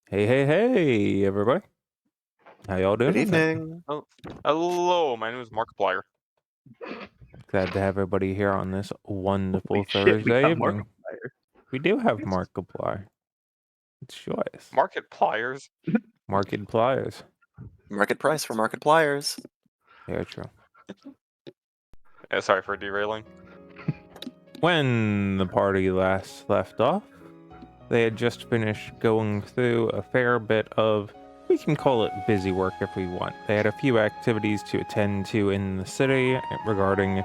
Hey, everybody. How y'all doing? Good evening. Oh, hello, my name is Markiplier. Glad to have everybody here on this wonderful Holy shit, we Thursday got evening. Markiplier. We do have Markiplier. It's choice. Markipliers? Markipliers. Market price for Markipliers. Very true. Sorry for derailing. When the party last left off, they had just finished going through a fair bit of, we can call it busy work if we want. They had a few activities to attend to in the city regarding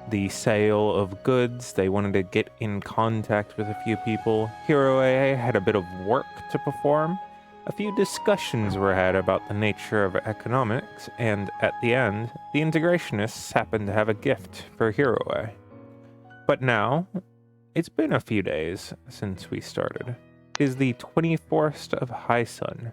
the sale of goods. They wanted to get in contact with a few people. Hero AA had a bit of work to perform. A few discussions were had about the nature of economics, and at the end, the integrationists happened to have a gift for Hero AA. But now, it's been a few days since we started. It is the 24th of High Sun.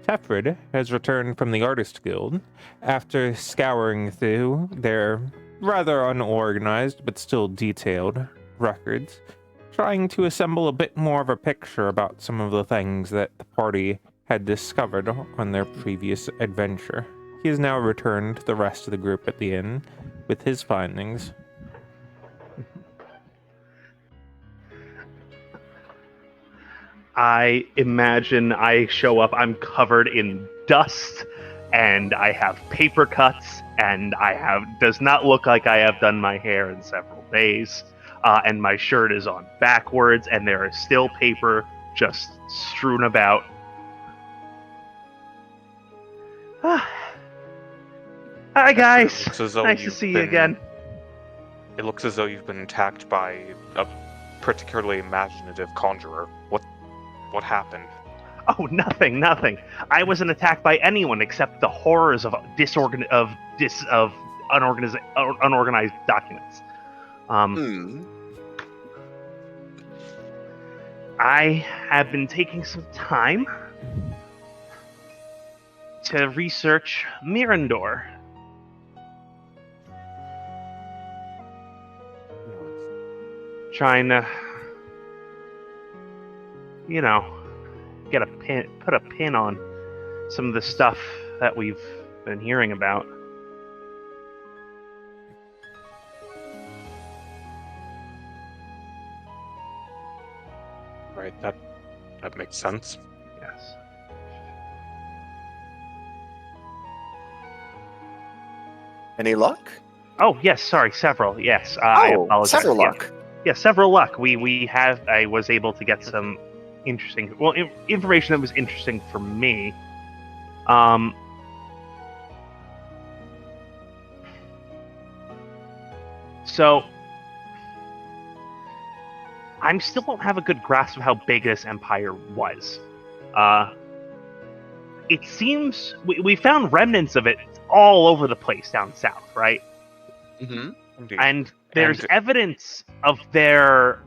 Tefrid has returned from the Artist Guild after scouring through their rather unorganized but still detailed records, trying to assemble a bit more of a picture about some of the things that the party had discovered on their previous adventure. He has now returned to the rest of the group at the inn with his findings. I imagine I show up, I'm covered in dust, and I have paper cuts, and does not look like I have done my hair in several days, and my shirt is on backwards, and there is still paper just strewn about. Hi guys, nice to see you again. It looks as though you've been attacked by a particularly imaginative conjurer. What happened? Oh, nothing. I wasn't attacked by anyone except the horrors of unorganized documents. I have been taking some time to research Mirandor. Trying to, put a pin on some of the stuff that we've been hearing about. Right, that makes sense. Yes. Any luck? Oh, yes, sorry, several. Yes, I apologize. Several Yeah. luck. Yeah, several luck. I was able to get some interesting, information that was interesting for me. So I still don't have a good grasp of how big this empire was. It seems we found remnants of it all over the place down south, right? Mm-hmm. Indeed. And there's evidence of their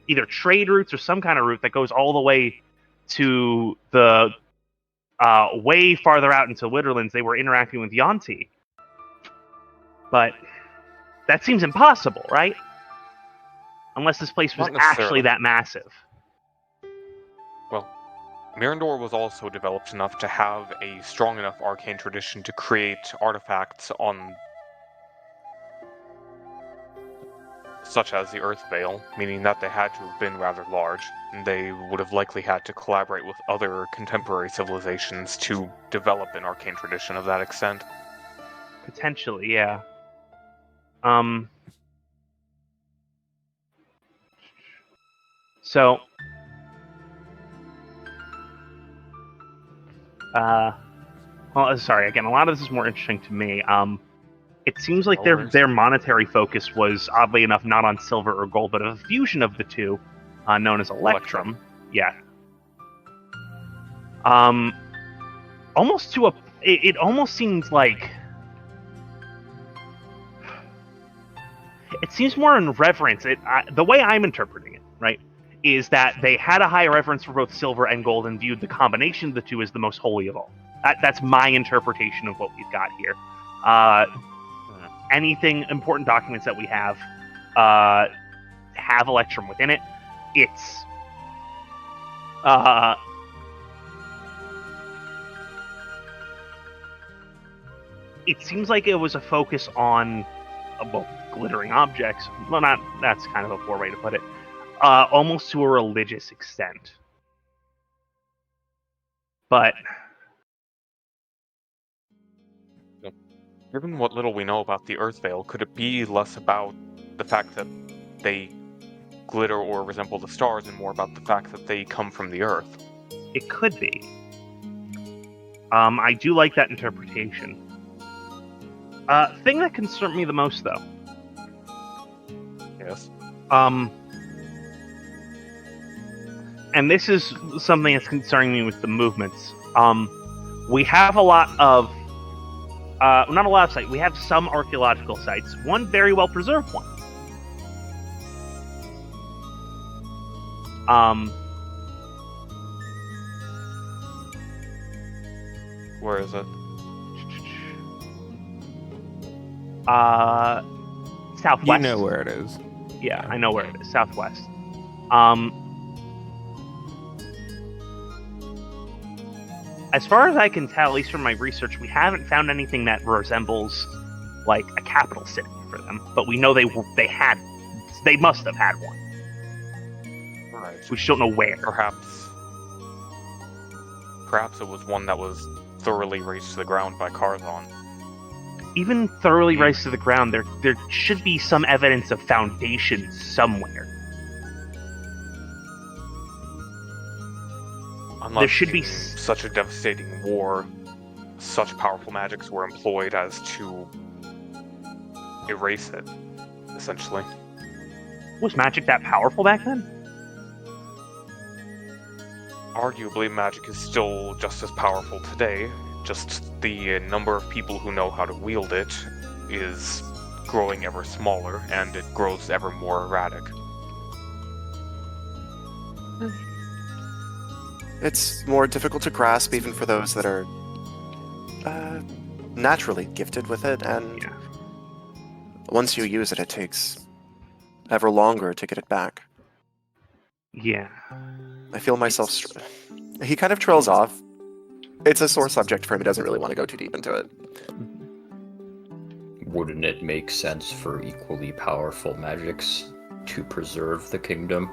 either trade routes or some kind of route that goes all the way to the way farther out into Witterlands. They were interacting with Yonti. But that seems impossible, right? Unless this place was Not necessarily. actually that massive. Well, Mirandor was also developed enough to have a strong enough arcane tradition to create artifacts on, such as the Earth Veil, meaning that they had to have been rather large, and they would have likely had to collaborate with other contemporary civilizations to develop an arcane tradition of that extent. Potentially, yeah. So, sorry, again, a lot of this is more interesting to me. It seems like their monetary focus was, oddly enough, not on silver or gold, but a fusion of the two, known as Electrum. Yeah. Almost to it almost seems like it seems more in reverence. The way I'm interpreting it, right, is that they had a high reverence for both silver and gold and viewed the combination of the two as the most holy of all. That's my interpretation of what we've got here. Anything important documents that we have Electrum within it. it's uh it seems like it was a focus on well, glittering objects. Well, not that's kind of a poor way to put it. Almost to a religious extent. But Given what little we know about the Earth Veil, could it be less about the fact that they glitter or resemble the stars and more about the fact that they come from the Earth? it could be. I do like that interpretation. Thing that concerned me the most, though. Yes. And this is something that's concerning me with the movements. We have a lot of, not a lot of sites. We have some archaeological sites. One very well preserved one. Where is it? Southwest. You know where it is. Yeah, I know where it is. Southwest. As far as I can tell, at least from my research, we haven't found anything that resembles like a capital city for them. But we know they must have had one. Right. We just don't know where. Perhaps it was one that was thoroughly razed to the ground by Karzon. Even thoroughly razed to the ground, there should be some evidence of foundation somewhere. Unless There should be in such a devastating war, such powerful magics were employed as to erase it, essentially. Was magic that powerful back then? Arguably, magic is still just as powerful today, just the number of people who know how to wield it is growing ever smaller, and it grows ever more erratic. It's more difficult to grasp even for those that are naturally gifted with it, and Yeah. once you use it, it takes ever longer to get it back. Yeah. I feel myself... He kind of trails off. It's a sore subject for him. He doesn't really want to go too deep into it. Wouldn't it make sense for equally powerful magics to preserve the kingdom?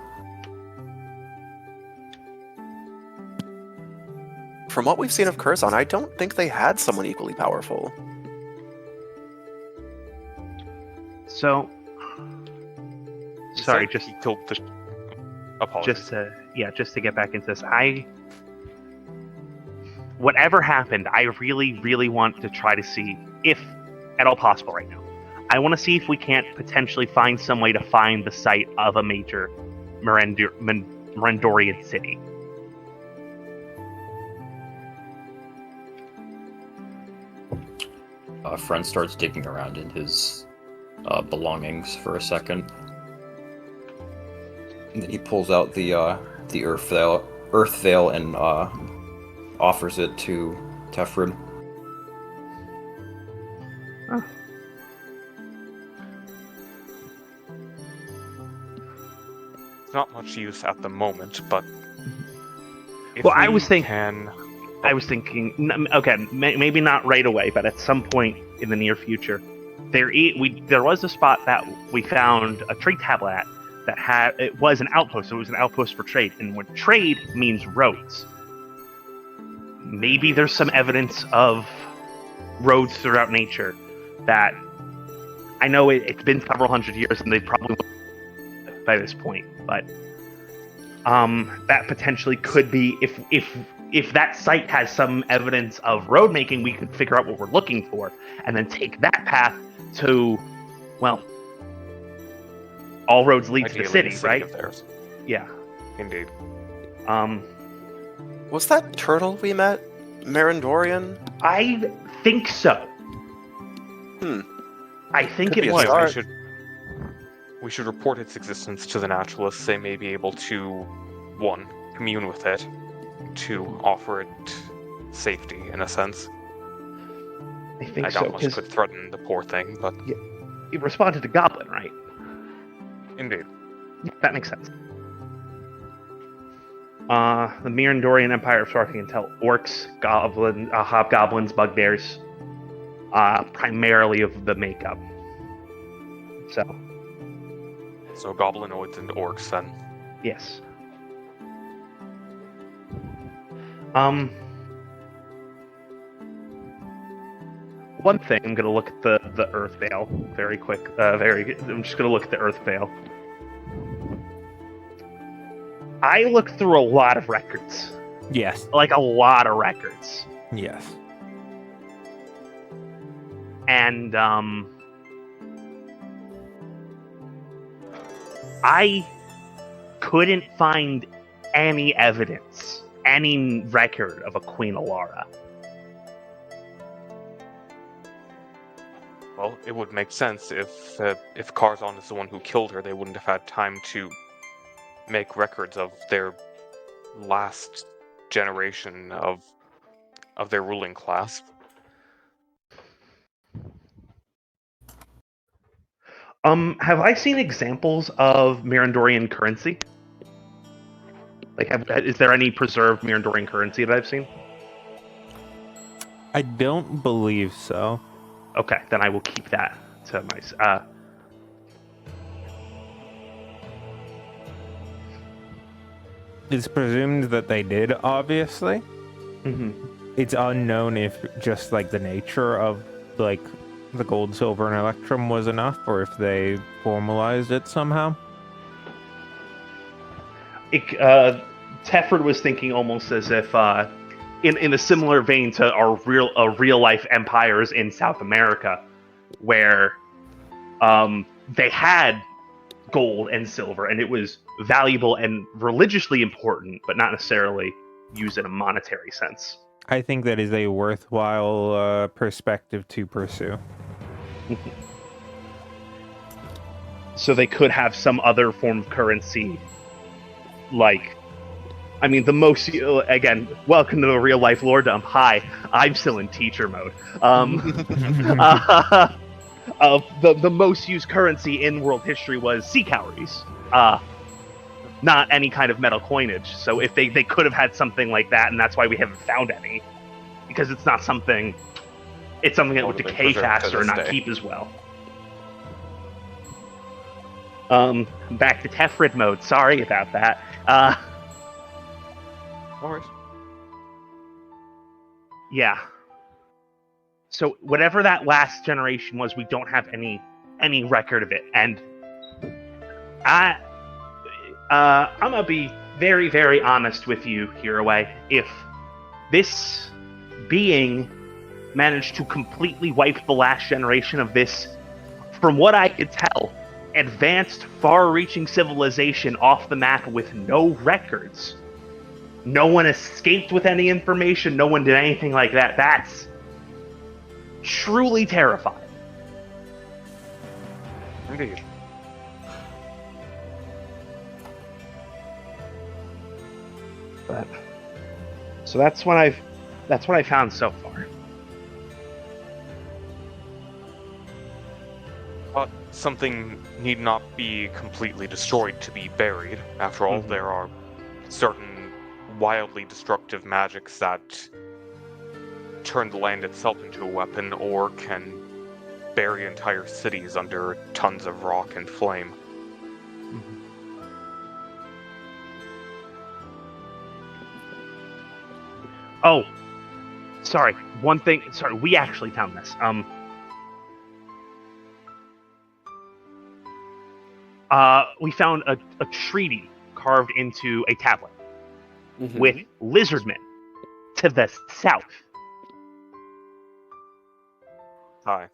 From what we've seen of Curzon, I don't think they had someone equally powerful. So, He sorry, said just he killed the. Apologies. just to get back into this, whatever happened, I really, really want to try to see, if at all possible right now, I want to see if we can't potentially find some way to find the site of a major Mirandorian city. Friend starts digging around in his belongings for a second. And then he pulls out the Earth Veil and offers it to Tefrid. Huh. It's not much use at the moment, but. If Well, I we was thinking. can. I was thinking, okay, maybe not right away, but at some point in the near future, there was a spot that we found a trade tablet at that it was an outpost. So it was an outpost for trade, and when trade means roads, maybe there's some evidence of roads throughout nature that I know it's been several hundred years, and they probably by this point, but that potentially could be if that site has some evidence of road making, we could figure out what we're looking for, and then take that path to, well, all roads lead to the Ideally, city, right? of theirs. Yeah. Indeed. Was that turtle we met Mirandorian? I think so. Hmm. I think Could be it a was. start. We should report its existence to the naturalists. They may be able to, one, commune with it, two, offer it safety, in a sense. I think I so, doubt much because could threaten the poor thing, but it responded to Goblin, right? indeed. Yeah, that makes sense. The Mirandorian Empire of Sorting can tell orcs, hobgoblins, bugbears, primarily of the makeup. So, goblinoids and orcs then. yes. One thing, I'm gonna look at the Earth Veil very quick. I'm just gonna look at the Earth Veil. I looked through a lot of records. Yes. Like a lot of records. Yes. And I couldn't find any evidence, any record of a Queen Alara. Well, it would make sense if Karzon is the one who killed her, they wouldn't have had time to make records of their last generation of their ruling class. Have I seen examples of Mirandorian currency? Like, is there any preserved Mirandorian currency that I've seen? I don't believe so. Okay, then I will keep that to my. It's presumed that they did, obviously. Mm-hmm. It's unknown if just like the nature of like the gold, silver, and electrum was enough, or if they formalized it somehow. Tefford was thinking almost as if, in a similar vein to our real life empires in South America, where they had gold and silver, and it was valuable and religiously important, but not necessarily used in a monetary sense. I think that is a worthwhile perspective to pursue. So they could have some other form of currency, like, I mean, the most, again, welcome to the real life lore dump. Hi, I'm still in teacher mode. The most used currency in world history was sea cowries, not any kind of metal coinage. So if they could have had something like that, and that's why we haven't found any, because it's not something, it's something that would decay faster and not keep as well. Back to Tefrid mode. Sorry about that. No worries. Yeah. So whatever that last generation was, we don't have any record of it, and I'm gonna be very, very honest with you, Hiraway. If this being managed to completely wipe the last generation of this, from what I could tell, advanced, far-reaching civilization off the map with no records, no one escaped with any information, no one did anything like that, that's truly terrifying. Indeed. But so that's what I found so far. But something need not be completely destroyed to be buried. After all, there are certain wildly destructive magics that turn the land itself into a weapon, or can bury entire cities under tons of rock and flame. Oh, sorry. One thing. Sorry, we actually found this. We found a treaty carved into a tablet with lizardmen to the south. Hi.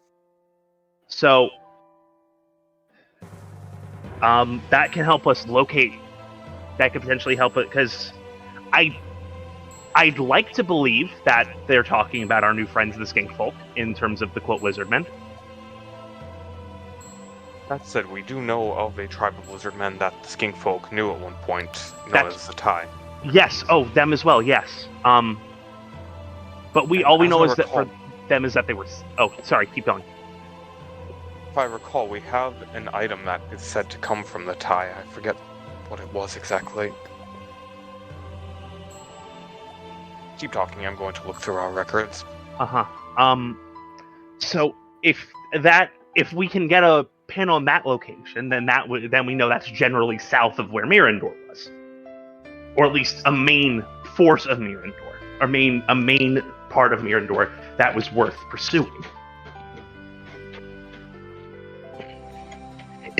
So, that can help us locate. That could potentially help it, because I'd like to believe that they're talking about our new friends, the Skink Folk, in terms of the quote lizardmen. That said, we do know of a tribe of lizardmen that the Skink Folk knew at one point, known as the Tai. Yes. Oh, them as well. Yes. But all we know is that for them is that they were. Oh, sorry. Keep going. If I recall, we have an item that is said to come from the Tai. I forget what it was exactly. keep talking. I'm going to look through our records. So if we can get a pin on that location, then then we know that's generally south of where Mirandor was, or at least a main force of Mirandor, or a main part of Mirandor that was worth pursuing.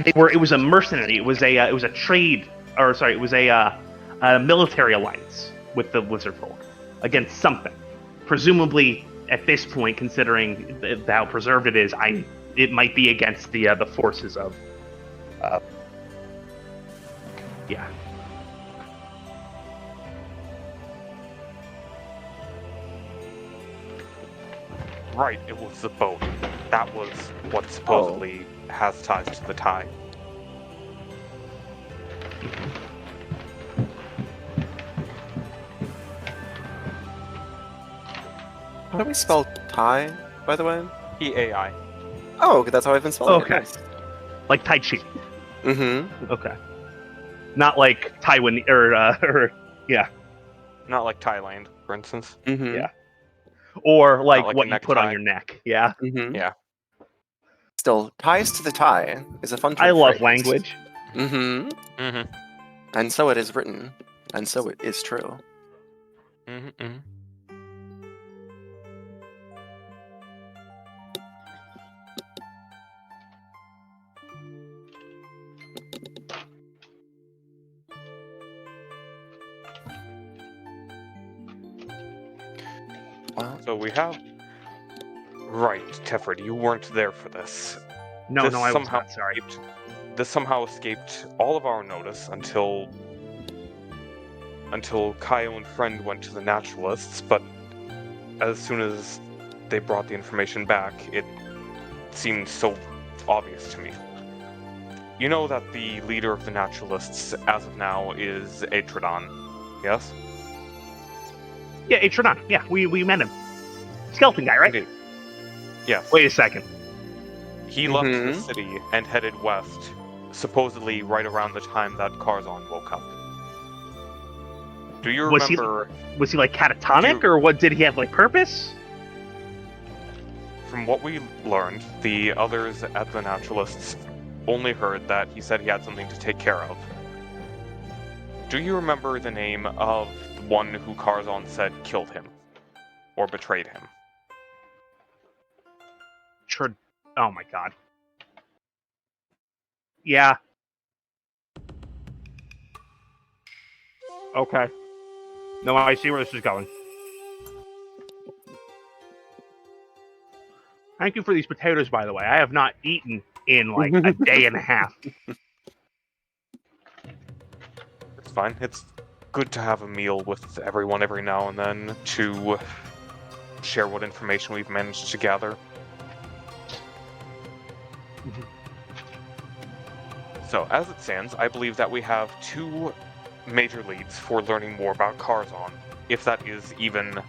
It was a mercenary. It was a trade, or sorry, it was a military alliance with the lizard folk against something. Presumably, at this point, considering how preserved it is, it might be against the forces of. Yeah. Right, it was the boat. That was what supposedly has ties to the tie. How do we spell tie, by the way? EAI. Oh, that's how I've been spelling Okay. it. Nice. Like Tai Chi. Mm-hmm. Okay. Not like Taiwan or yeah. Not like Thailand, for instance. Mm-hmm. Yeah. Or like like what a you put on necktie. your neck. Yeah. Mm-hmm. Yeah. Still, ties to the tie is a fun term. I love phrase. language. Mm-hmm. Mm-hmm. And so it is written. And so it is true. Mm-hmm. Mm-hmm. Well, So we have... Right, Tefrid, you weren't there for this. No, This no, I was somehow not. Sorry. This somehow escaped all of our notice until Kaio and Friend went to the naturalists, but as soon as they brought the information back, it seemed so obvious to me. You know that the leader of the naturalists, as of now, is Atrodon, yes? Yeah, Atrodon. Yeah, we met him. Skeleton guy, right? Indeed. Yes. Wait a second. He left the Mhm. city and headed west, supposedly right around the time that Karzon woke up. Do you Was he- remember... Was he like catatonic, or what? Did he have like purpose? From what we learned, the others at the Naturalists only heard that he said he had something to take care of. Do you remember the name of the one who Karzon said killed him? Or betrayed him? Oh my god. Yeah. Okay. No, I see where this is going. Thank you for these potatoes, by the way. I have not eaten in like a day and a half. It's fine. It's good to have a meal with everyone every now and then to share what information we've managed to gather. So, as it stands, I believe that we have two major leads for learning more about Karzon, if that is even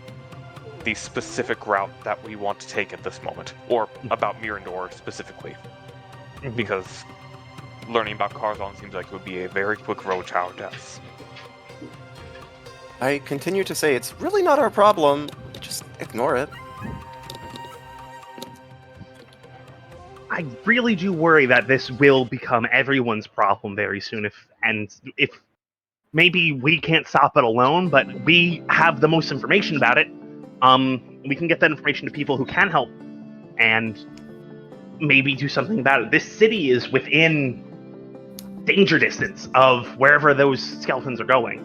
the specific route that we want to take at this moment, or about Mirandor specifically. Because learning about Karzon seems like it would be a very quick road to our deaths. I continue to say it's really not our problem. Just ignore it. I really do worry that this will become everyone's problem very soon. If maybe we can't stop it alone, but we have the most information about it. We can get that information to people who can help, and maybe do something about it. This city is within danger distance of wherever those skeletons are going,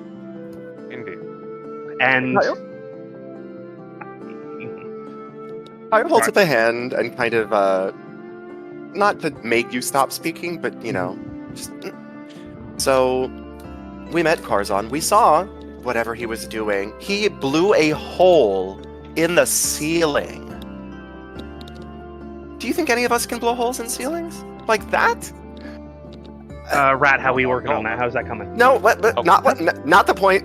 Indeed. and I holds up a hand and kind of, not to make you stop speaking, but, you know, just... So, we met Karzon. We saw whatever he was doing. He blew a hole in the ceiling. Do you think any of us can blow holes in ceilings? Like that? Rat, how are we working on that? How's that coming? No, not the point.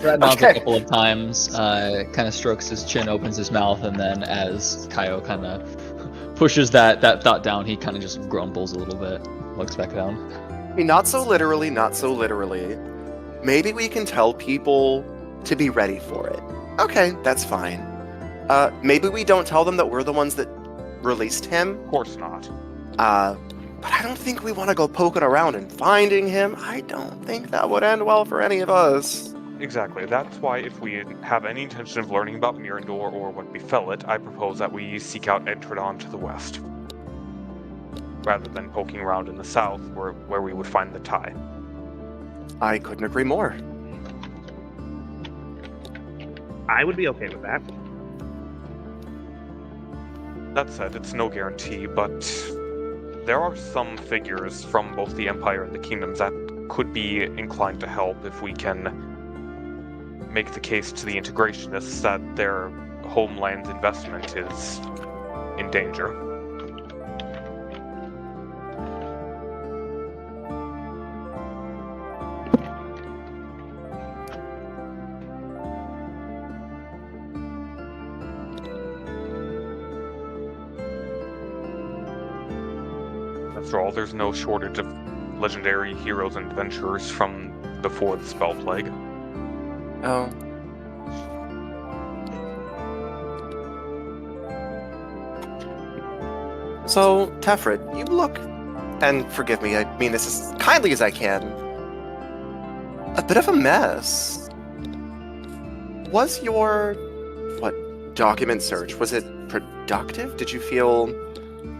Rat nods Okay. a couple of times, kind of strokes his chin, opens his mouth, and then as Kaio kind of pushes that thought down, he kind of just grumbles a little bit, looks back down. I mean, not so literally, not so literally. Maybe we can tell people to be ready for it. Okay, that's fine. Maybe we don't tell them that we're the ones that released him. Of course not. But I don't think we want to go poking around and finding him. I don't think that would end well for any of us. Exactly. That's why if we have any intention of learning about Mirandor or what befell it, I propose that we seek out Entredon to the west, rather than poking around in the south where we would find the tie. I couldn't agree more. I would be okay with that. That said, it's no guarantee, but there are some figures from both the Empire and the Kingdoms that could be inclined to help if we can make the case to the integrationists that their homeland's investment is in danger. After all, there's no shortage of legendary heroes and adventurers from before the Spell Plague. Oh. So, Tefrid, you look, and forgive me, I mean this as kindly as I can, a bit of a mess. Was your, document search, was it productive? Did you feel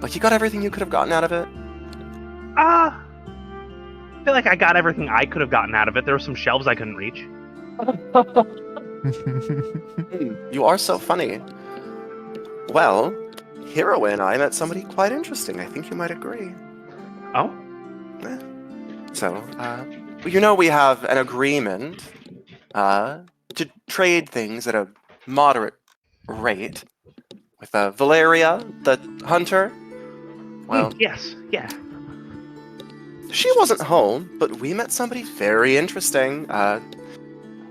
like you got everything you could have gotten out of it? I feel like I got everything I could have gotten out of it. There were some shelves I couldn't reach. You are so funny. Well, Hero and I met somebody quite interesting. I think you might agree. Oh? So, we have an agreement to trade things at a moderate rate with Valeria, the hunter. Well, Yes, yeah. she wasn't home, but we met somebody very interesting.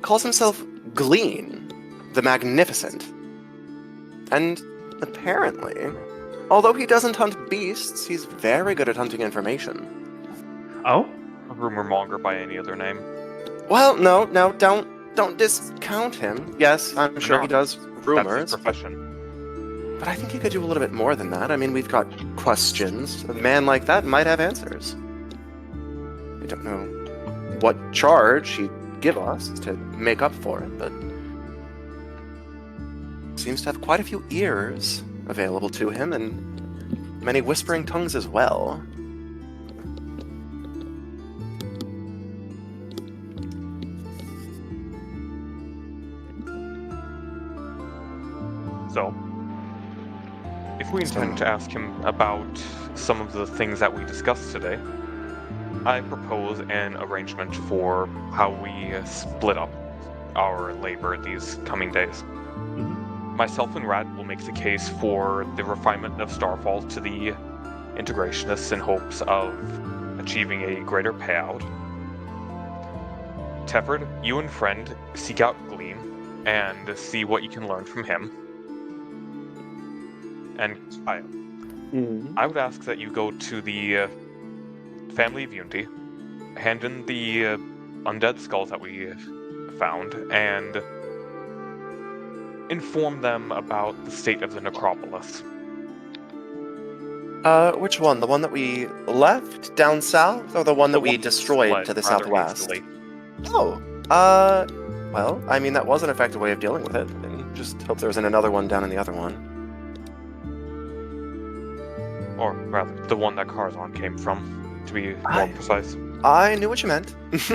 Calls himself Glean, the Magnificent. And apparently, although he doesn't hunt beasts, he's very good at hunting information. Oh? A rumor monger by any other name. Well, no, don't discount him. Yes, I'm sure he does rumors. That's his profession. But I think he could do a little bit more than that. I mean, we've got questions. A man like that might have answers. I don't know what charge he'd give us to make up for it, but seems to have quite a few ears available to him, and many whispering tongues as well. So, if we intend to ask him about some of the things that we discussed today, I propose an arrangement for how we split up our labor these coming days. Myself and Rat will make the case for the refinement of Starfall to the integrationists in hopes of achieving a greater payout. Tefrid, you and Friend seek out Glean and see what you can learn from him. And I would ask that you go to the Family of Unity, hand in the undead skulls that we found, and inform them about the state of the necropolis. Which one? The one that we left down south, or the one that we destroyed fled to the rather southwest? hastily. Oh, well, I mean, that was an effective way of dealing with it, and just hope there isn't another one down in the other one. Or rather, the one that Karzan came from, to be more precise. I knew what you meant. Is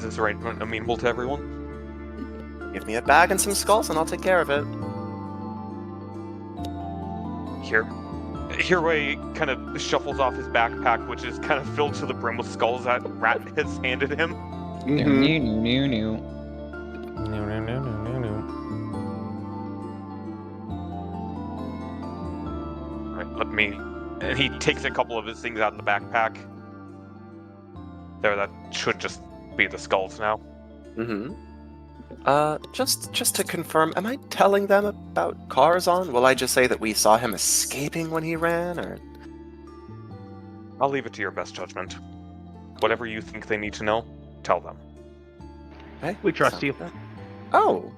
this arrangement amenable to everyone? Give me a bag and some skulls, and I'll take care of it. Hirway kind of shuffles off his backpack, which is kind of filled to the brim with skulls that Rat has handed him. New. Right, let me... And he takes a couple of his things out of the backpack. There, that should just be the skulls now. Mm-hmm. Just to confirm, am I telling them about Karzon? Will I just say that we saw him escaping when he ran, or? I'll leave it to your best judgment. Whatever you think they need to know, tell them. Okay, We trust sounds you. good. Oh.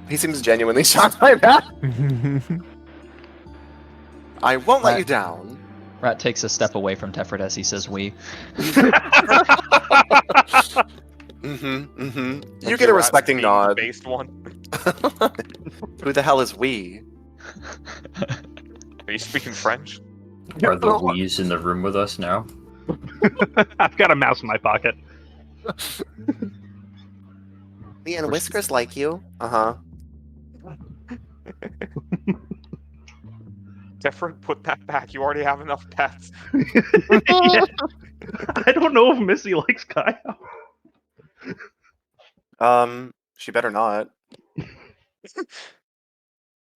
He seems genuinely shocked by that. I won't let you down. Rat takes a step away from Tefred as he says we. You get a respecting being nod. The based one. Who the hell is we? Are you speaking French? Are the Wii's in the room with us now? I've got a mouse in my pocket. Me and Whiskers like you. Uh-huh. Tefred, put that back. You already have enough pets. Yeah. I don't know if Missy likes Kyle. She better not.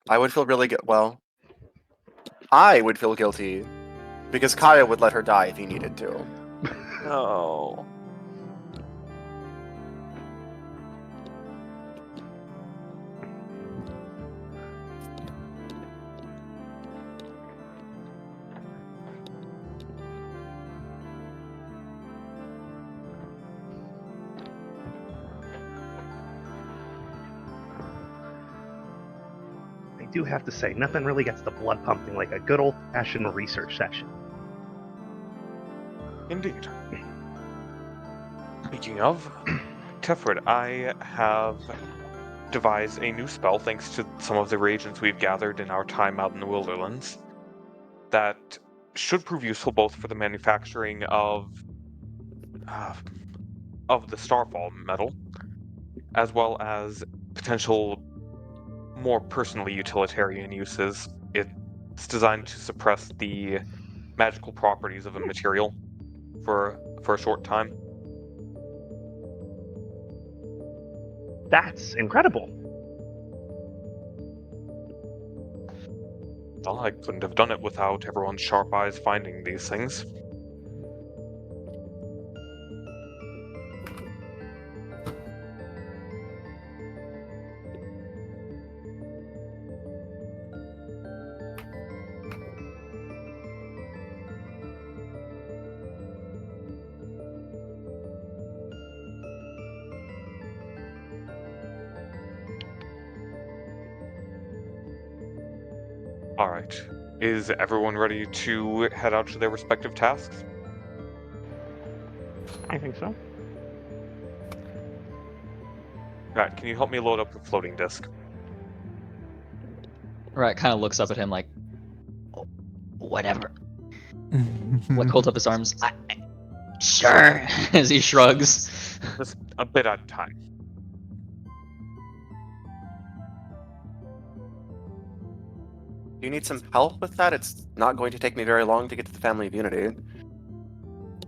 I would feel really good. Well, I would feel guilty because Kaya would let her die if he needed to. No. I do have to say, nothing really gets the blood pumping like a good old-fashioned research session. Indeed. Speaking of, Tefred, I have devised a new spell thanks to some of the reagents we've gathered in our time out in the Wilderlands that should prove useful both for the manufacturing of the Starfall metal, as well as potential more personally utilitarian uses. It's designed to suppress the magical properties of a material for a short time. That's incredible. Well, I couldn't have done it without everyone's sharp eyes finding these things. Alright. Is everyone ready to head out to their respective tasks? I think so. Right, can you help me load up the floating disk? Rat kind of looks up at him like, "Oh, whatever." Like holds up his arms. Sure. As he shrugs. Just a bit at a time. Do you need some help with that? It's not going to take me very long to get to the Family of Unity.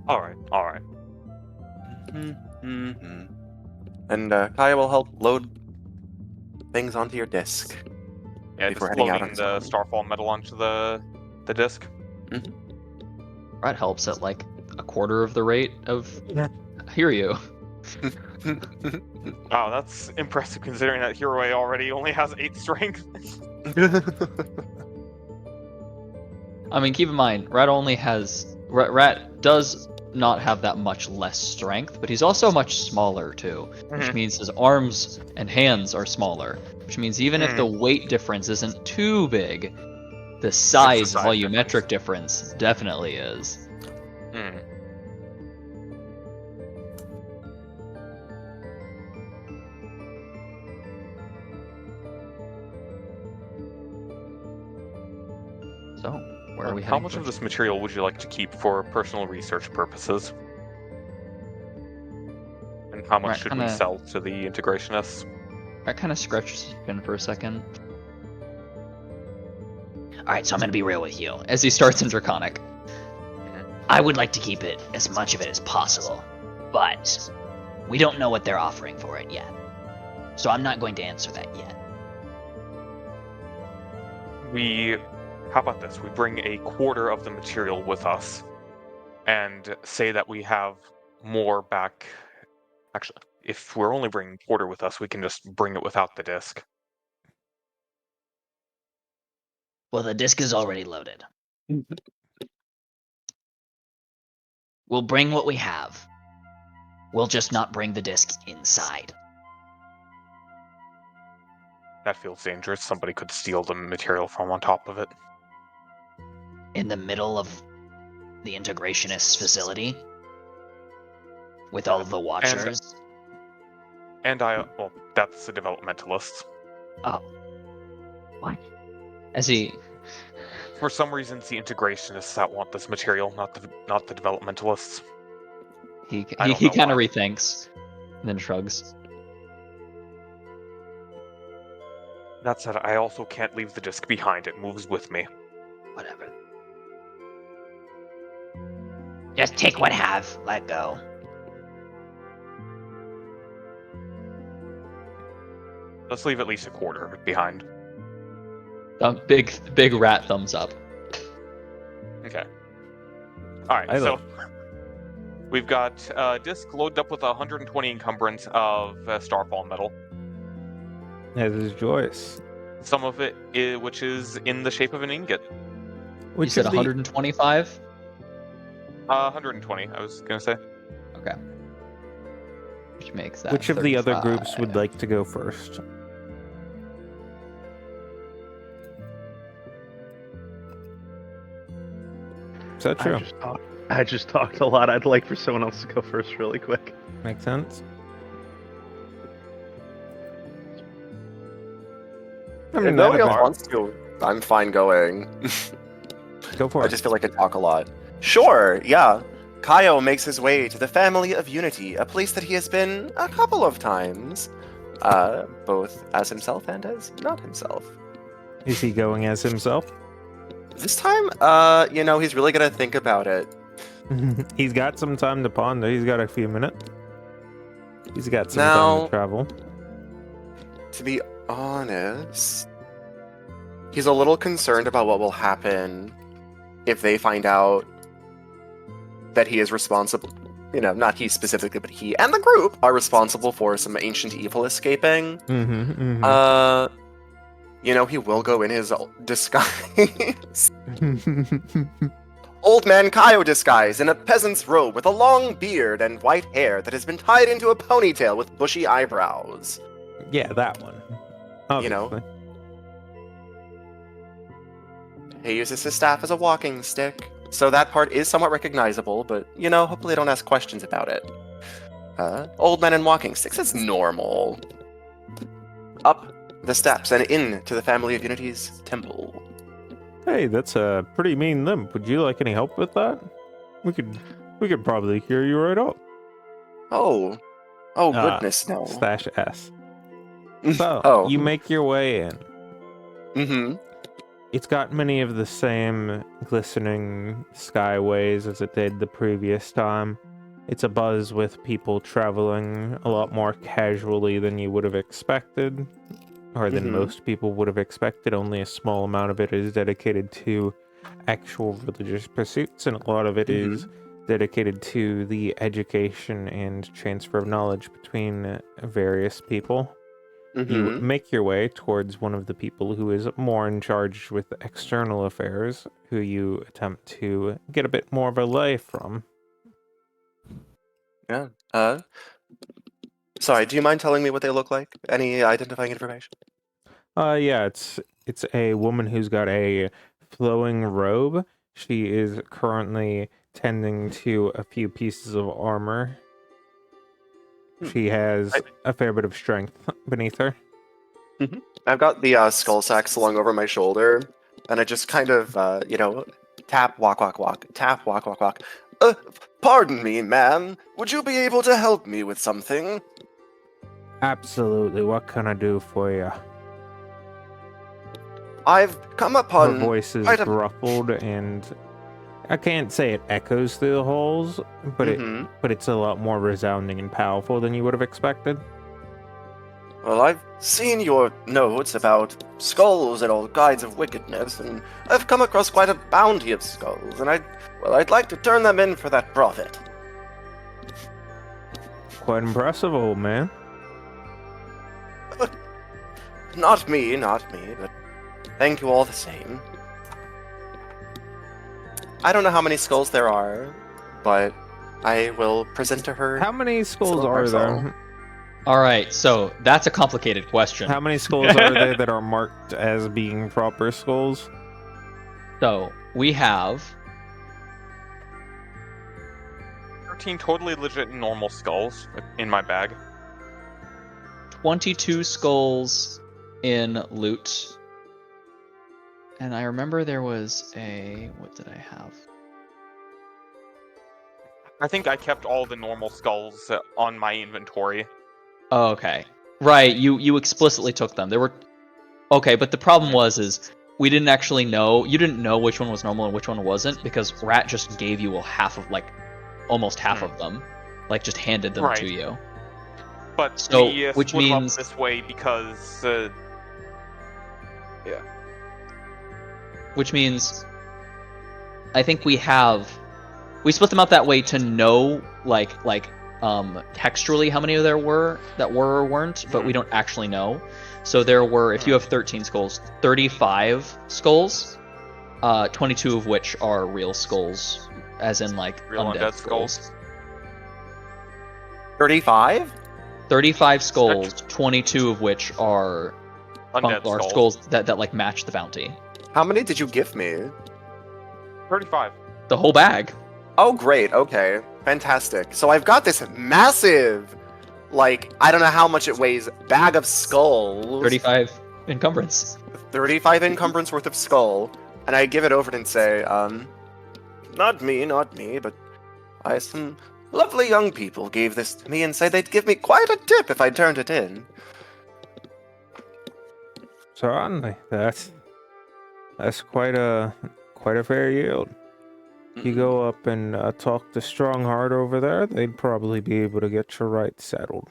Alright. And Kaya will help load things onto your disc. Yeah, Before just heading out loading on the its own. Starfall metal onto the disk. Rat helps at like a quarter of the rate of Hiryu. Wow, that's impressive considering that Hiroi already only has 8 strength. I mean, keep in mind, Rat does not have that much less strength, but he's also much smaller too, which means his arms and hands are smaller, which means even if the weight difference isn't too big, the size volumetric difference definitely is. So, where are we How heading much of first? this material would you like to keep for personal research purposes? And how much Right, should we kinda- sell to the integrationists? Rat kind of scratches his chin for a second. Alright, so I'm gonna be real with you. As he starts in Draconic. I would like to keep it as much of it as possible, but we don't know what they're offering for it yet. So I'm not going to answer that yet. How about this? We bring a quarter of the material with us and say that we have more back. Actually, if we're only bringing Porter with us, we can just bring it without the disc. Well, the disc is already loaded. We'll bring what we have. We'll just not bring the disc inside. That feels dangerous. Somebody could steal the material from on top of it. In the middle of the integrationist facility with all the watchers. Well, that's the developmentalists. Oh. What? As he For some reason, it's the integrationists that want this material, not the developmentalists. he I don't he know kind of why. rethinks, and then shrugs. That said, I also can't leave the disc behind. It moves with me. Whatever. Just take what I have. Let go. Let's leave at least a quarter of it behind. Big rat thumbs up. Okay. Alright, I so like- we've got a disc loaded up with 120 encumbrance of Starfall metal. As is Joyce. Some of it, which is in the shape of an ingot. You said 125. 120, I was gonna say. Okay. Which makes that. Which of the other 35. groups would like to go first? Is that true? I just talked a lot. I'd like for someone else to go first really quick. Makes sense. I If mean, nobody that else event- wants to, I'm fine going. go for I it. just feel like I talk a lot. Sure, yeah. Kaio makes his way to the Family of Unity, a place that he has been a couple of times, both as himself and as not himself. Is he going as himself? This time, he's really gonna think about it. He's got some time to ponder. He's got a few minutes. He's got some Now- time to travel. To be honest, he's a little concerned about what will happen if they find out that he is responsible. Not he specifically, but he and the group are responsible for some ancient evil escaping. He will go in his disguise. Old man Kaio disguise in a peasant's robe with a long beard and white hair that has been tied into a ponytail with bushy eyebrows. Yeah, that one. You know. Obviously. He uses his staff as a walking stick, so that part is somewhat recognizable, but, hopefully I don't ask questions about it. Old men and walking sticks, that's normal. Up the steps and into the Family of Unity's temple. Hey, that's a pretty mean limp. Would you like any help with that? We could probably cure you right up. Oh goodness, no. Slash S. So, Oh. you make your way in. Mm-hmm. It's got many of the same glistening skyways as it did the previous time. It's abuzz with people traveling a lot more casually than you would have expected, or than Mhm. most people would have expected. Only a small amount of it is dedicated to actual religious pursuits, and a lot of it is dedicated to the education and transfer of knowledge between various people. You Mm-hmm. make your way towards one of the people who is more in charge with external affairs, who you attempt to get a bit more of a lay from. Yeah. Sorry, do you mind telling me what they look like? Any identifying information? Yeah, it's a woman who's got a flowing robe. She is currently tending to a few pieces of armor. She has a fair bit of strength beneath her. I've got the skull sack slung over my shoulder, and I just kind of, tap, walk, walk, walk, tap, walk, walk, walk. Pardon me, ma'am. Would you be able to help me with something? Absolutely. What can I do for you? I've come Her upon voice is quite a- ruffled, and I can't say it echoes through the halls, but Mhm. it's a lot more resounding and powerful than you would have expected. Well, I've seen your notes about skulls and all kinds of wickedness, and I've come across quite a bounty of skulls, and I'd like to turn them in for that profit. quite impressive, old man. Not me, but thank you all the same. I don't know how many skulls there are, but I will present to her. How many skulls Silver are parcel. there? All right, so that's a complicated question. How many skulls are there that are marked as being proper skulls? So we have 13 totally legit normal skulls in my bag. 22 skulls in loot. And I remember there was a... What did I have? I think I kept all the normal skulls on my inventory. Oh, okay. Right, you explicitly took them. There were... Okay, but the problem is we didn't actually know... You didn't know which one was normal and which one wasn't, because Rat just gave you almost half of them. Like, just handed them Right. to you. But So, we which split 'em up means- this way because Which means... I think we split them out that way to know, textually how many there were that were or weren't, but we don't actually know. So there were, if you have 13 skulls, 35 skulls, 22 of which are real skulls, as in, real undead undead skulls. skulls. 35? 35 skulls, 22 of which are Undead skulls. skulls that match the bounty. How many did you give me? 35. The whole bag. Oh, great. Okay. Fantastic. So I've got this massive, I don't know how much it weighs, bag of skulls. 35 encumbrance. 35 encumbrance worth of skull. And I give it over and say, not me, but some lovely young people gave this to me and said they'd give me quite a tip if I turned it in. Certainly, that's quite a fair yield. You go up and talk to Strongheart over there, they'd probably be able to get you right settled.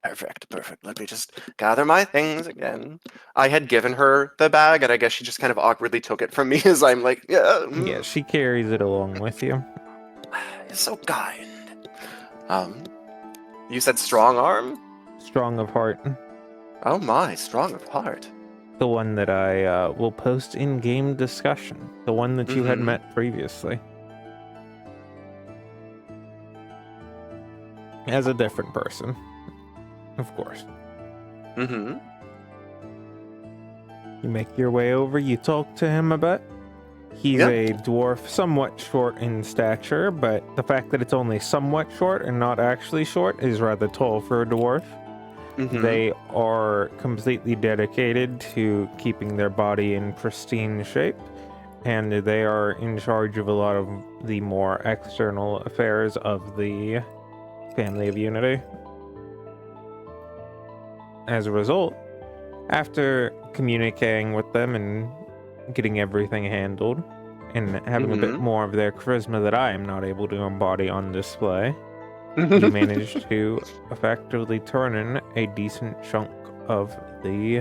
Perfect. Let me just gather my things again. I had given her the bag, and I guess she just kind of awkwardly took it from me as I'm like, yeah. Yeah, she carries it along with you. You're so kind. You said strong arm? Strong of heart. Oh my, strong of heart. The one that I will post in game discussion. The one that you had met previously. As a different person. Of course. Mm-hmm. You make your way over, you talk to him a bit. He's a dwarf, somewhat short in stature, but the fact that it's only somewhat short and not actually short is rather tall for a dwarf. Mm-hmm. They are completely dedicated to keeping their body in pristine shape, and they are in charge of a lot of the more external affairs of the Family of Unity. As a result, after communicating with them and getting everything handled, and having a bit more of their charisma that I am not able to embody on display, you managed to effectively turn in a decent chunk of the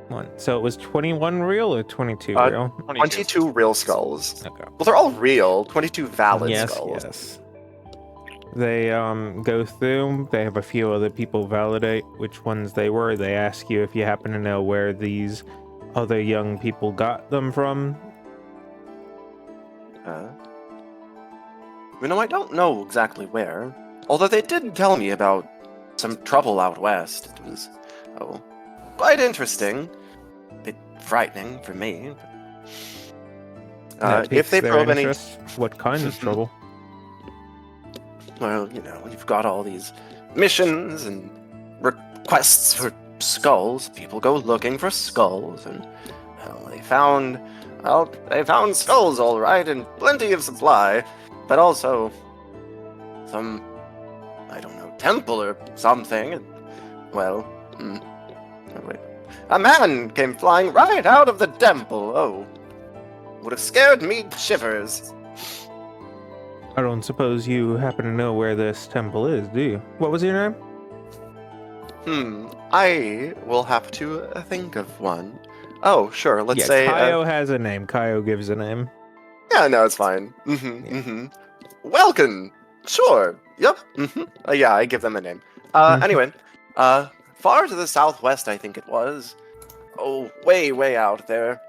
one. So it was 21 real or 22 real? 22 real skulls. Okay. Well, they're all real. 22 valid skulls. Yes. They go through, they have a few other people validate which ones they were. They ask you if you happen to know where these other young people got them from. I don't know exactly where. Although they did tell me about some trouble out west. It was, quite interesting. A bit frightening for me. That If they piques their probe any... interest. What kind of trouble? Well, you've got all these missions and requests for skulls. People go looking for skulls, and they found skulls, all right, and plenty of supply, but also some, I don't know, temple or something. And, a man came flying right out of the temple. Oh, would have scared me shivers. I don't suppose you happen to know where this temple is, do you? What was your name? I will have to think of one. Oh, sure, let's Yes, say... Kaio has a name. Kaio gives a name. Yeah, no, it's fine. Welcome Sure. Yep. Yeah, I give them a name. Mhm. Anyway, far to the southwest, I think it was. Oh, way out there.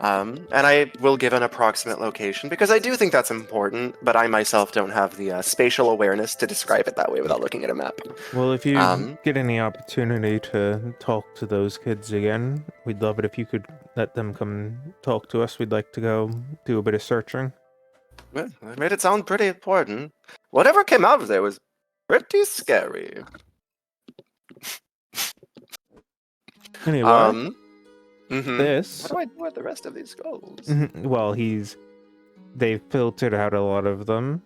And I will give an approximate location because I do think that's important, but I myself don't have the spatial awareness to describe it that way without looking at a map. Well, if you Um, get any opportunity to talk to those kids again, we'd love it if you could let them come talk to us. We'd like to go do a bit of searching. Well, I made it sound pretty important. Whatever came out of there was pretty scary. Anyway, What this. do I do with the rest of these goals? Well, they've filtered out a lot of them.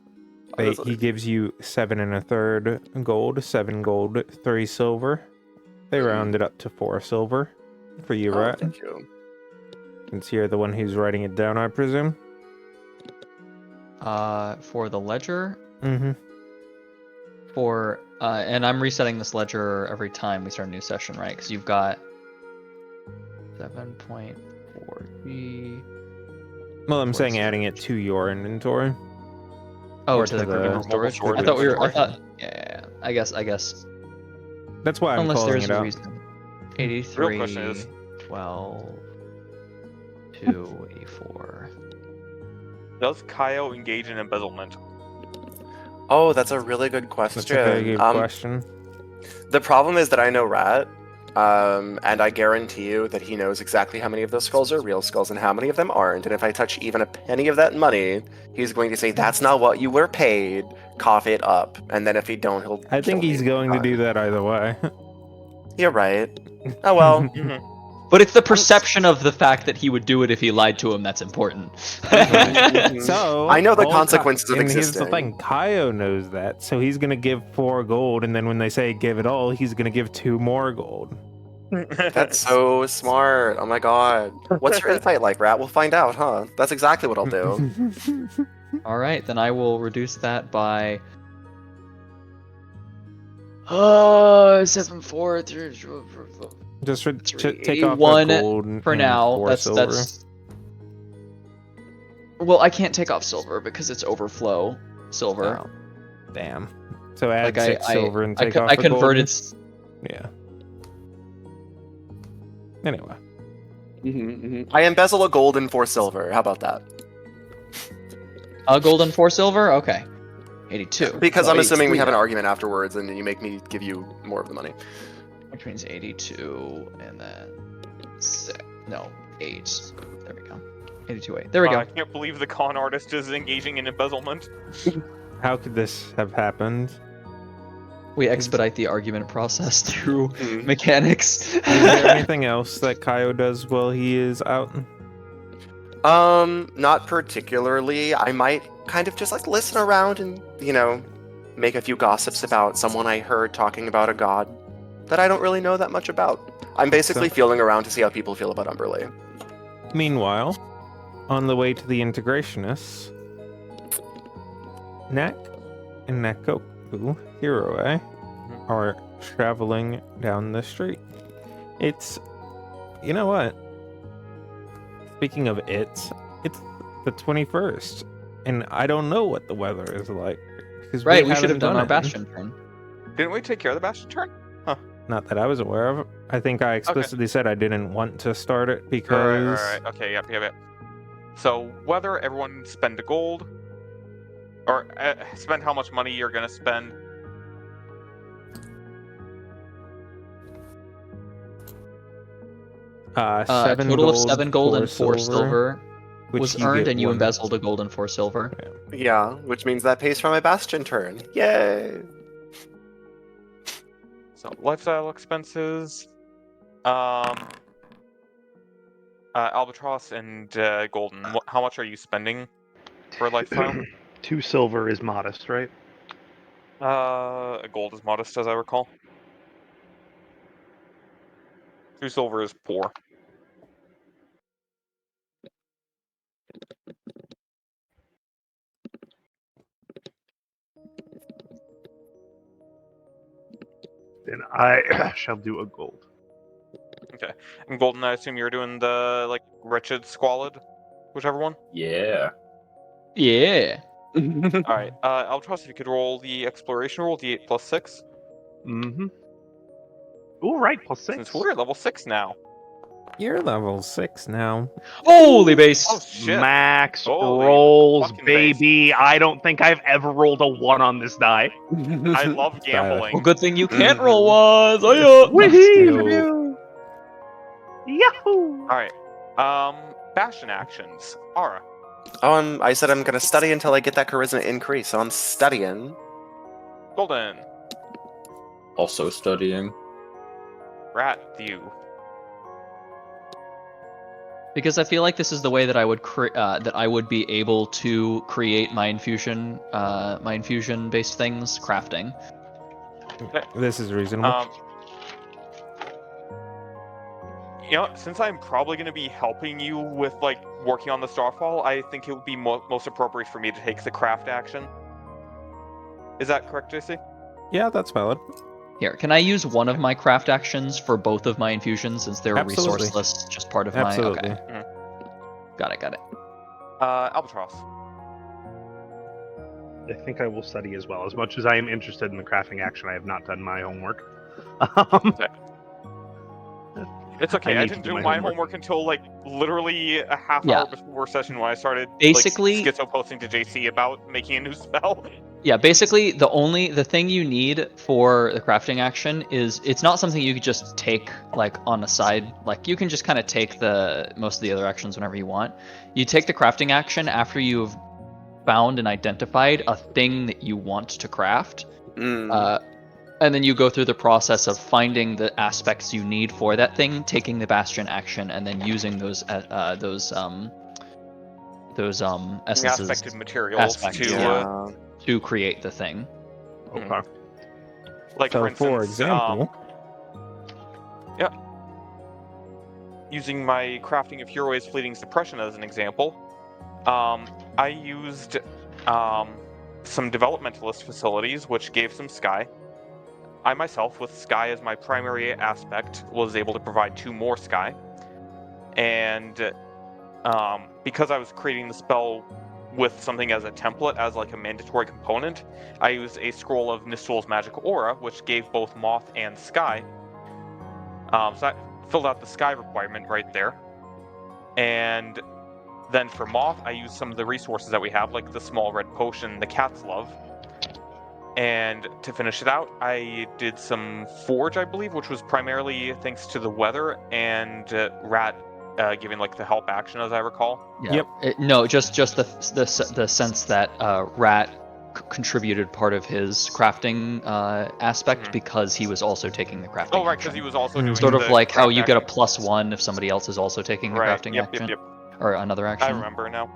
He gives you 7 1/3 gold, 7 gold, 3 silver. They rounded up to 4 silver for you, Oh, right? thank you. Since you're the one who's writing it down, I presume. For the ledger, Mm-hmm. and I'm resetting this ledger every time we start a new session, right? Because you've got 7.4G. Well, I'm For saying adding it to your inventory. Oh, Or to the to the mobile mobile storage. storage I thought we were. I inventory. thought. Yeah. I guess. That's why I'm Unless calling there's it a out. reason. 83. Real question is- 12. 2. 84. Does Kaio engage in embezzlement? Oh, that's a really good question. That's a very good question. The problem is that I know Rat, and I guarantee you that he knows exactly how many of those skulls are real skulls and how many of them aren't. And if I touch even a penny of that money, he's going to say, "That's not what you were paid. Cough it up." And then if he don't, he'll. I think kill he's me. going to do that either way. You're right. Oh well. But it's the perception of the fact that he would do it if he lied to him that's important. So I know the all consequences of and existing. here's the thing: Kaio knows that, so he's gonna give 4 gold, and then when they say give it all, he's gonna give 2 more gold. That's so smart. Oh my god. What's your insight like, Rat? We'll find out, huh? That's exactly what I'll do. All right, then I will reduce that by. 7.4. Just take off 81 the gold for and now. 4 That's silver. that's. Well, I can't take off silver because it's overflow silver. Oh, damn. So add Like 6 silver and take off I the converted. gold. Yeah. Anyway. I embezzle a gold and 4 silver. How about that? A gold and 4 silver. Okay. 82. Because No, I'm assuming we 83 have an now. argument afterwards, and you make me give you more of the money. Which means 82 and then 6. No, 8. There we go. 82 8. There we go. I can't believe the con artist is engaging in embezzlement. How could this have happened? We expedite the argument process through Hmm. mechanics. Is there anything else that Kaio does while he is out? Not particularly. I might kind of just like listen around and, make a few gossips about someone I heard talking about a god that I don't really know that much about. I'm basically feeling around to see how people feel about Umberley. Meanwhile, on the way to the integrationists, Nak and Nakoku Hiroe are traveling down the street. It's, you know what? Speaking of it's the 21st, and I don't know what the weather is like. Because Right, we should have haven't done our it. bastion turn. Didn't we take care of the Bastion turn? Not that I was aware of. I think I explicitly said I didn't want to start it because... Right. Okay, yep. So, whether everyone spend a gold, or spend how much money you're gonna spend. A 7 total of gold, 7 gold and 4 silver, silver which was you earned, get and you one. embezzled a gold and 4 silver. Yeah, which means that pays for my bastion turn. Yay! So, lifestyle expenses. Albatross and Golden. How much are you spending for lifestyle? 2 silver is modest, right? Gold is modest, as I recall. 2 silver is poor. Then I shall do a gold. Okay. And Golden, I assume you're doing the, wretched, squalid? Whichever one? Yeah. Yeah. Alright, Albatross, if you could roll the exploration roll, D8 plus 6. Mm-hmm. Ooh, right, +6. Since we're at level 6 now. You're level 6 now. Holy base! Oh shit! Max Holy rolls, fucking base. baby. I don't think I've ever rolled a 1 on this die. I love Well, gambling. good thing you can't Mhm. roll ones. Oh, yeah. Whee! Yahoo! Alright. Bastion actions. Ara. Oh, I said I'm gonna study until I get that charisma increase, so I'm studying. Golden. Also studying. Rat View. Because I feel like this is the way that I would be able to create my infusion based things, crafting. This is reasonable. You know, since I'm probably going to be helping you with, like, working on the Starfall, I think it would be most appropriate for me to take the craft action. Is that correct, JC? Yeah, that's valid. Here, can I use one of my craft actions for both of my infusions since they're Absolutely. resourceless, just part of Absolutely. my... Okay. Got it. Albatross. I think I will study as well. As much as I am interested in the crafting action, I have not done my homework. It's okay, I need to didn't do do my my homework. homework until, like, literally a half Yeah. hour before session when I started, Basically- like, schizo posting to JC about making a new spell. Yeah, basically the thing you need for the crafting action is it's not something you could just take like on the side. Like you can just kind of take most of the other actions whenever you want. You take the crafting action after you've found and identified a thing that you want to craft. And then you go through the process of finding the aspects you need for that thing, taking the bastion action, and then using those essences, Aspected materials aspects, to, Yeah. to create the thing. Okay. like, So, for instance, for example, using my crafting of Heroes Fleeting Suppression as an example, I used some developmentalist facilities, which gave some sky. I myself, with sky as my primary aspect, was able to provide 2 more sky. And because I was creating the spell with something as a template, as like a mandatory component, I used a scroll of Nistul's Magic Aura, which gave both Moth and Sky. So that filled out the Sky requirement right there. And then for Moth, I used some of the resources that we have, like the small red potion, the Cat's Love. And to finish it out, I did some Forge, I believe, which was primarily thanks to the weather and Rat giving like the help action, as I recall. Yeah. Yep. No, just the sense that Rat contributed part of his crafting aspect because he was also taking the crafting. Oh, right, because action. he was also doing Sort of the like how craft you get a action. +1 if somebody else is also taking the Right. crafting Yep. action Yep. or another action. I remember now.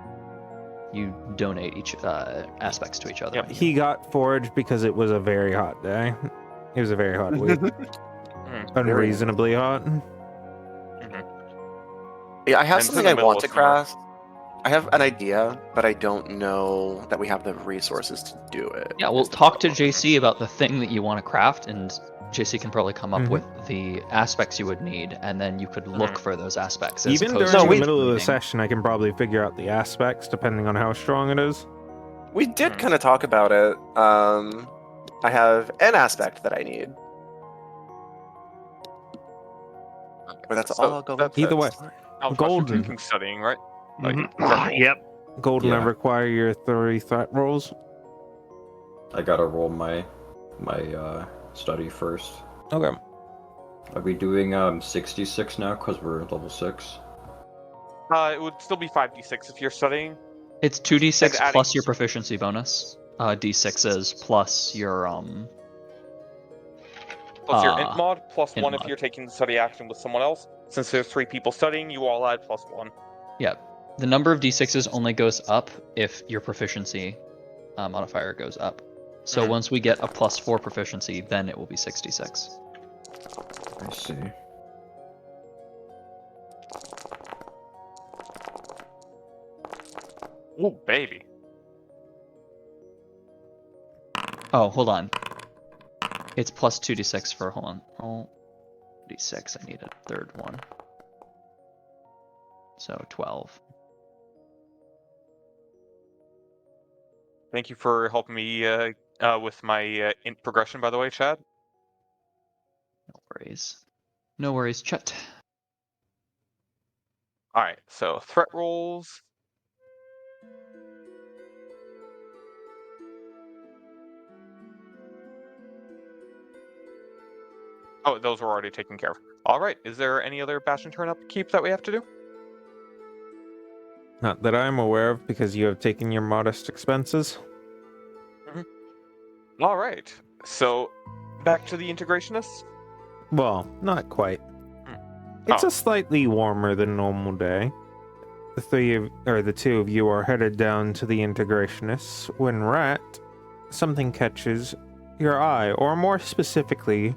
You donate each aspects to each other. Yep. he got forged because it was a very hot day. It was a very hot week. Unreasonably hot. Yeah, I have And something in I the middle want of to summer. craft. I have an idea, but I don't know that we have the resources to do it. Yeah, well, is the talk to problem. JC about the thing that you want to craft, and JC can probably come up Mhm. with the aspects you would need, and then you could look for those aspects. As Even opposed during to the we- middle of the reading. session, I can probably figure out the aspects depending on how strong it is. We did kind of talk about it. I have an aspect that I need. But that's So all I'll go that's with. Either way, Albatross, you're Golden. taking studying, right? Like, Yep. Golden, I Yeah. require your 3 threat rolls. I gotta roll my study first. Okay. Are we doing 66 now because we're level 6? It would still be 5d6 if you're studying. It's 2d6 And adding- plus your proficiency bonus. D6s plus your Plus your int mod, plus int 1 if mod. you're taking the study action with someone else. Since there's 3 people studying, you all add plus 1. Yeah. The number of d6s only goes up if your proficiency modifier goes up. So once we get a +4 proficiency, then it will be 66. I see. Ooh, baby. Oh, hold on. It's plus 2d6 for, hold on. Roll d6, I need a third one. So 12. Thank you for helping me with my progression, by the way, Chad. No worries. No worries, Chet. All right, so threat rolls. Oh, those were already taken care of. All right, is there any other Bastion turn upkeep that we have to do? Not that I'm aware of, because you have taken your modest expenses. All right, so back to the integrationists. Well, not quite. It's Oh. a slightly warmer than normal day. The two of you are headed down to the integrationists when Rat, something catches your eye, or more specifically,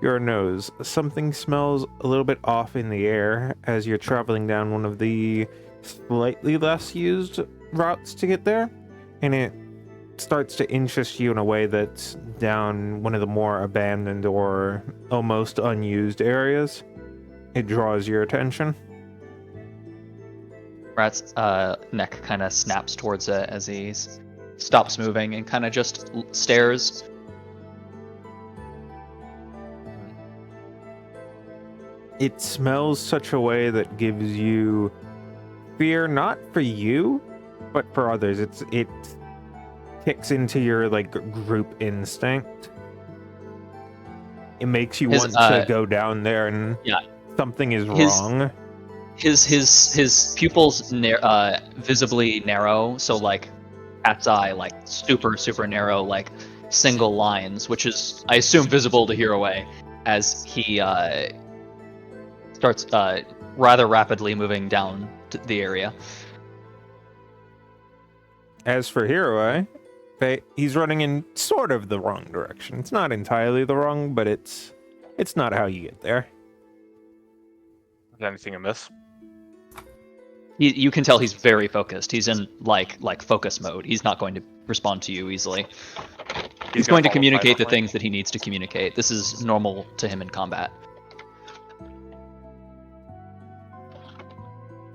your nose. Something smells a little bit off in the air as you're traveling down one of the slightly less used routes to get there, and it starts to interest you in a way that's down one of the more abandoned or almost unused areas. It draws your attention. Rat's neck kind of snaps towards it as he stops moving and kind of just stares. It smells such a way that gives you fear, not for you, but for others. It kicks into your group instinct. It makes you want to go down there, and something is wrong. His pupils visibly narrow, so like cat's eye, super narrow, single lines, which is, I assume, visible to Hiroway as he starts rather rapidly moving down to the area. As for Hiroway, he's running in sort of the wrong direction. It's not entirely the wrong, but it's not how you get there. Is anything amiss? You can tell he's very focused. He's in like focus mode. He's not going to respond to you easily. He's going to communicate the things that he needs to communicate. This is normal to him in combat.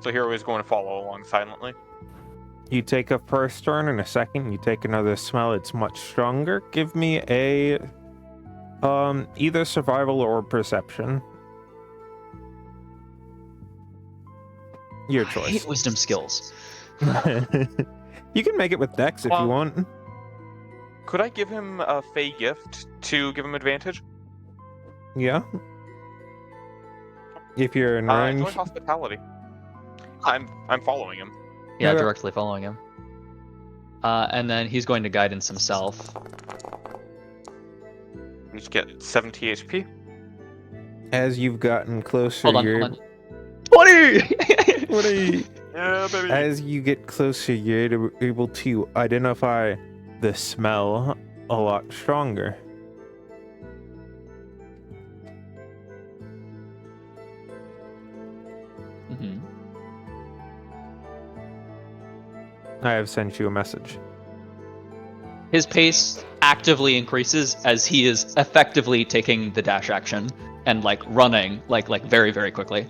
So Hero is going to follow along silently. You take a first turn, and a second, you take another smell. It's much stronger. Give me a either survival or perception. Your choice. I hate wisdom skills. You can make it with Dex if you want. Could I give him a Fey gift to give him advantage? Yeah. If you're in range. Join hospitality. I'm following him. Yeah, directly following him. And then he's going to guidance himself. You just get 70 HP. As you've gotten closer, Hold on. 20! 20! Yeah, baby. As you get closer, you're able to identify the smell a lot stronger. Mm-hmm. I have sent you a message. His pace actively increases as he is effectively taking the dash action and running very, very quickly.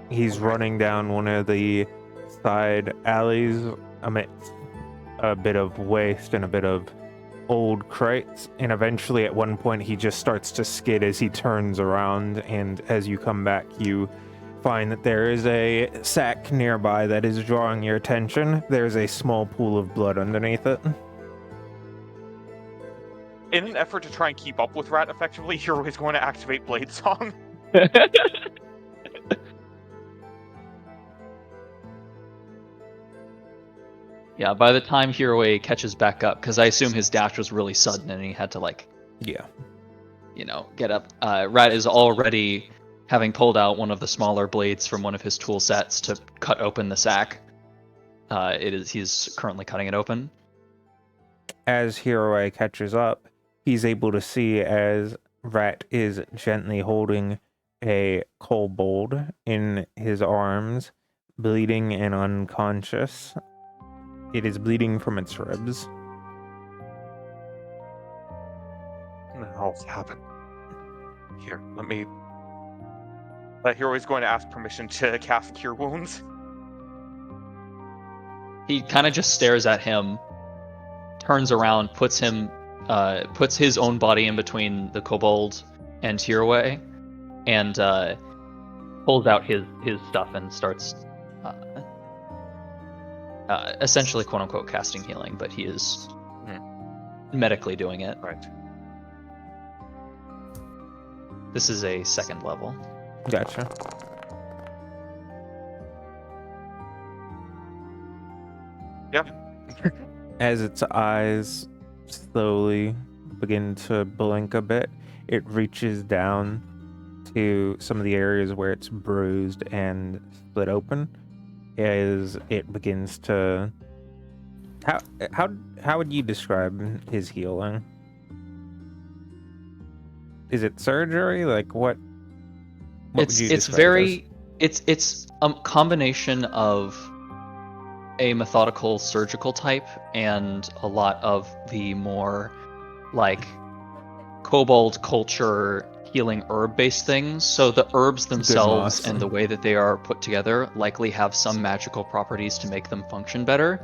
He's running down one of the side alleys amidst a bit of waste and a bit of old crates, and eventually at one point he just starts to skid as he turns around, and as you come back you find that there is a sack nearby that is drawing your attention. There's a small pool of blood underneath it. In an effort to try and keep up with Rat effectively, Hero is going to activate Blade Song. Yeah, by the time Hiroway catches back up, because I assume his dash was really sudden and he had to get up. Rat is already having pulled out one of the smaller blades from one of his tool sets to cut open the sack. He's currently cutting it open. As Hiroway catches up, he's able to see as Rat is gently holding a kobold in his arms, bleeding and unconscious. It is bleeding from its ribs. What the hell's happened? Here, let me... Hero is going to ask permission to cast Cure Wounds. He kind of just stares at him, turns around, puts his own body in between the kobold and Tiroway, and pulls out his stuff and starts essentially quote unquote casting healing, but he is medically doing it. Right. This is a 2nd level. Gotcha. Yeah. As its eyes slowly begin to blink a bit, it reaches down to some of the areas where it's bruised and split open. As it begins to, how would you describe his healing? Is it surgery? Like what would you It's describe very it's a combination of a methodical surgical type and a lot of the more like kobold culture healing herb based things. So the herbs themselves moss. and the way that they are put together likely have some magical properties to make them function better.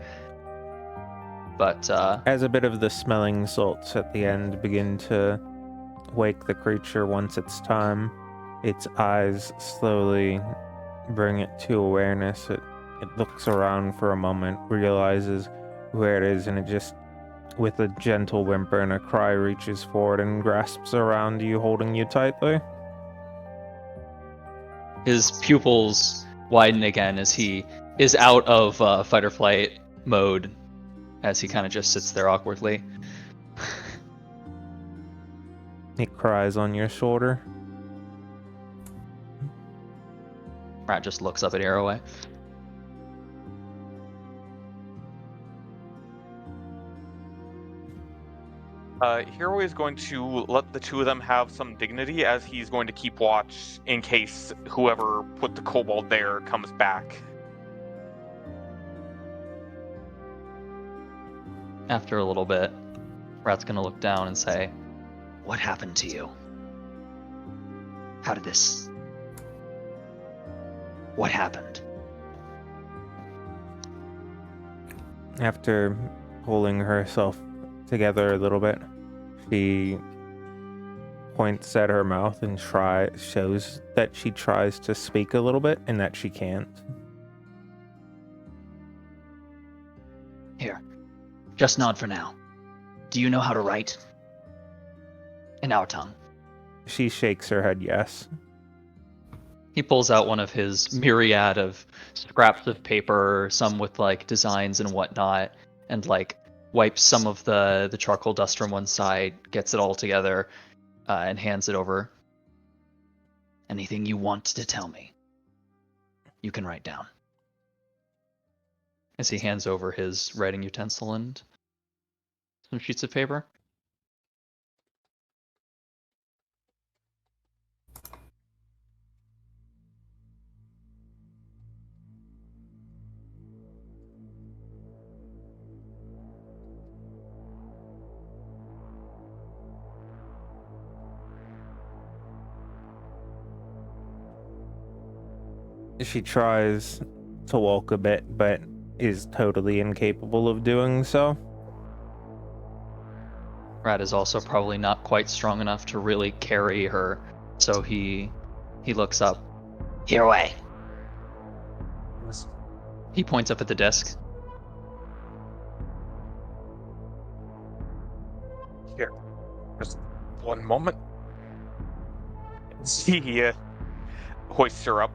But as a bit of the smelling salts at the end begin to wake the creature once it's time, its eyes slowly bring it to awareness. It looks around for a moment, realizes where it is, and it just, with a gentle whimper and a cry, reaches forward and grasps around you, holding you tightly. his pupils widen again as he is out of fight or flight mode, as he kind of just sits there awkwardly. It cries on your shoulder. Rat just looks up at Arroway. Hero is going to let the two of them have some dignity, as he's going to keep watch in case whoever put the kobold there comes back. After a little bit, Rat's gonna look down and say, What happened to you? How did this... What happened? After pulling herself together a little bit, she points at her mouth and shows that she tries to speak a little bit and that she can't. Here, just nod for now. Do you know how to write? In our tongue. She shakes her head yes. he pulls out one of his myriad of scraps of paper, some with like designs and whatnot, and like wipes some of the charcoal dust from one side, gets it all together, and hands it over. Anything you want to tell me, you can write down. As he hands over his writing utensil and some sheets of paper. She tries to walk a bit, but is totally incapable of doing so. Rat is also probably not quite strong enough to really carry her, so he looks up. Here away. He points up at the desk. Here, just one moment. He hoists her up.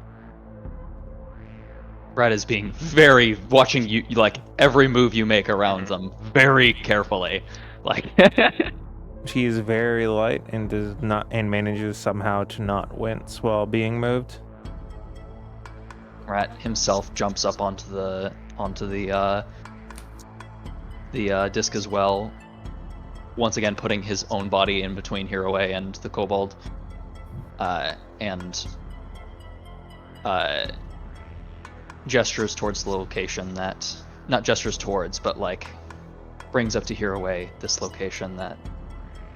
Rat is being very watching you, like every move you make around them, very carefully. Like She is very light and manages somehow to not wince while being moved. Rat himself jumps up onto the disc as well. Once again, putting his own body in between Hiroe and the kobold, and gestures towards the location that, not gestures towards, but like brings up to Hiroe this location that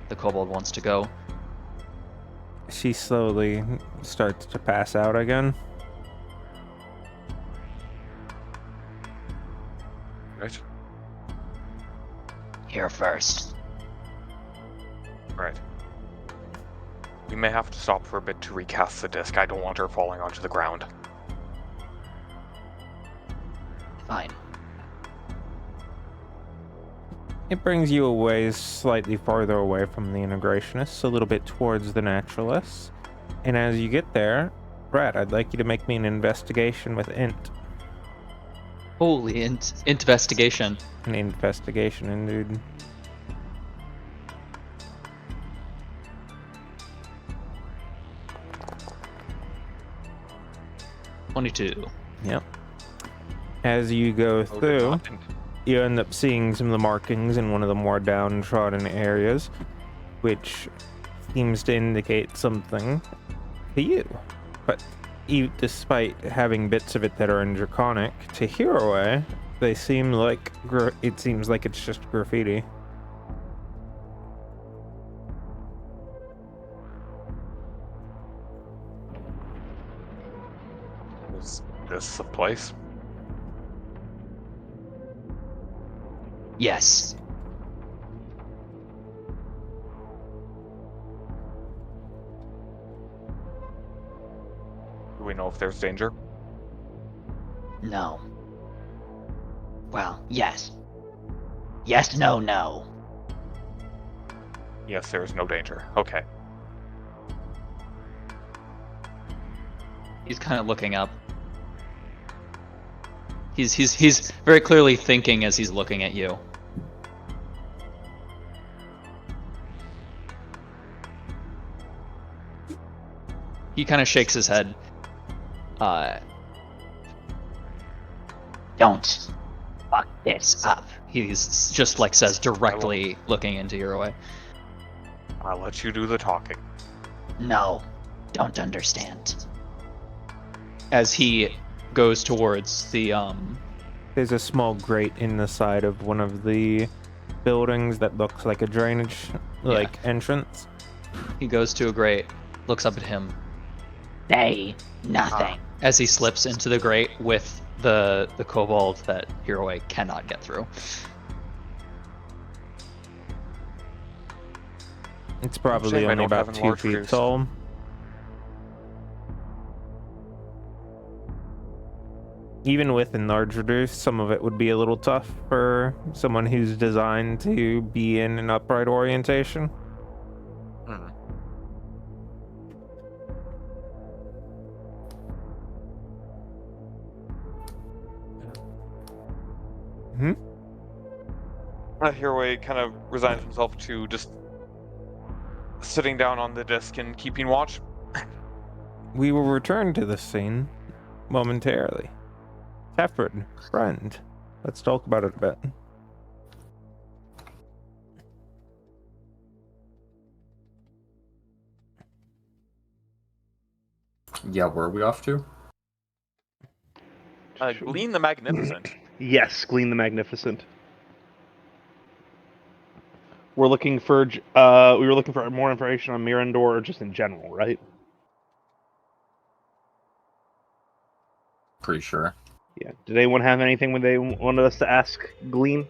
the kobold wants to go. She slowly starts to pass out again. Right. Here first. Right. We may have to stop for a bit to recast the disc. I don't want her falling onto the ground. Fine. It brings you a ways slightly farther away from the integrationists, a little bit towards the naturalists. And as you get there, Brad, I'd like you to make me an investigation with int. Holy investigation. An investigation, indeed. $22. Yep. As you go Oh, through, not. you end up seeing some of the markings in one of the more downtrodden areas, which seems to indicate something to you. But despite having bits of it that are in Draconic, to Hiroe, they seem like it seems like it's just graffiti. Is this the place? Yes. Do we know if there's danger? No. Well, yes. Yes, no, no. Yes, there is no danger. Okay. He's kind of looking up. He's very clearly thinking as he's looking at you. He kind of shakes his head. Don't fuck this up. He's just like says directly looking into your way. I'll let you do the talking. No. Don't understand. As he goes towards the There's a small grate in the side of one of the buildings that looks like a drainage entrance. he goes to a grate, looks up at him Say nothing. as he slips into the grate with the kobold that Hiroe cannot get through. It's probably Shame I only don't have about 2 enlarged feet views. tall. Even with enlarged reduce, some of it would be a little tough for someone who's designed to be in an upright orientation. Hmm. Hmm? Hiroe kind of resigns himself to just sitting down on the disc and keeping watch. We will return to the scene momentarily. Tefford, friend, let's talk about it a bit. Yeah, where are we off to? Glean the Magnificent. Yes, Glean the Magnificent. We're looking for we were looking for more information on Mirandor just in general, right? Pretty sure. Yeah. Did anyone have anything when they wanted us to ask Glean?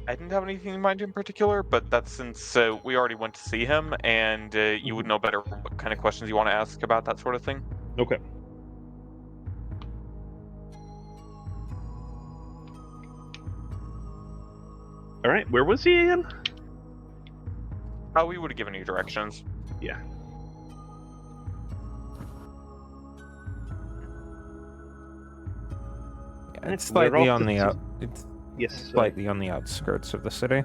I didn't have anything in mind in particular, but that's since we already went to see him, and you would know better what kind of questions you want to ask about that sort of thing. Okay. All right. Where was he again? We would have given you directions. Yeah. It's We're slightly off on to- the out. It's Yes. slightly on the outskirts of the city.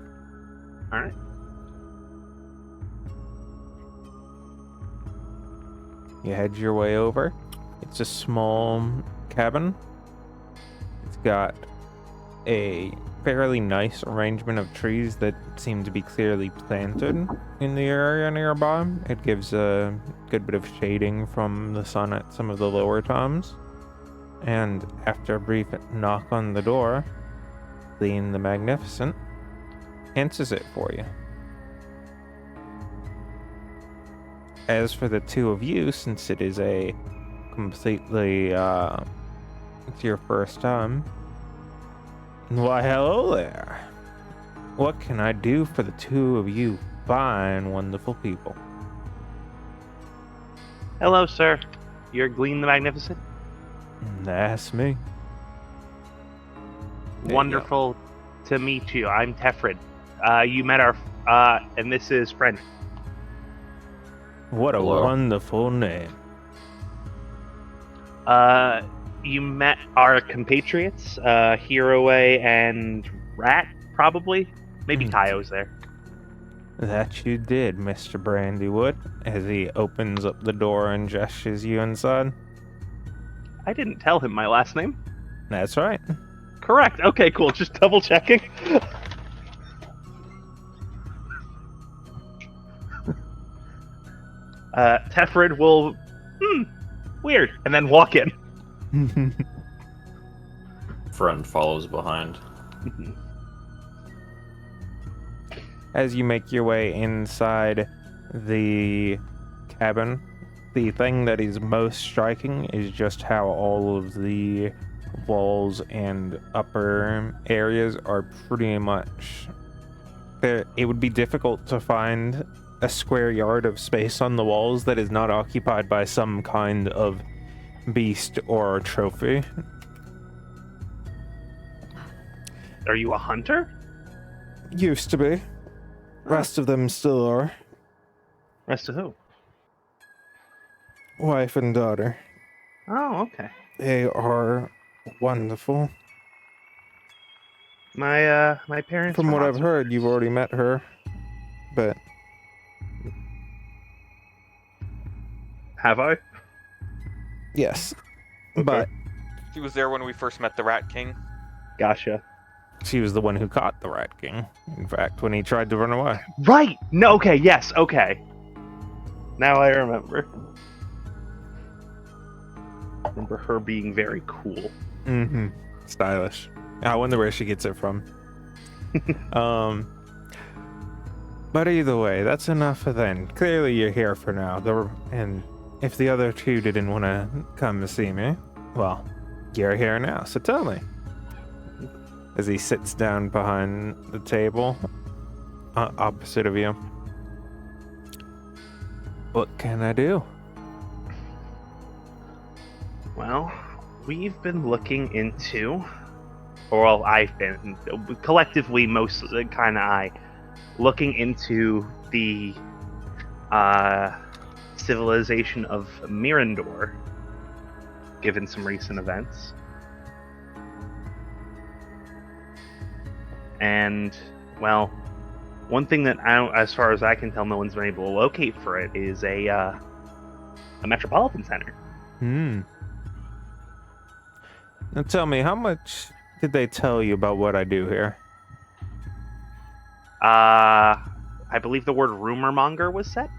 All right. You head your way over. It's a small cabin. It's got a fairly nice arrangement of trees that seem to be clearly planted in the area nearby. It gives a good bit of shading from the sun at some of the lower times. And after a brief knock on the door, Glean the Magnificent answers it for you. as for the two of you, since it is a completely, it's your first time, why, hello there. What can I do for the two of you fine, wonderful people? Hello, sir. You're Glean the Magnificent? That's me. There you Wonderful to meet you. I'm Tefrid. You met our, and this is Friend. What a Hello. wonderful name. You met our compatriots, Heroaway and Rat, probably? Maybe Kaio's there. That you did, Mr. Brandywood, as he opens up the door and gestures you inside. I didn't tell him my last name. That's right. Correct. Okay, cool. Just double checking. Tefrid will, weird, and then walk in. Friend follows behind. As you make your way inside the cabin, the thing that is most striking is just how all of the walls and upper areas are pretty much there. It would be difficult to find a square yard of space on the walls that is not occupied by some kind of beast or trophy. Are you a hunter? Used to be. Rest of them still are. Rest of who? Wife and daughter. Oh, okay. They are wonderful. My parents. From were what not I've so heard, nice. you've already met her. But Have I? yes. Okay. But She was there when we first met the Rat King. Gotcha. she was the one who caught the Rat King, in fact, when he tried to run away. Right. No. Okay. Yes. Okay. Now I remember. Remember her being very cool. Mm-hmm. Stylish. I wonder where she gets it from. But either way, that's enough for then. Clearly you're here for now. And if the other two didn't want to come to see me, well, you're here now, so tell me. As he sits down behind the table, opposite of you. What can I do? Well, we've been looking into, or well, I've been collectively, mostly kind of looking into the civilization of Mirandor, given some recent events. And, well, one thing that as far as I can tell, no one's been able to locate for it is a metropolitan center. Now tell me, how much did they tell you about what I do here? I believe the word rumor monger was said.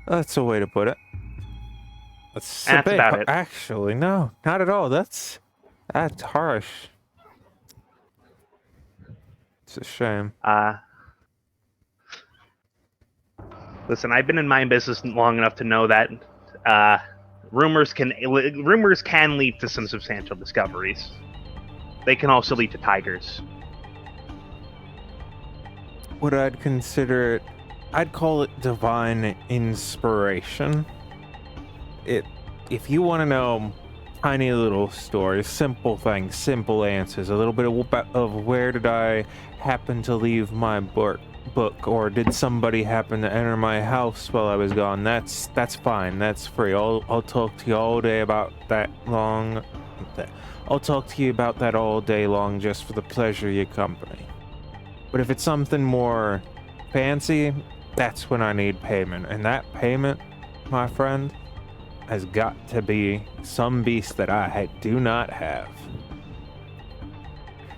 That's a way to put it. That's about it. Actually, no, not at all. That's harsh. It's a shame. Listen, I've been in my business long enough to know that rumors can lead to some substantial discoveries. They can also lead to tigers. What I'd consider it, I'd call it divine inspiration. If you want to know tiny little stories, simple things, simple answers, a little bit of where did I happen to leave my book, or did somebody happen to enter my house while I was gone, that's fine, that's free. I'll talk to you all day about that long. I'll talk to you about that all day long just for the pleasure of your company. But if it's something more fancy, that's when I need payment. And that payment, my friend, has got to be some beast that I do not have.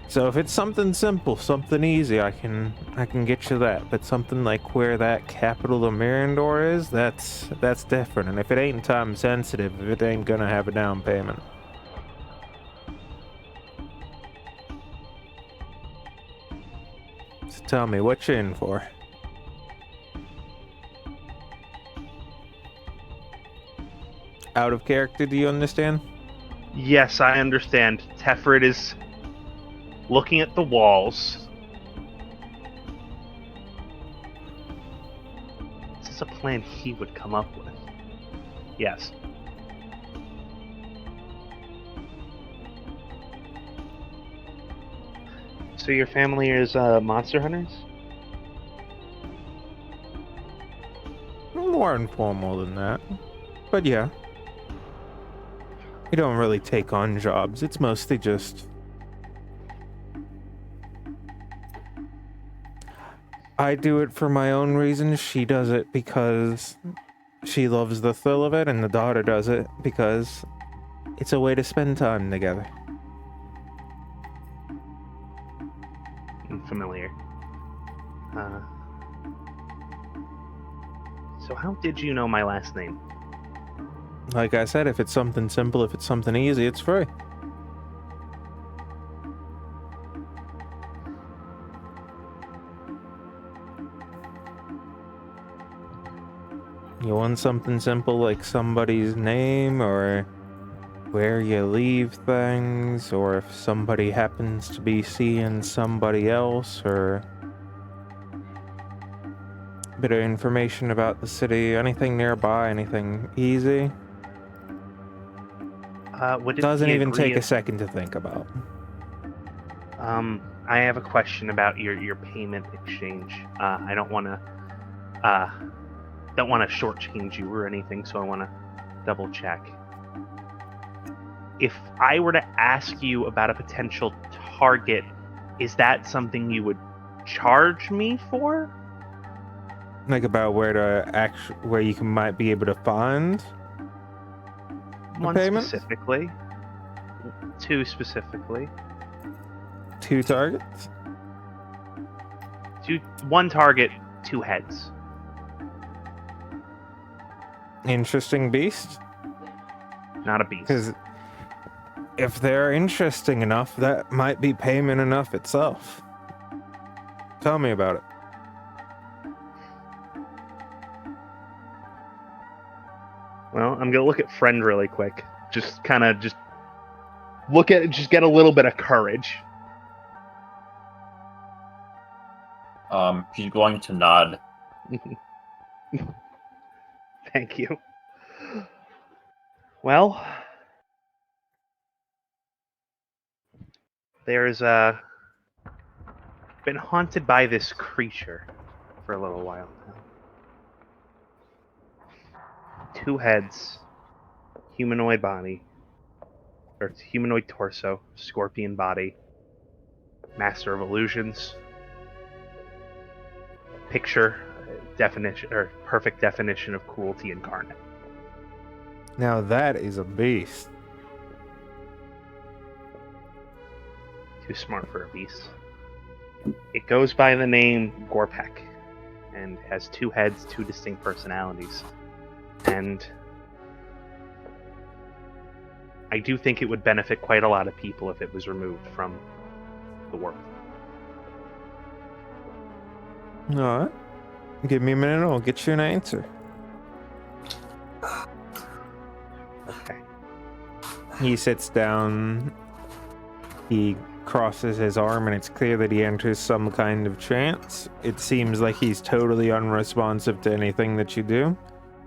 So if it's something simple, something easy, I can get you that. But something like where that capital of Mirandor is, that's different. And if it ain't time sensitive, it ain't gonna have a down payment. So tell me, what you in for? out of character, do you understand? Yes, I understand. Tefrid is looking at the walls. This is a plan he would come up with. Yes. So your family is monster hunters? More informal than that. But yeah. We don't really take on jobs. It's mostly just... I do it for my own reasons. She does it because she loves the thrill of it, and the daughter does it because it's a way to spend time together. Familiar. So how did you know my last name? Like I said, if it's something simple, if it's something easy, it's free. You want something simple like somebody's name, or where you leave things, or if somebody happens to be seeing somebody else, or a bit of information about the city, anything nearby, anything easy. Would it Doesn't be even take a agree- second to think about. I have a question about your payment exchange. I don't want to shortchange you or anything, so I want to double check. If I were to ask you about a potential target, is that something you would charge me for? Like about where you might be able to find One payment? specifically. Two specifically. 2 targets. One target, 2 heads. Interesting beast. Not a beast. Because if they're interesting enough, that might be payment enough itself. Tell me about it. Well, I'm gonna look at friend really quick. Just look at it. Just get a little bit of courage. He's going to nod. Thank you. Well, there's been haunted by this creature for a little while now. 2 heads, humanoid body, or humanoid torso, scorpion body, master of illusions. Picture definition or perfect definition of cruelty incarnate. Now that is a beast. Too smart for a beast. It goes by the name Gorpek and has 2 heads, 2 distinct personalities. And I do think it would benefit quite a lot of people if it was removed from the world. Alright. Give me a minute, I'll get you an answer. Okay. He sits down. He crosses his arm, and it's clear that he enters some kind of trance. It seems like he's totally unresponsive to anything that you do.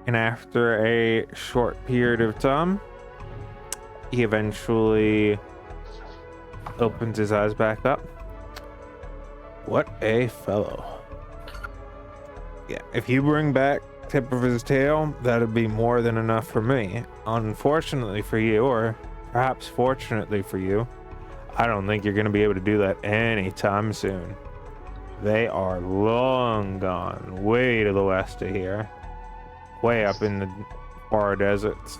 And after a short period of time, he eventually opens his eyes back up. What a fellow. Yeah, if you bring back tip of his tail, that'd be more than enough for me. Unfortunately for you, or perhaps fortunately for you, I don't think you're going to be able to do that anytime soon. They are long gone, way to the west of here. Way up in the far deserts.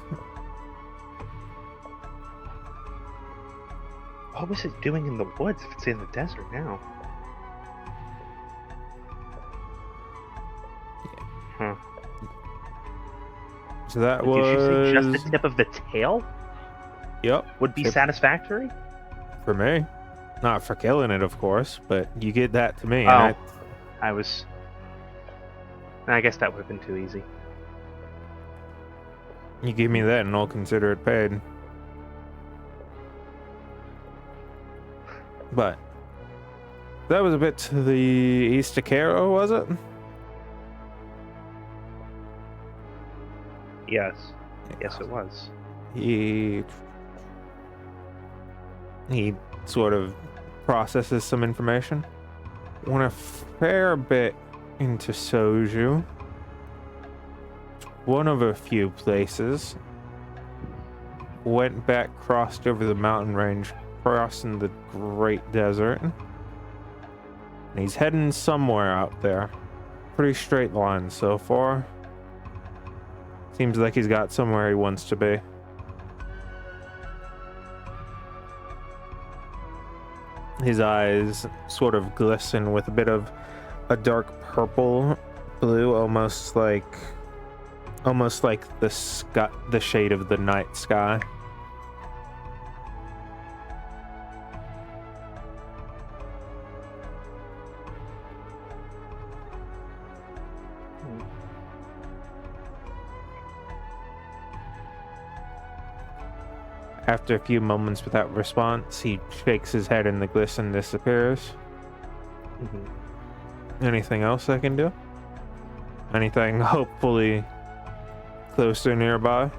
What was it doing in the woods if it's in the desert now? Huh. So that Did was... you say just the tip of the tail Yep, would be Tip- satisfactory? for me. Not for killing it, of course, but you get that to me. Oh. And I guess that would have been too easy. You give me that and I'll consider it paid. But that was a bit to the east of Cairo, was it? Yes. Yes, it was. He sort of processes some information. Went a fair bit into Soju. One of a few places. Went back, crossed over the mountain range, crossing the Great Desert. And he's heading somewhere out there. Pretty straight line so far. Seems like he's got somewhere he wants to be. His eyes sort of glisten with a bit of a dark purple blue, almost like the sky, the shade of the night sky. After a few moments without response, he shakes his head and the glisten disappears. Anything else I can do? Anything hopefully closer nearby?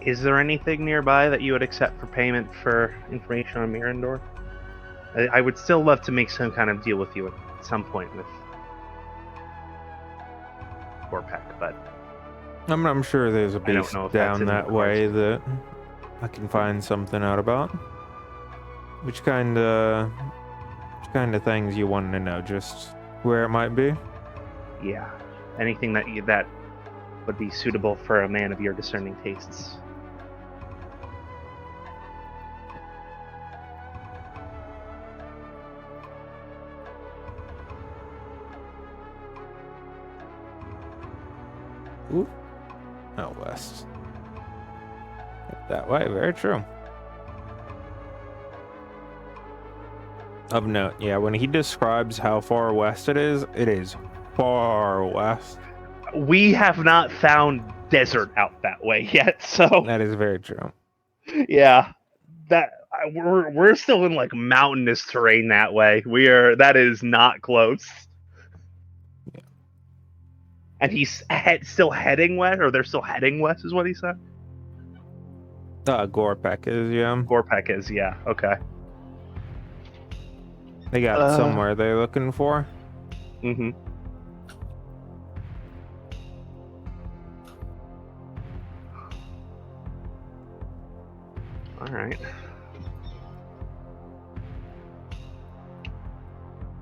Is there anything nearby that you would accept for payment for information on Mirandor? I would still love to make some kind of deal with you at some point with Gorpek, but I'm sure there's a I don't beast know if that's down in the that way that I can find something out about. Which kind of things you want to know? Just where it might be? yeah, anything that would be suitable for a man of your discerning tastes. Ooh. Out west. That way, very true. Of note, yeah, when he describes how far west it is far west. We have not found desert out that way yet, so That is very true. yeah, we're still in like mountainous terrain that way. That is not close. Yeah. And he's still heading west, or they're still heading west, is what he said. Gorpek is, yeah. Gorpek is, yeah. Okay. They got somewhere they're looking for. Mm-hmm. All right.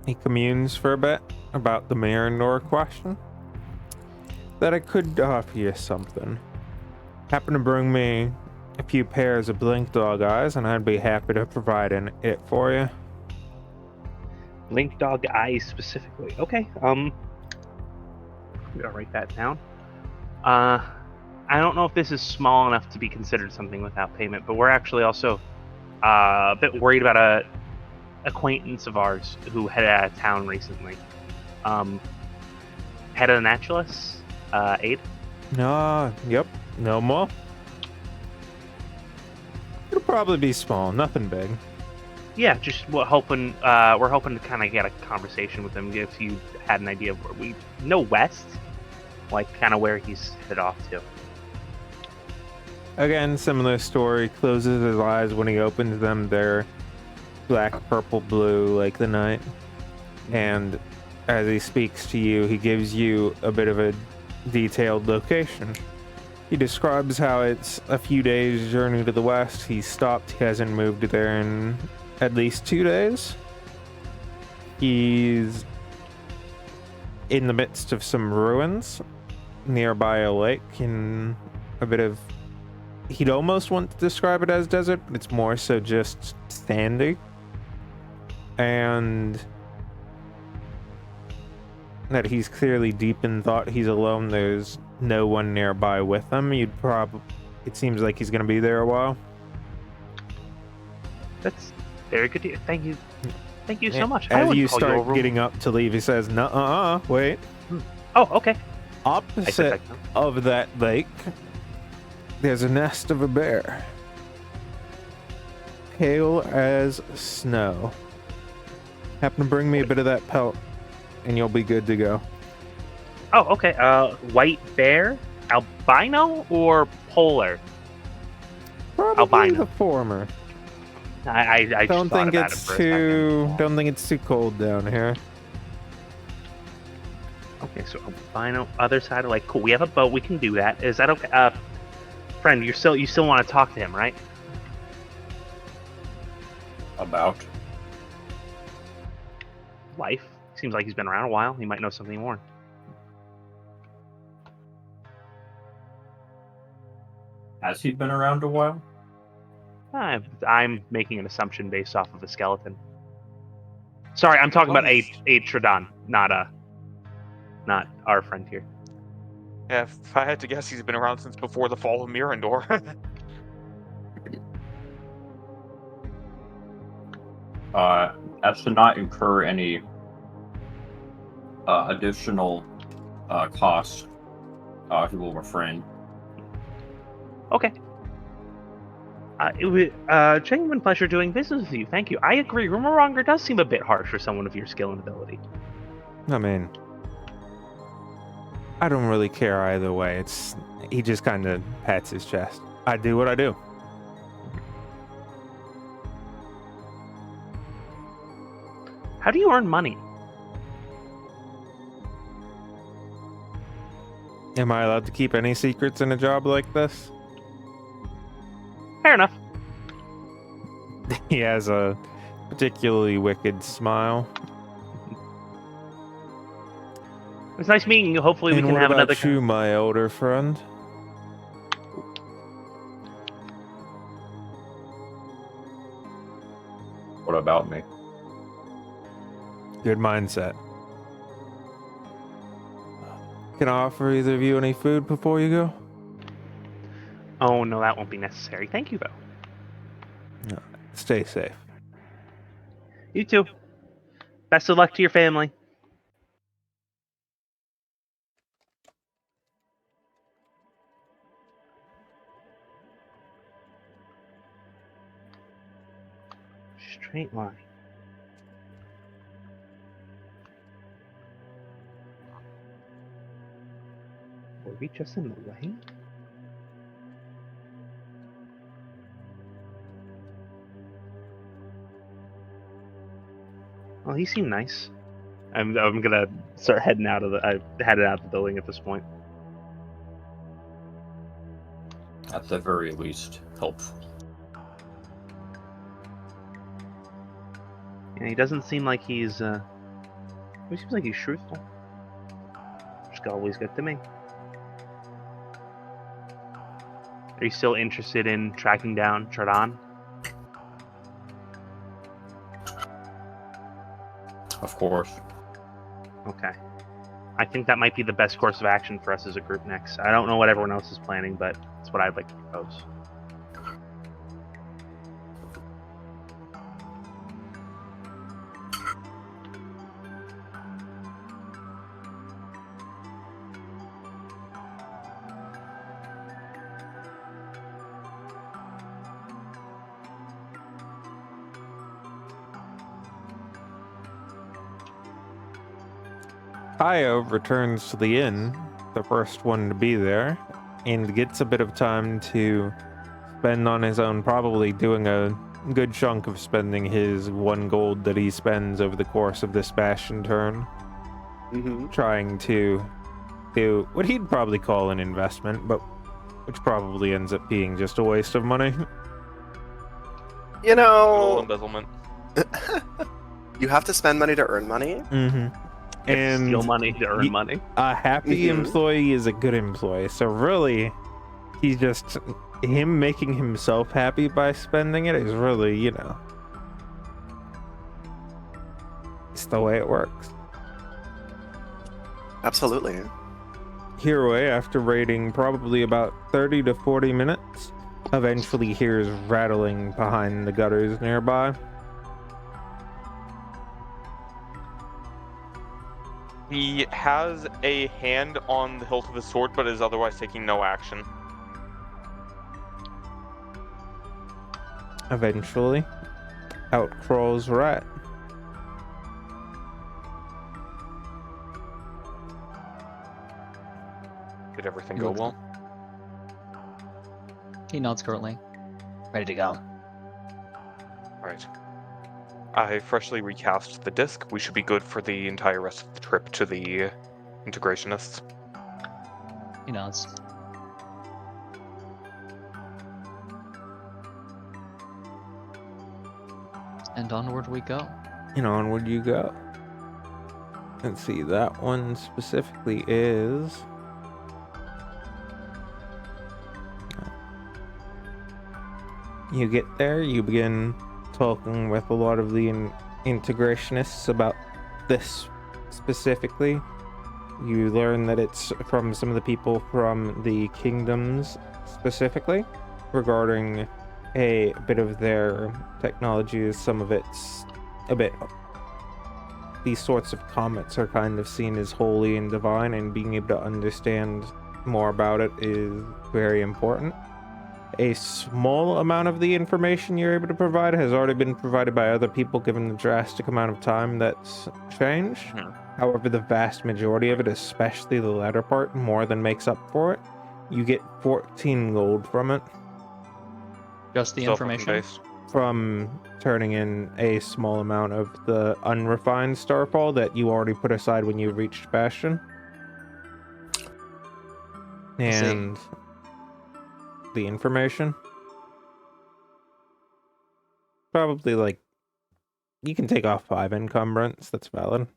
He communes for a bit about the Mirandor question. That I could offer you something. Happen to bring me a few pairs of blink dog eyes, and I'd be happy to provide it for you. Link dog eyes specifically. Okay. I'm gonna write that down. I don't know if this is small enough to be considered something without payment, but we're actually also a bit worried about a acquaintance of ours who headed out of town recently. Head of the Naturalists, Aid. Yep, no more. It'll probably be small, nothing big. Yeah, just we're hoping to kind of get a conversation with him if you had an idea of where we know west, like kind of where he's headed off to. Again, similar story. Closes his eyes when he opens them. They're black, purple, blue, like the night. And as he speaks to you, he gives you a bit of a detailed location. He describes how it's a few days' journey to the west. He stopped. He hasn't moved there in at least 2 days. He's in the midst of some ruins nearby a lake in a bit of... He'd almost want to describe it as desert, but it's more so just sandy. And that he's clearly deep in thought. He's alone. There's no one nearby with him. It seems like he's going to be there a while. That's very good. Thank you Thank you so much. I As would you call you a start room- getting up to leave, he says, "Nuh-uh, wait." Oh, okay. Opposite of that lake, there's a nest of a bear. Pale as snow. Happen to bring me a bit of that pelt, and you'll be good to go. Oh, okay. White bear, albino or polar? Probably Albino. the former. I just Don't thought think about it's it for a second. don't think it's too cold down here. Okay, so albino, other side of like cool. We have a boat. We can do that. Is that okay? Friend, you still want to talk to him, right? About. Life seems like he's been around a while. He might know something more. Has he been around a while? I'm making an assumption based off of a skeleton. Sorry, I'm talking about a Tradon, not our friend here. Yeah, if I had to guess, he's been around since before the fall of Mirandor. As to not incur any additional costs, he will refrain. Okay. It was genuine pleasure doing business with you. Thank you. I agree. Rumoranger does seem a bit harsh for someone of your skill and ability. I mean, I don't really care either way. He just kind of pats his chest. I do what I do. How do you earn money? Am I allowed to keep any secrets in a job like this? Fair enough. He has a particularly wicked smile. It's nice meeting you. Hopefully, we And can what have about another. you, my older friend? What about me? Good mindset. Can I offer either of you any food before you go? Oh no, that won't be necessary. Thank you, though. Stay safe. You too. Best of luck to your family. Straight line. Were we just in the way? Well, he seemed nice. I'm gonna start heading out of headed out of the building at this point. At the very least, helpful. And he doesn't seem like he's he seems like he's truthful. Which is always good to me. Are you still interested in tracking down Tradon? Of course. Okay. I think that might be the best course of action for us as a group next. I don't know what everyone else is planning, but it's what I'd like to propose. Io returns to the inn, the first one to be there, and gets a bit of time to spend on his own, probably doing a good chunk of spending his 1 gold that he spends over the course of this fashion turn, trying to do what he'd probably call an investment, but which probably ends up being just a waste of money. You Little know, embezzlement. you have to spend money to earn money. Mm-hmm. And Steal money to earn money. a happy Mhm. employee is a good employee. So really, he's just him making himself happy by spending it is really, it's the way it works. Absolutely. Hiroi, after waiting probably about 30 to 40 minutes, eventually hears rattling behind the gutters nearby. He has a hand on the hilt of his sword, but is otherwise taking no action. Eventually, out crawls Rat. Did everything He go looks- well? He nods currently. Ready to go. Right. I freshly recast the disc. We should be good for the entire rest of the trip to the integrationists. He nods. And onward we go. And onward you go. Let's see, that one specifically is... You get there, you begin talking with a lot of the integrationists about this specifically. You learn that it's from some of the people from the kingdoms specifically, regarding a bit of their technologies. Some of it's a bit... These sorts of comets are kind of seen as holy and divine, and being able to understand more about it is very important. A small amount of the information you're able to provide has already been provided by other people, given the drastic amount of time that's changed. However, the vast majority of it, especially the latter part, more than makes up for it. You get 14 gold from it. Just the information. Self-based. From turning in a small amount of the unrefined starfall that you already put aside when you reached Bastion. I see. And the information. Probably like, you can take off 5 encumbrance, that's valid.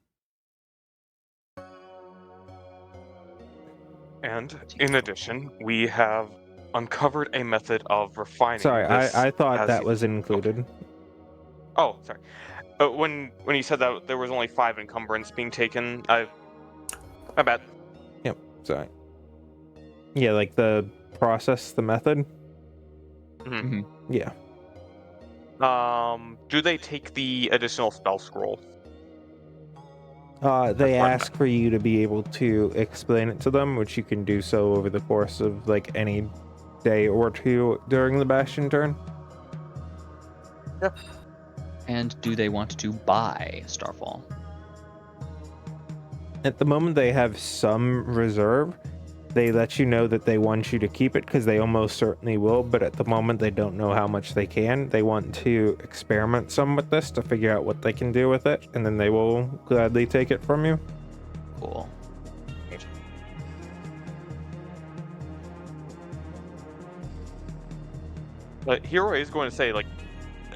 And in addition, we have uncovered a method of refining Sorry, this. I thought as that you- was included. Oh, sorry. When you said that there was only 5 encumbrance being taken, my bad. Yep, sorry. Yeah, like the process, the method. Mhm. Yeah. Do they take the additional spell scroll? They That's fine. ask for you to be able to explain it to them, which you can do so over the course of like any day or two during the Bastion turn. And do they want to buy Starfall? At the moment, they have some reserve. They let you know that they want you to keep it because they almost certainly will, but at the moment, they don't know how much they can. They want to experiment some with this to figure out what they can do with it, and then they will gladly take it from you. Cool. But Hero is going to say, like,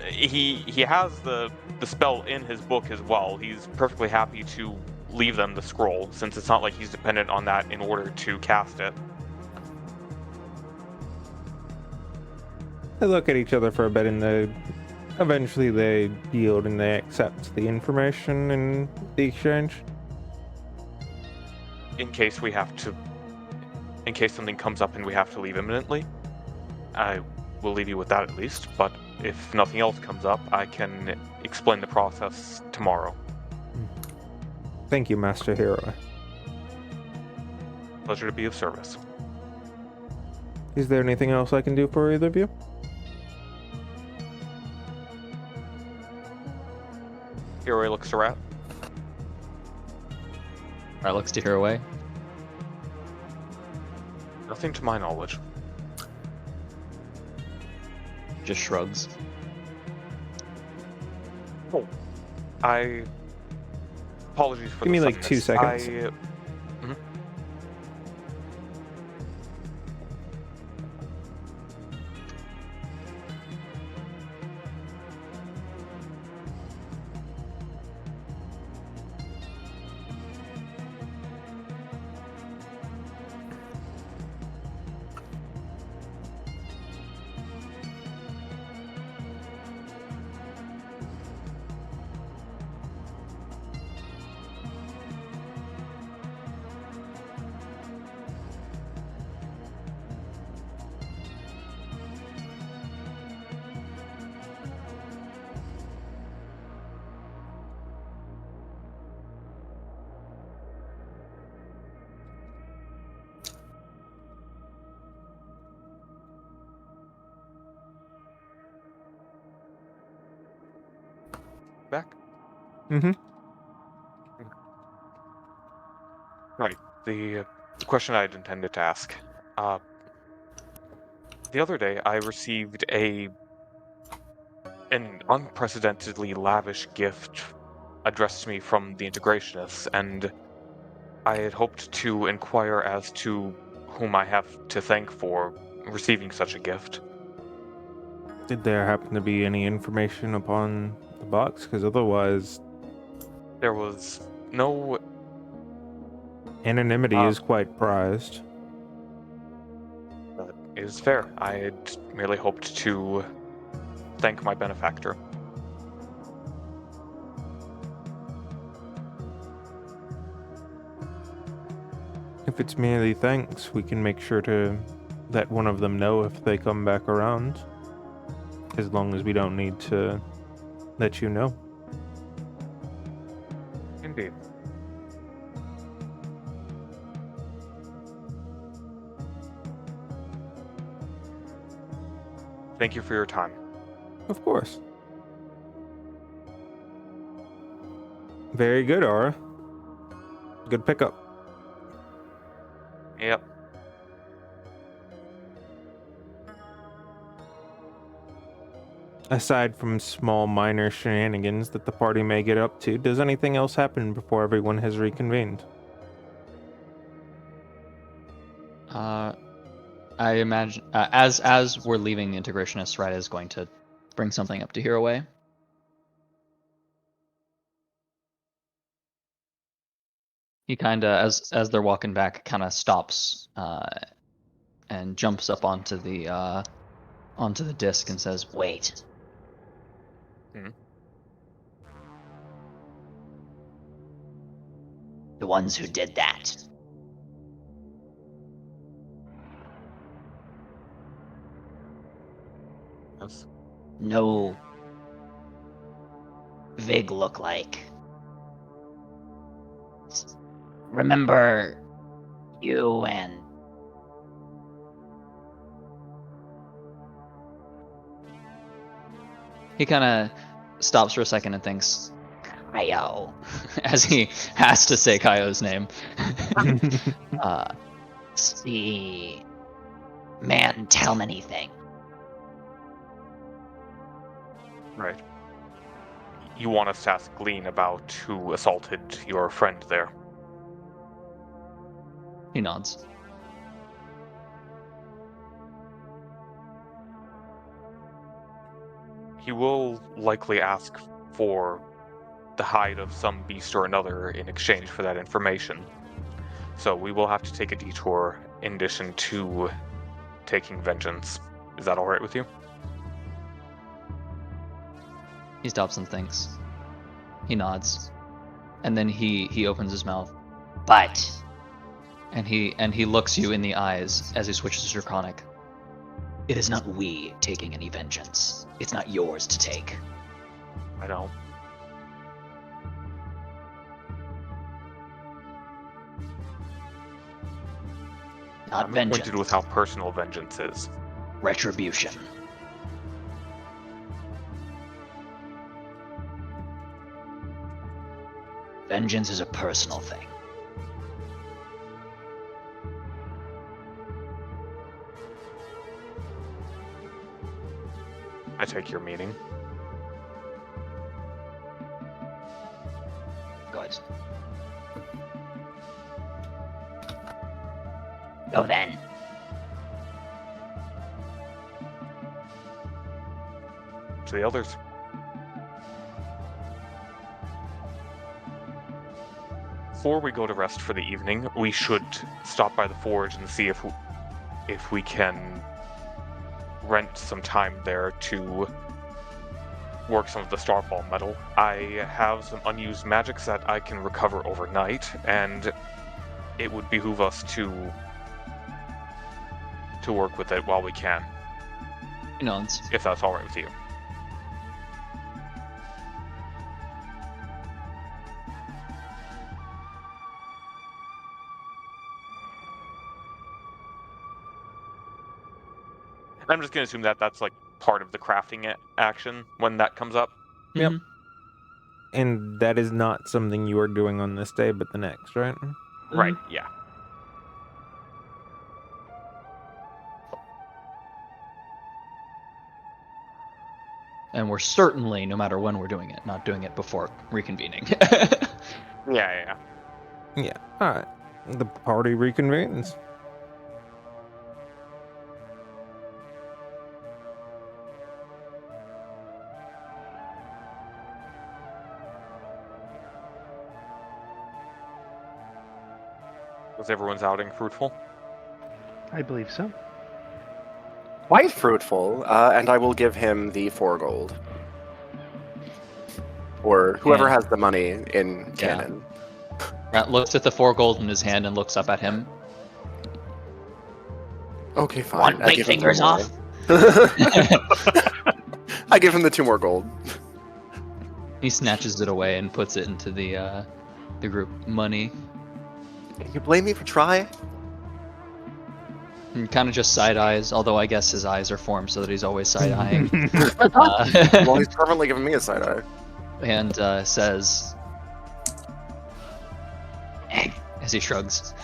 he has the spell in his book as well. He's perfectly happy to leave them the scroll, since it's not like he's dependent on that in order to cast it. They look at each other for a bit, and eventually they yield and they accept the information in the exchange. In case something comes up and we have to leave imminently, I will leave you with that at least. But if nothing else comes up, I can explain the process tomorrow. Thank you, Master Hero. Pleasure to be of service. Is there anything else I can do for either of you? Hero looks to Rat. Alright, looks to Heroe. Nothing to my knowledge. Just shrugs. Apologies for Give the me, like, 2 suddenness. seconds. Mm-hmm. Right. The question I'd intended to ask. The other day, I received an unprecedentedly lavish gift addressed to me from the integrationists, and I had hoped to inquire as to whom I have to thank for receiving such a gift. Did there happen to be any information upon the box? Because otherwise, There was no. anonymity is quite prized. That is fair. I had merely hoped to thank my benefactor. If it's merely thanks, we can make sure to let one of them know if they come back around. As long as we don't need to let you know. Indeed. Thank you for your time. Of course. Very good, Aura. Good pickup. Yep. Aside from small minor shenanigans that the party may get up to, does anything else happen before everyone has reconvened? I imagine as we're leaving, the integrationist right is going to bring something up to Hero Way. He kind of, as they're walking back, kind of stops and jumps up onto the disc and says, Wait. Mhm. The ones who did that. Yes. No. Vig look like. Remember you and he kind of stops for a second and thinks, Kaio. as he has to say Kaio's name. The man tell me anything. Right. You want us to ask Glean about who assaulted your friend there? He nods. He will likely ask for the hide of some beast or another in exchange for that information. So we will have to take a detour in addition to taking vengeance. Is that alright with you? He stops and thinks. He nods, and then he opens his mouth, But and he looks you in the eyes as he switches to Draconic. it is not we taking any vengeance. It's not yours to take. I know. Not I'm vengeance. acquainted with how personal vengeance is. Retribution. Vengeance is a personal thing. I take your meaning. Good. Go then. To the others. Before we go to rest for the evening, we should stop by the forge and see if we can rent some time there to work some of the starfall metal. I have some unused magics that I can recover overnight, and it would behoove us to work with it while we can, He nods. if that's all right with you. I'm just gonna assume that that's like part of the crafting action when that comes up. Yep. Mhm. And that is not something you are doing on this day, but the next, right? Right, yeah. And we're certainly, no matter when we're doing it, not doing it before reconvening. Yeah. Yeah. All right. The party reconvenes. Was everyone's outing fruitful? I believe so. Quite fruitful, and I will give him the 4 gold. Or whoever And- has the money in Yeah. canon. Rat looks at the 4 gold in his hand and looks up at him. Okay, fine. Want I big give him fingers 2 more. off? I give him the 2 more gold. He snatches it away and puts it into the group money. Can you blame me for trying? And kind of just side eyes, although I guess his eyes are formed so that he's always side eyeing. Well, he's permanently giving me a side eye. And says, as he shrugs.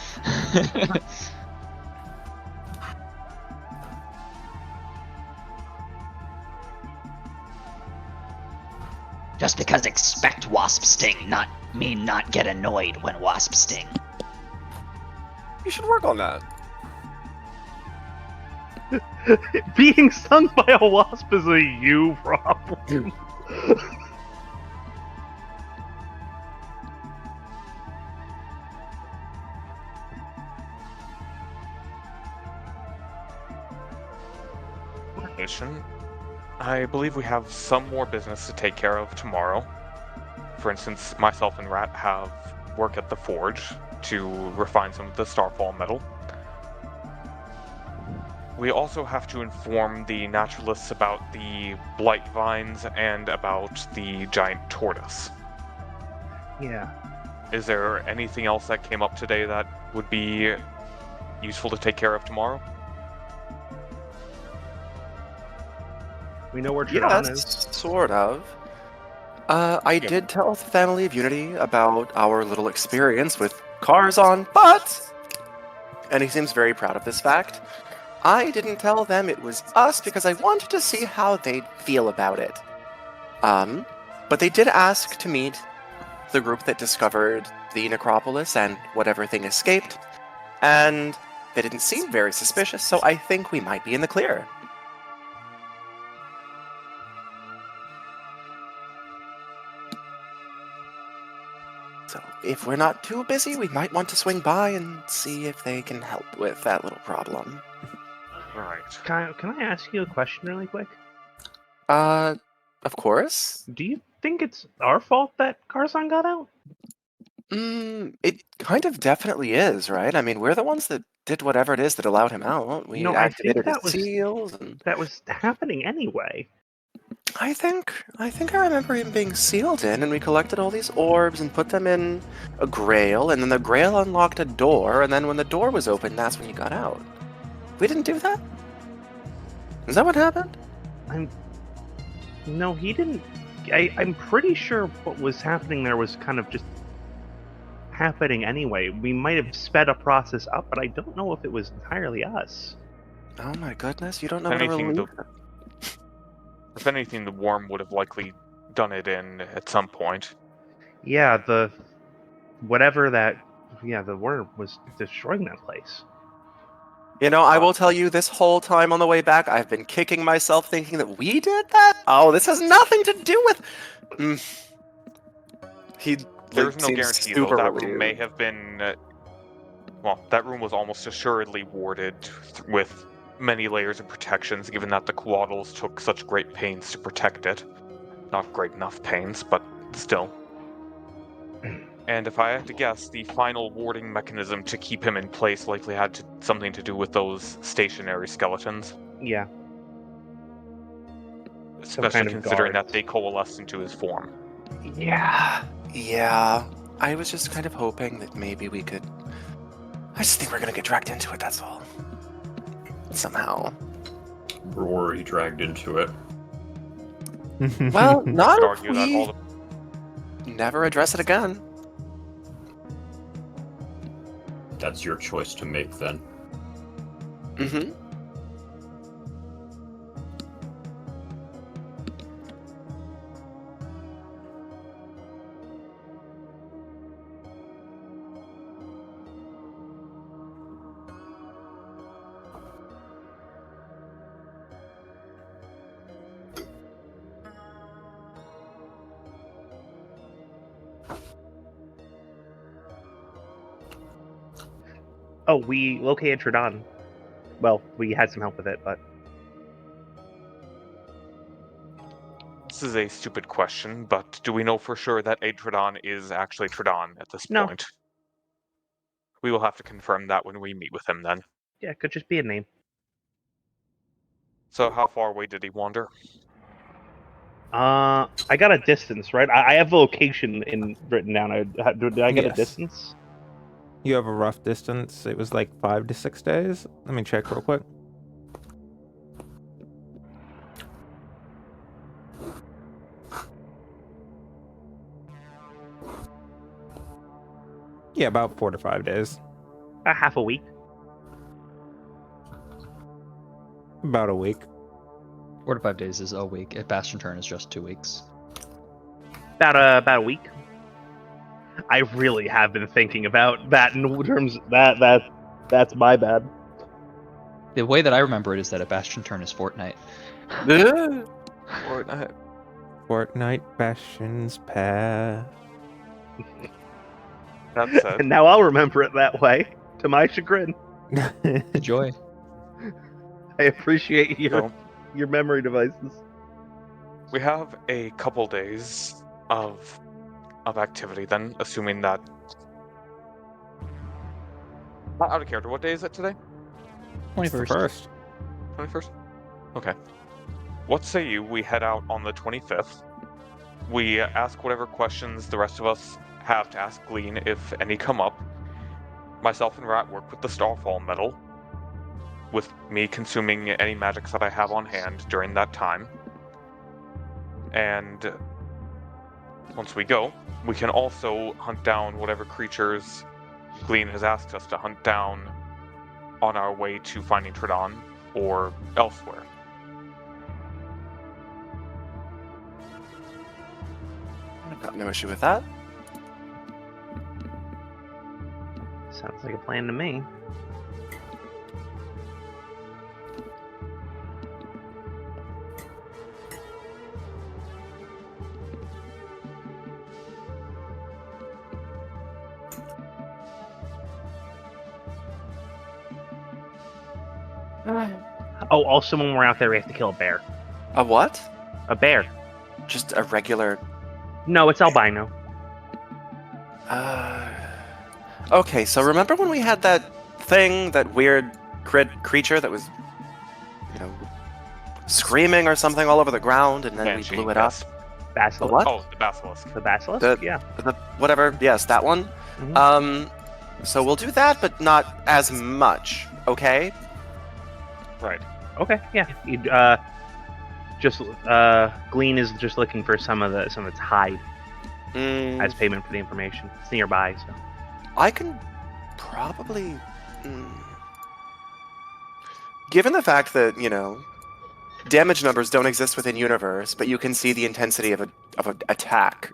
Just because expect wasp sting, not mean not get annoyed when wasp sting. You should work on that. Being stung by a wasp is a you problem. Mission. I believe we have some more business to take care of tomorrow. For instance, myself and Rat have work at the forge to refine some of the Starfall metal. We also have to inform the naturalists about the blight vines and about the giant tortoise. Yeah. Is there anything else that came up today that would be useful to take care of tomorrow? We know where Tridon is. Yes, sort of. I did tell the Family of Unity about our little experience with Karzon, but... And he seems very proud of this fact. I didn't tell them it was us because I wanted to see how they'd feel about it. But they did ask to meet the group that discovered the necropolis and whatever thing escaped, and they didn't seem very suspicious, so I think we might be in the clear. So if we're not too busy, we might want to swing by and see if they can help with that little problem. Right. Can I ask you a question really quick? Of course. Do you think it's our fault that Karzon got out? It kind of definitely is, right? I mean, we're the ones that did whatever it is that allowed him out. We No, I think activated that his was- seals, and That was happening anyway. I think I remember him being sealed in, and we collected all these orbs and put them in a grail, and then the grail unlocked a door, and then when the door was open, that's when you got out. We didn't do that? Is that what happened? No, he didn't. I'm pretty sure what was happening there was kind of just happening anyway. We might have sped a process up, but I don't know if it was entirely us. Oh my goodness, you don't know If what a anything, relief. If anything, the worm would have likely done it in at some point. Yeah, the worm was destroying that place. You know, I will tell you, this whole time on the way back, I've been kicking myself thinking that we did that? Oh, this has nothing to do with... He There's no seems guarantee, though. super That room relieved. may have been... that room was almost assuredly warded with many layers of protections, given that the Quaddles took such great pains to protect it. Not great enough pains, but still. And if I had to guess, the final warding mechanism to keep him in place likely had something to do with those stationary skeletons. Yeah. Especially kind of considering guards. that they coalesced into his form. Yeah. I was just kind of hoping that maybe we could... I just think we're gonna get dragged into it, that's all. Somehow. We're already dragged into it. Well, not Could if argue that we... all the never address it again. That's your choice to make then. Mm-hmm. Oh, we located Tridon. Well, we had some help with it, but This is a stupid question, but do we know for sure that a Tridon is actually Tridon at this No. point? We will have to confirm that when we meet with him then. yeah, it could just be a name. So how far away did he wander? I got a distance, right? I have the location written down. Did I get a Yes. distance? You have a rough distance. It was like 5 to 6 days. Let me check real quick. Yeah, about 4 to 5 days. About half a week. About a week. 4 to 5 days is a week. If Bastion Turn is just 2 weeks. About a week. I really have been thinking about that in terms that's my bad. The way that I remember it is that a Bastion Turn is fortnight. Fortnite Bastion's path. That said, And now I'll remember it that way, to my chagrin. Enjoy. I appreciate so your memory devices. we have a couple days of activity then, assuming that. Out of character, what day is it today? It's the 21st. first. 21st? Okay. What say you? We head out on the 25th. We ask whatever questions the rest of us have to ask Glean, if any come up. Myself and Rat work with the Starfall medal, with me consuming any magics that I have on hand during that time. And once we go, we can also hunt down whatever creatures Glean has asked us to hunt down on our way to finding Tridon or elsewhere. I've got no issue with that. Sounds like a plan to me. Oh, also when we're out there, we have to kill a bear. A what? A bear. Just a regular. No, it's albino. Okay, so remember when we had that thing, that weird creature that was, screaming or something all over the ground, and then Banshee, we blew it yes. up? Basilisk. What? Oh, the basilisk. The basilisk? The- Yeah. Whatever. Yes, that one. Mhm. So we'll do that, but not as much. Okay. Right. Okay, yeah. Glean is just looking for some of its hide as payment for the information. It's nearby, so. I can probably. Given the fact that damage numbers don't exist within universe, but you can see the intensity of an attack.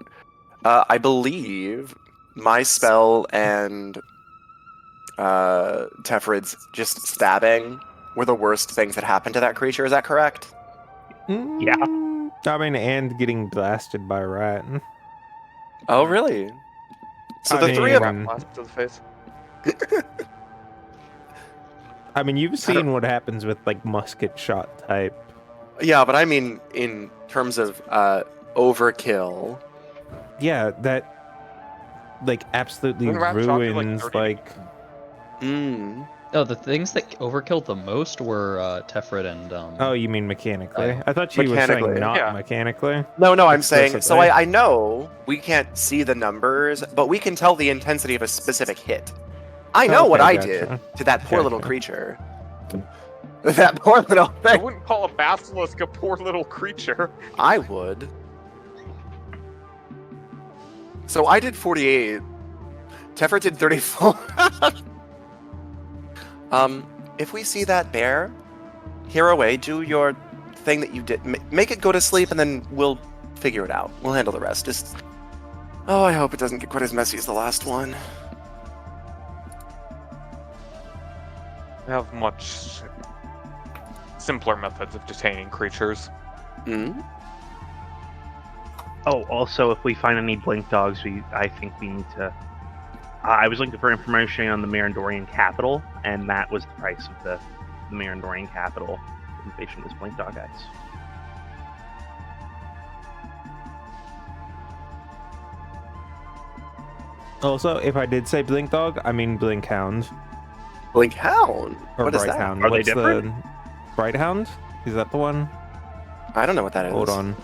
I believe my spell and Tefrid's just stabbing were the worst things that happened to that creature. Is that correct? Yeah. I mean, and getting blasted by a rat. Oh, really? So I the mean, three of Rat blast to the face. I mean, you've seen what happens with like musket shot type. Yeah, but I mean in terms of overkill. Yeah, that like absolutely Didn't rat shot do, ruins 30 like. Oh, the things that overkilled the most were Tefrid and Oh, you mean mechanically? Oh. I thought you were saying Mechanically. not Yeah. mechanically. No, I'm saying. So Explicitly. I know we can't see the numbers, but we can tell the intensity of a specific hit. I know what Okay, I gotcha. did to that poor little Gotcha. creature. That poor little I thing. wouldn't call a basilisk a poor little creature. I would. So I did 48. Teffer did 34. If we see that bear, hero away, do your thing that you did. Make it go to sleep, and then we'll figure it out. We'll handle the rest. Just. Oh, I hope it doesn't get quite as messy as the last one. We have much simpler methods of detaining creatures. Hmm? Oh, also, if we find any blink dogs, I think we need to. I was looking for information on the Mirandorian capital, and that was the price of the Mirandorian capital. Invasion was blink dog eyes. Also, if I did say blink dog, I mean blink hound Blink Hound? or What is bright that? hound. Are they What's different? the bright hound? Is that the one? I don't know what that is. Hold on.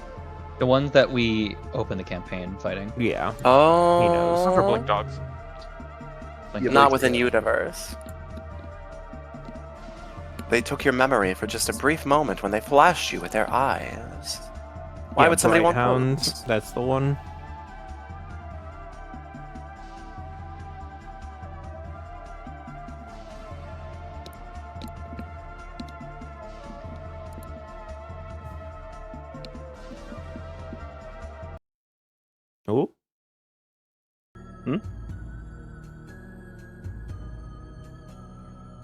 The ones that we opened the campaign fighting. Yeah. Oh. He knows. For blink dogs. Blink Not dogs. within universe. They took your memory for just a brief moment when they flashed you with their eyes. Why Yeah, would somebody bright want hound? those? That's the one. Oh. Hmm?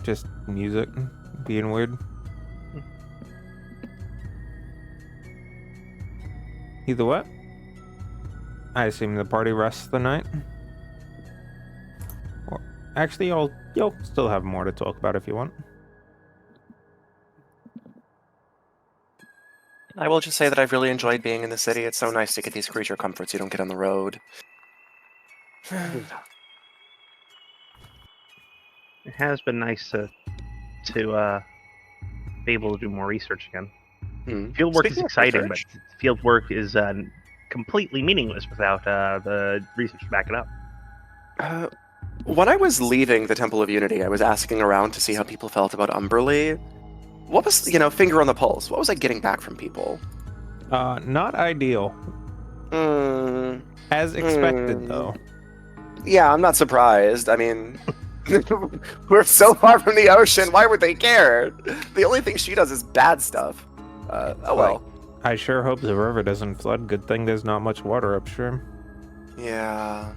Just music being weird. Either what? I assume the party rests the night. Or, actually, you'll still have more to talk about if you want. I will just say that I've really enjoyed being in the city. It's so nice to get these creature comforts you don't get on the road. It has been nice to be able to do more research again. Field work is Speaking of exciting, research, but field work is completely meaningless without the research to back it up. when I was leaving the Temple of Unity, I was asking around to see how people felt about Umberly. What was, finger on the pulse? What was I getting back from people? Not ideal. Hmm. As expected, though. Yeah, I'm not surprised. I mean, we're so far from the ocean. Why would they care? The only thing she does is bad stuff. Oh well. I sure hope the river doesn't flood. Good thing there's not much water upstream. Yeah.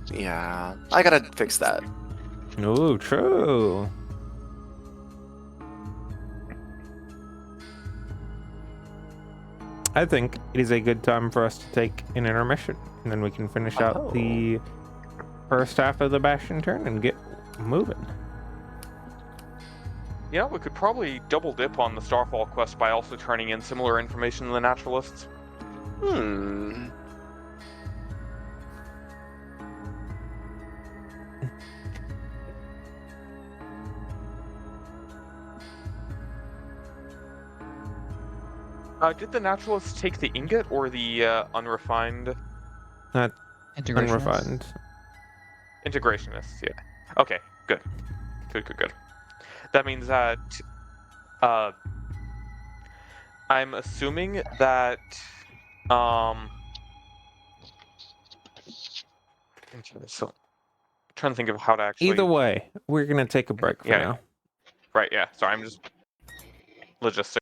I gotta fix that. Oh, true. I think it is a good time for us to take an intermission, and then we can finish out the first half of the Bastion turn and get moving. Yeah, we could probably double dip on the Starfall quest by also turning in similar information to the Naturalists. Did the Naturalists take the ingot or the unrefined? Integrationist. Unrefined. Integrationists, yeah. Okay, good. Good. That means that I'm assuming that so trying to think of how to actually Either way, we're gonna take a break for now. Right, yeah. Sorry, I'm just logistics.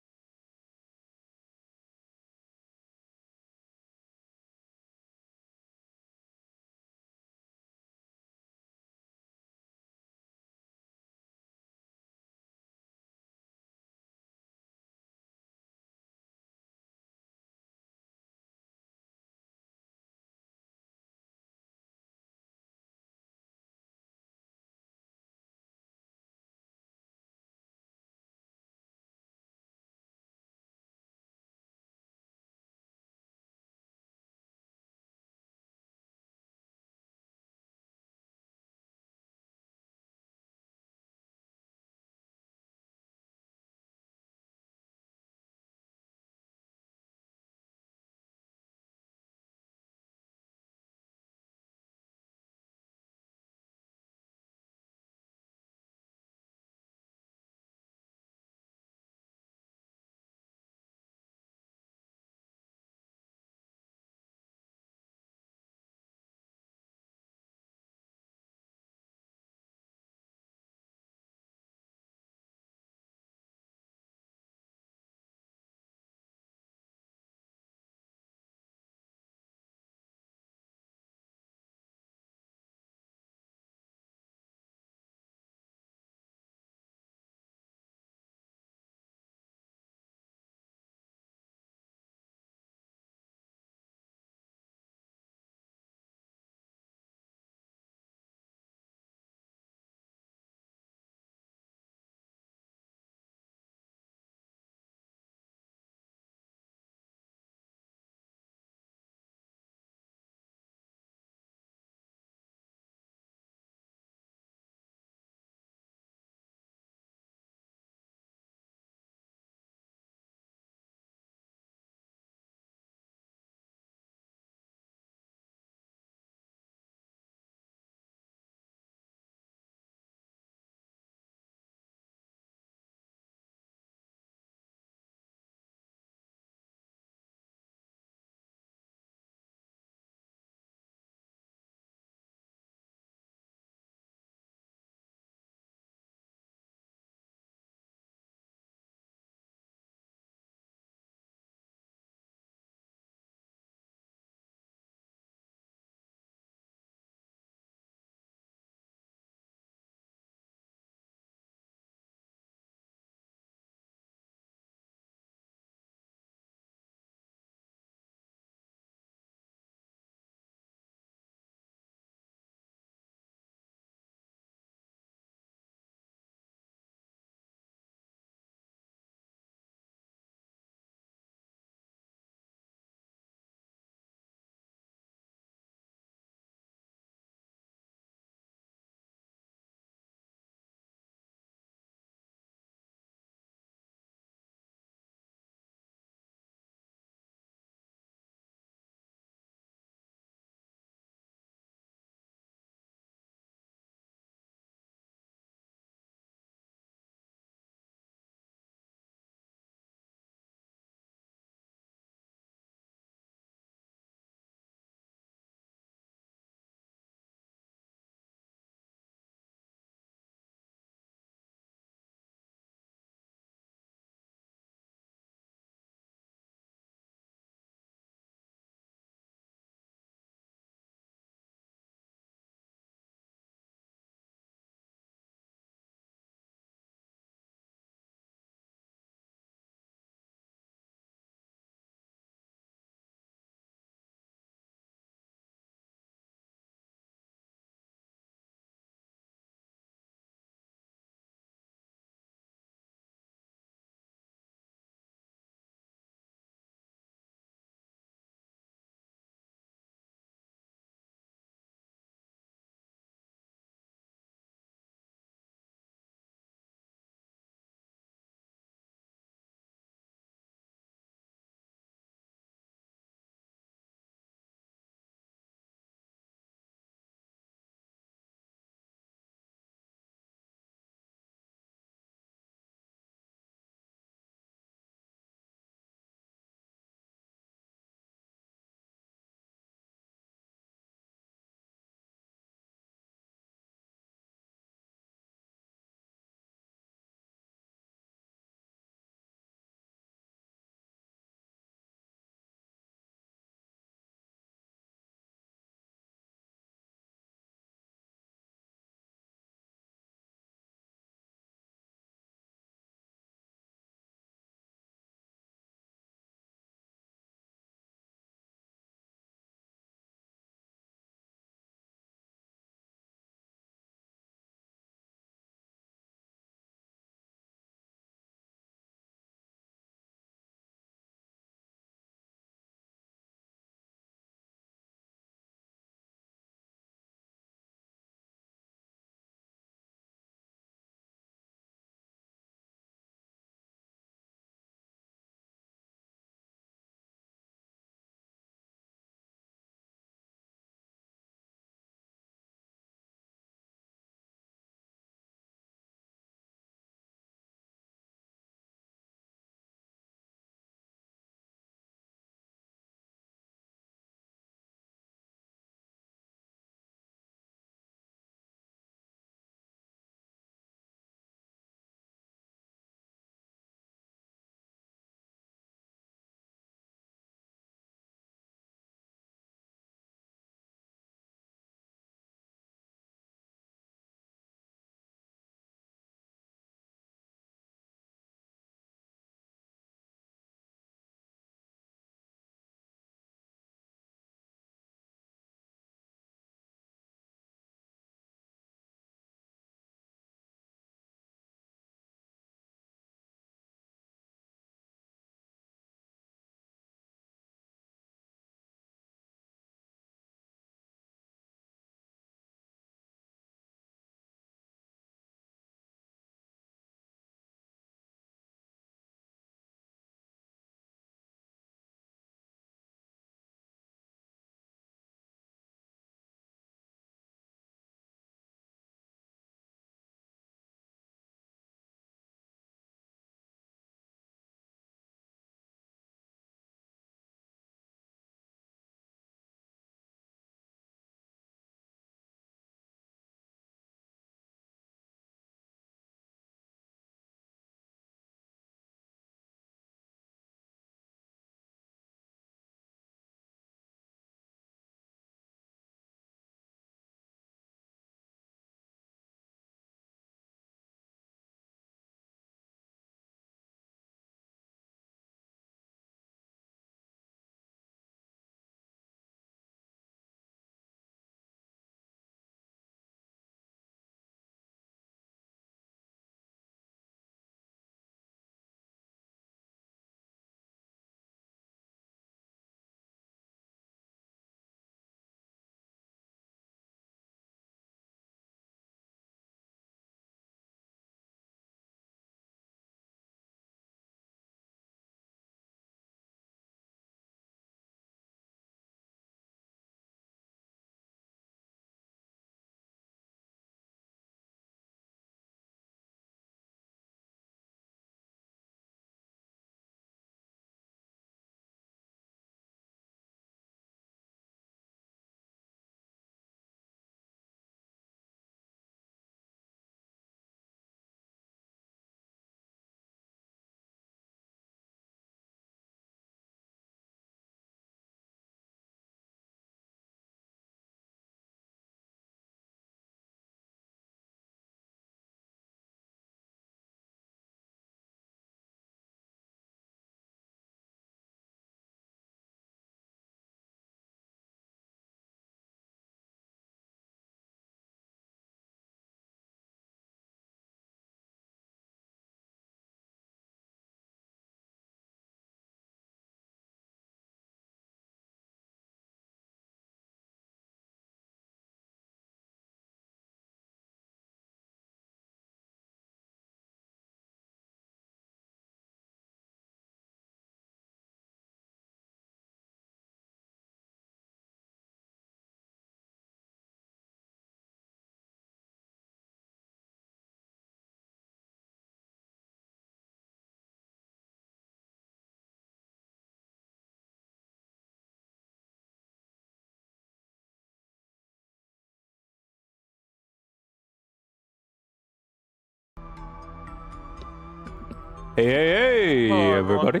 Hey, Hello, everyone. everybody.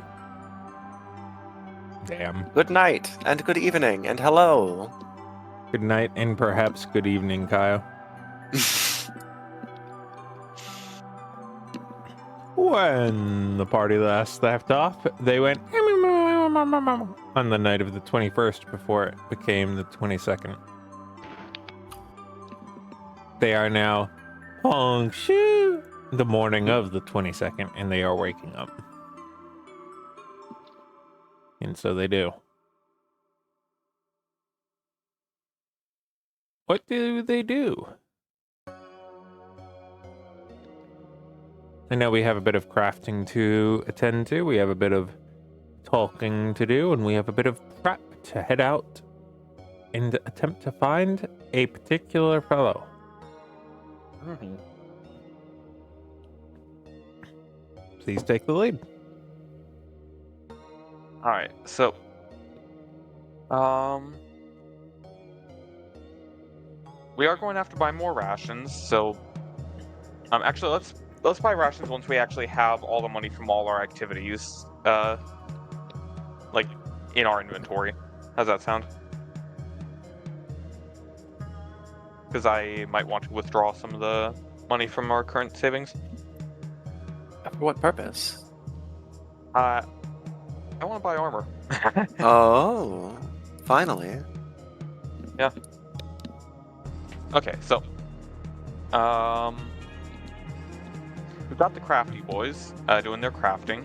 Damn. Good night, and good evening, and hello. Good night, and perhaps good evening, Kyle. When the party last left off, they went on the night of the 21st before it became the 22nd. They are now the morning of the 22nd, and they are waking up. And so they do. What do they do? I know we have a bit of crafting to attend to, we have a bit of talking to do, and we have a bit of prep to head out and attempt to find a particular fellow. Please take the lead. Alright, so we are going to have to buy more rations, so actually let's buy rations once we actually have all the money from all our activities like in our inventory. How's that sound? Because I might want to withdraw some of the money from our current savings. For what purpose? I want to buy armor. Oh, finally. Yeah. Okay, so we've got the crafty boys doing their crafting.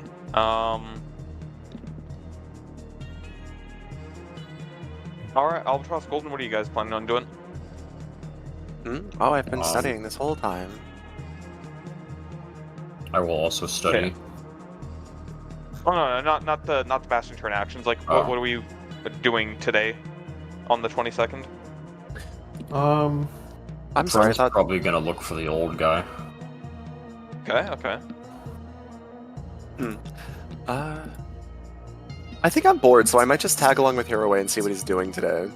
Alright, Albatross Golden, what are you guys planning on doing? Oh, I've been studying this whole time. I will also study. Okay. Oh no, not the Bastion turn actions. Like, Oh. what are we doing today on the 22nd? I'm sorry, I Friend's thought... probably gonna look for the old guy. Okay. I think I'm bored, so I might just tag along with Hiraway and see what he's doing today.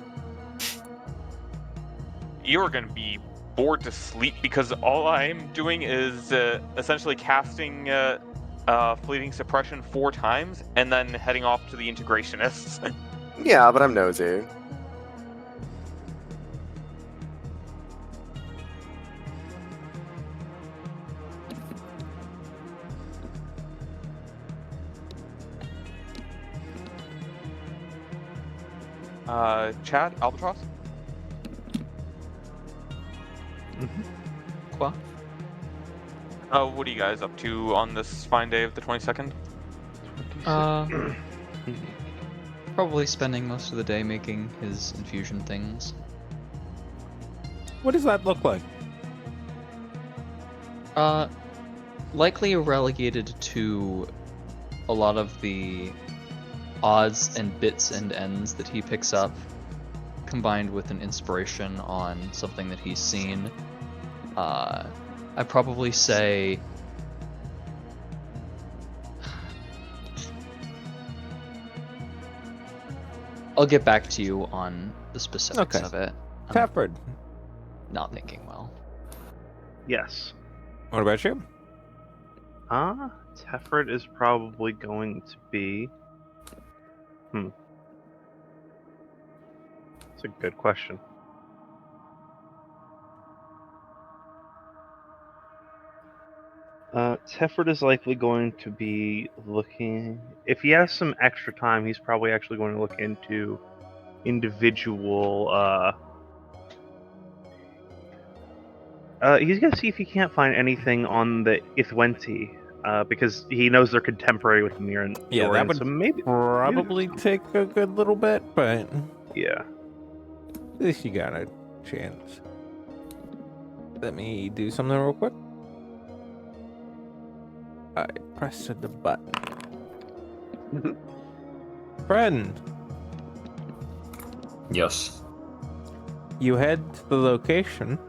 You're gonna be bored to sleep because all I'm doing is essentially casting fleeting suppression 4 times and then heading off to the integrationists. Yeah, but I'm nosy. Chad, Albatross? Qua? What are you guys up to on this fine day of the 22nd? Probably spending most of the day making his infusion things. What does that look like? Likely relegated to a lot of the odds and bits and ends that he picks up, combined with an inspiration on something that he's seen. I'd probably say I'll get back to you on the specifics Okay. of it. I'm Tafford, not thinking well. Yes. what about you? Tefford is probably going to be... That's a good question. Tefford is likely going to be looking... If he has some extra time, he's probably actually going to look into individual... he's going to see if he can't find anything on the Ithwenti, because he knows they're contemporary with the Miran. Yeah, that would so maybe... probably take a good little bit, but Yeah. at least you got a chance. Let me do something real quick. I pressed the button. Friend, Yes. you head to the location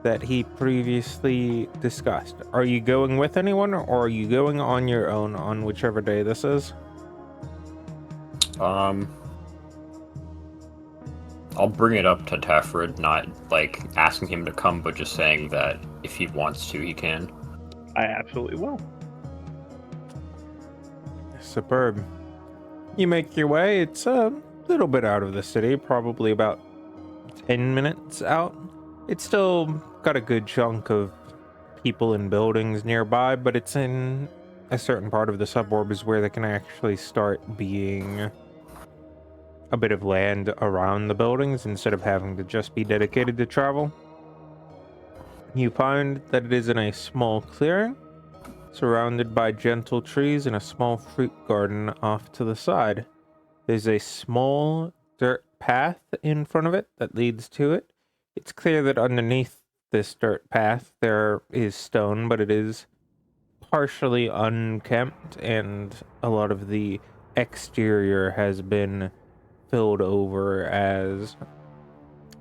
that he previously discussed. Are you going with anyone, or are you going on your own on whichever day this is? I'll bring it up to Tafford, not like asking him to come, but just saying that if he wants to, he can. I absolutely will. superb. You make your way. It's a little bit out of the city, probably about 10 minutes out. It's still got a good chunk of people and buildings nearby, but it's in a certain part of the suburbs where there can actually start being a bit of land around the buildings instead of having to just be dedicated to travel. You find that it is in a small clearing, surrounded by gentle trees and a small fruit garden off to the side. There's a small dirt path in front of it that leads to it. It's clear that underneath this dirt path there is stone, but it is partially unkempt, and a lot of the exterior has been filled over as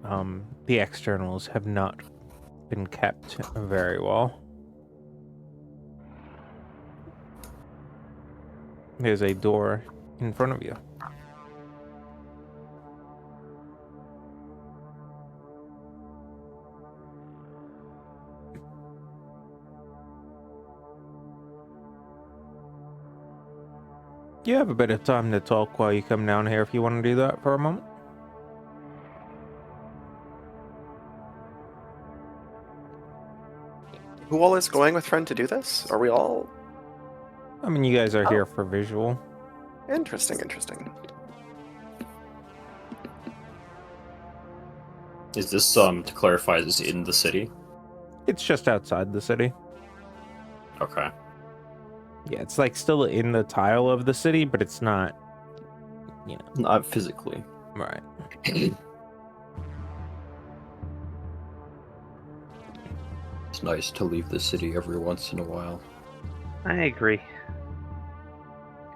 the externals have not been kept very well. There's a door in front of you. You have a bit of time to talk while you come down here if you want to do that for a moment. Who all is going with friend to do this? Are we all? I mean, you guys are here for visual. Interesting, interesting. Is this, to clarify, is this in the city? It's just outside the city. Okay. Yeah, it's like still in the tile of the city, but it's not, you know. Not physically. Right. It's nice to leave the city every once in a while. I agree.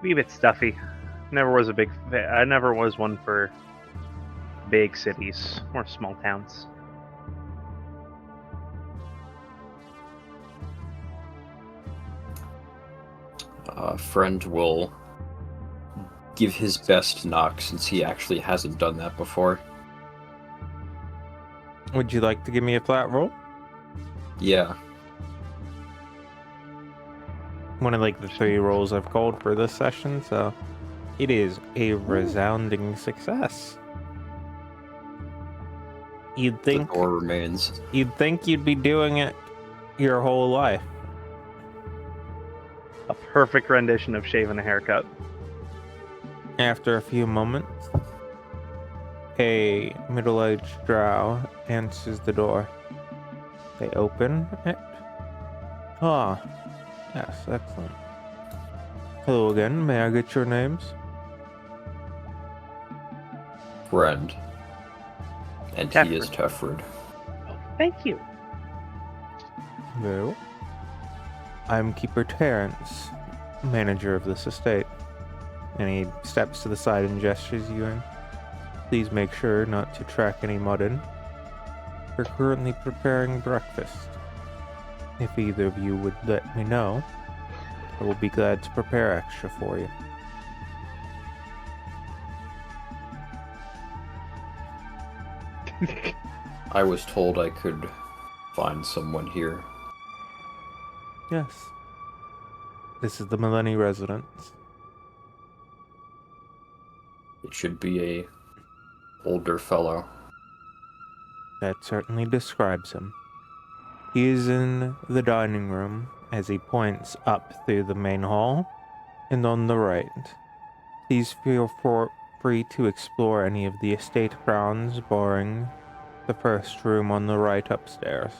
Be a bit stuffy. I never was one for big cities or small towns. Friend will give his best knock since he actually hasn't done that before. Would you like to give me a flat roll? Yeah. One of like the 3 rolls I've called for this session, so it is a resounding success. You'd think The door remains. you'd think you'd be doing it your whole life. A perfect rendition of shaving a haircut. After a few moments, a middle-aged drow answers the door. They open it. Ah, yes, excellent. Hello again, may I get your names? Friend. And he is Tefrid. Oh, thank you. Very well. I'm Keeper Terrence, manager of this estate. And he steps to the side and gestures you in. Please make sure not to track any mud in. We're currently preparing breakfast. If either of you would let me know, I will be glad to prepare extra for you. I was told I could find someone here. Yes. This is the Meleni residence. It should be a older fellow. That certainly describes him. He is in the dining room as he points up through the main hall, and on the right. Please feel free to explore any of the estate grounds, barring the first room on the right upstairs.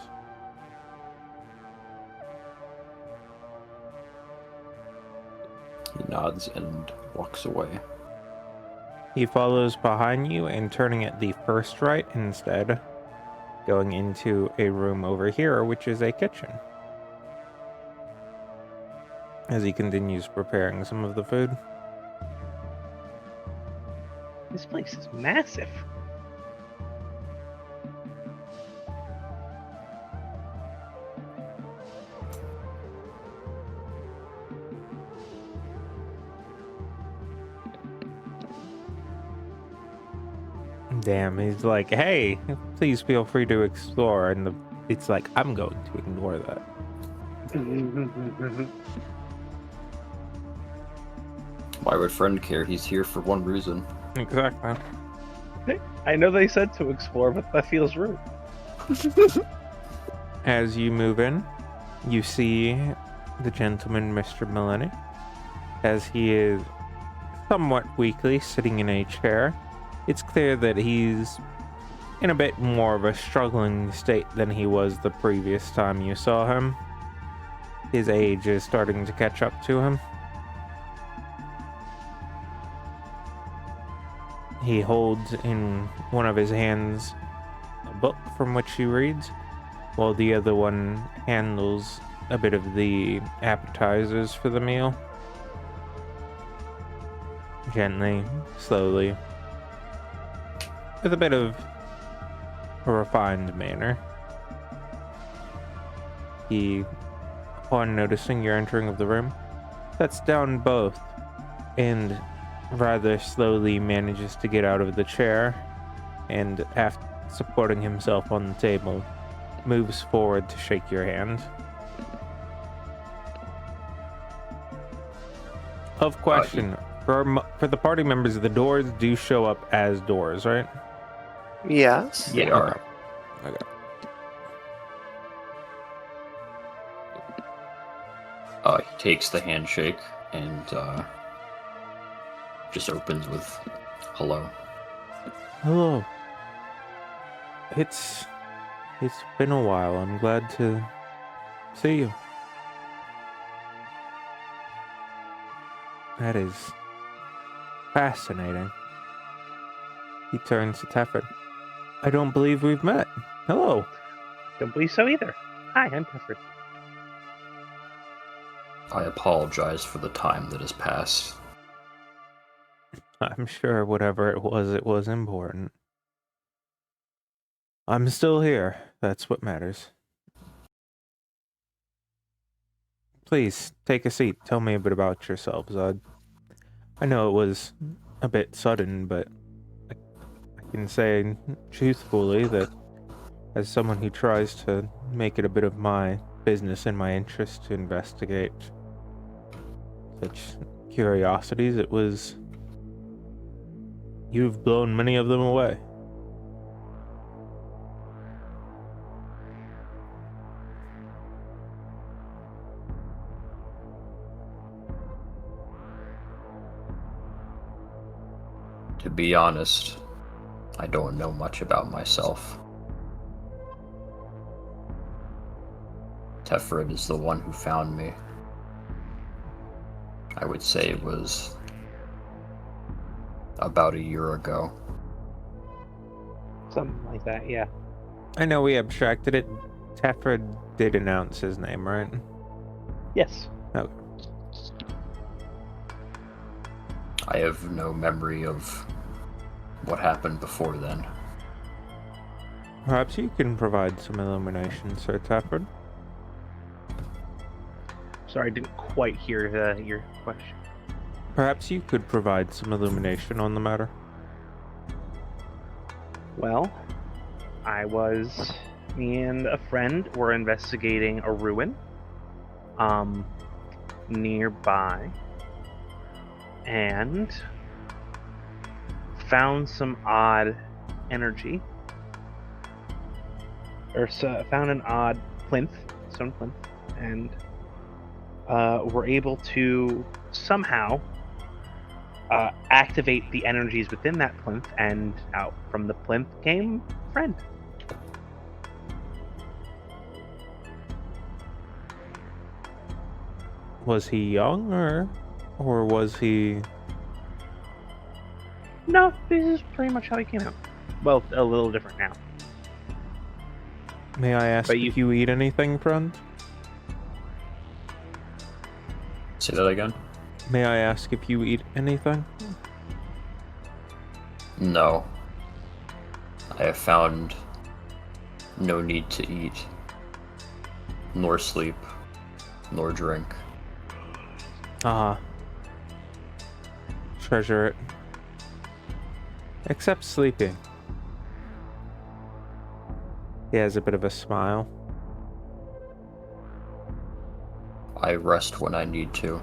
He nods and walks away. He follows behind you and turning at the first right instead, going into a room over here, which is a kitchen. As he continues preparing some of the food. This place is massive. Damn, he's like, hey, please feel free to explore. And it's like, I'm going to ignore that. Why would friend care? He's here for one reason. Exactly. I know they said to explore, but that feels rude. As you move in, you see the gentleman, Mr. Meleni, as he is somewhat weakly sitting in a chair. It's clear that he's in a bit more of a struggling state than he was the previous time you saw him. His age is starting to catch up to him. He holds in one of his hands a book from which he reads, while the other one handles a bit of the appetizers for the meal. Gently, slowly, with a bit of a refined manner. He, upon noticing your entering of the room, sets down both and rather slowly manages to get out of the chair, and after supporting himself on the table, moves forward to shake your hand. Of question, for the party members, the doors do show up as doors, right? Yes. They are. Okay. He takes the handshake and just opens with hello. Hello. It's been a while. I'm glad to see you. That is fascinating. He turns to Tefford. I don't believe we've met. Hello. Don't believe so either. Hi, I'm Clifford. I apologize for the time that has passed. I'm sure whatever it was important. I'm still here. That's what matters. Please, take a seat. Tell me a bit about yourselves. I know it was a bit sudden, but I can say truthfully that as someone who tries to make it a bit of my business and my interest to investigate such curiosities, you've blown many of them away. To be honest, I don't know much about myself. Tefford is the one who found me. I would say it was about a year ago. Something like that, yeah. I know we abstracted it. Tefford did announce his name, right? Yes. Okay. I have no memory of what happened before then. Perhaps you can provide some illumination, Sir Tefford. Sorry, I didn't quite hear your question. Perhaps you could provide some illumination on the matter. Well, me and a friend were investigating a ruin nearby, and found some odd energy, found an odd stone plinth, and were able to somehow activate the energies within that plinth, and out from the plinth came friend. Was he young, or was he... No, this is pretty much how he came out. Well, a little different now. May I ask But if you eat anything, friend? Say that again? May I ask if you eat anything? No. I have found no need to eat, nor sleep, nor drink. Ah. Treasure it. Except sleeping. He has a bit of a smile. I rest when I need to.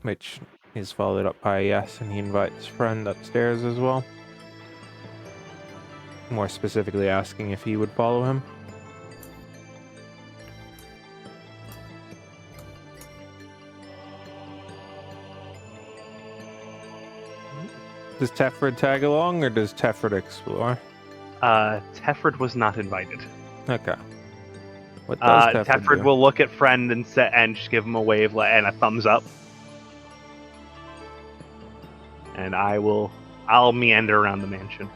which is followed up by a yes, and he invites friend upstairs as well. More specifically asking if he would follow him. Does Tefrid tag along, or does Tefrid explore? Tefrid was not invited. Okay. What does Tefrid Tefrid do? will look at friend and just give him a wave and a thumbs up. And I'll meander around the mansion.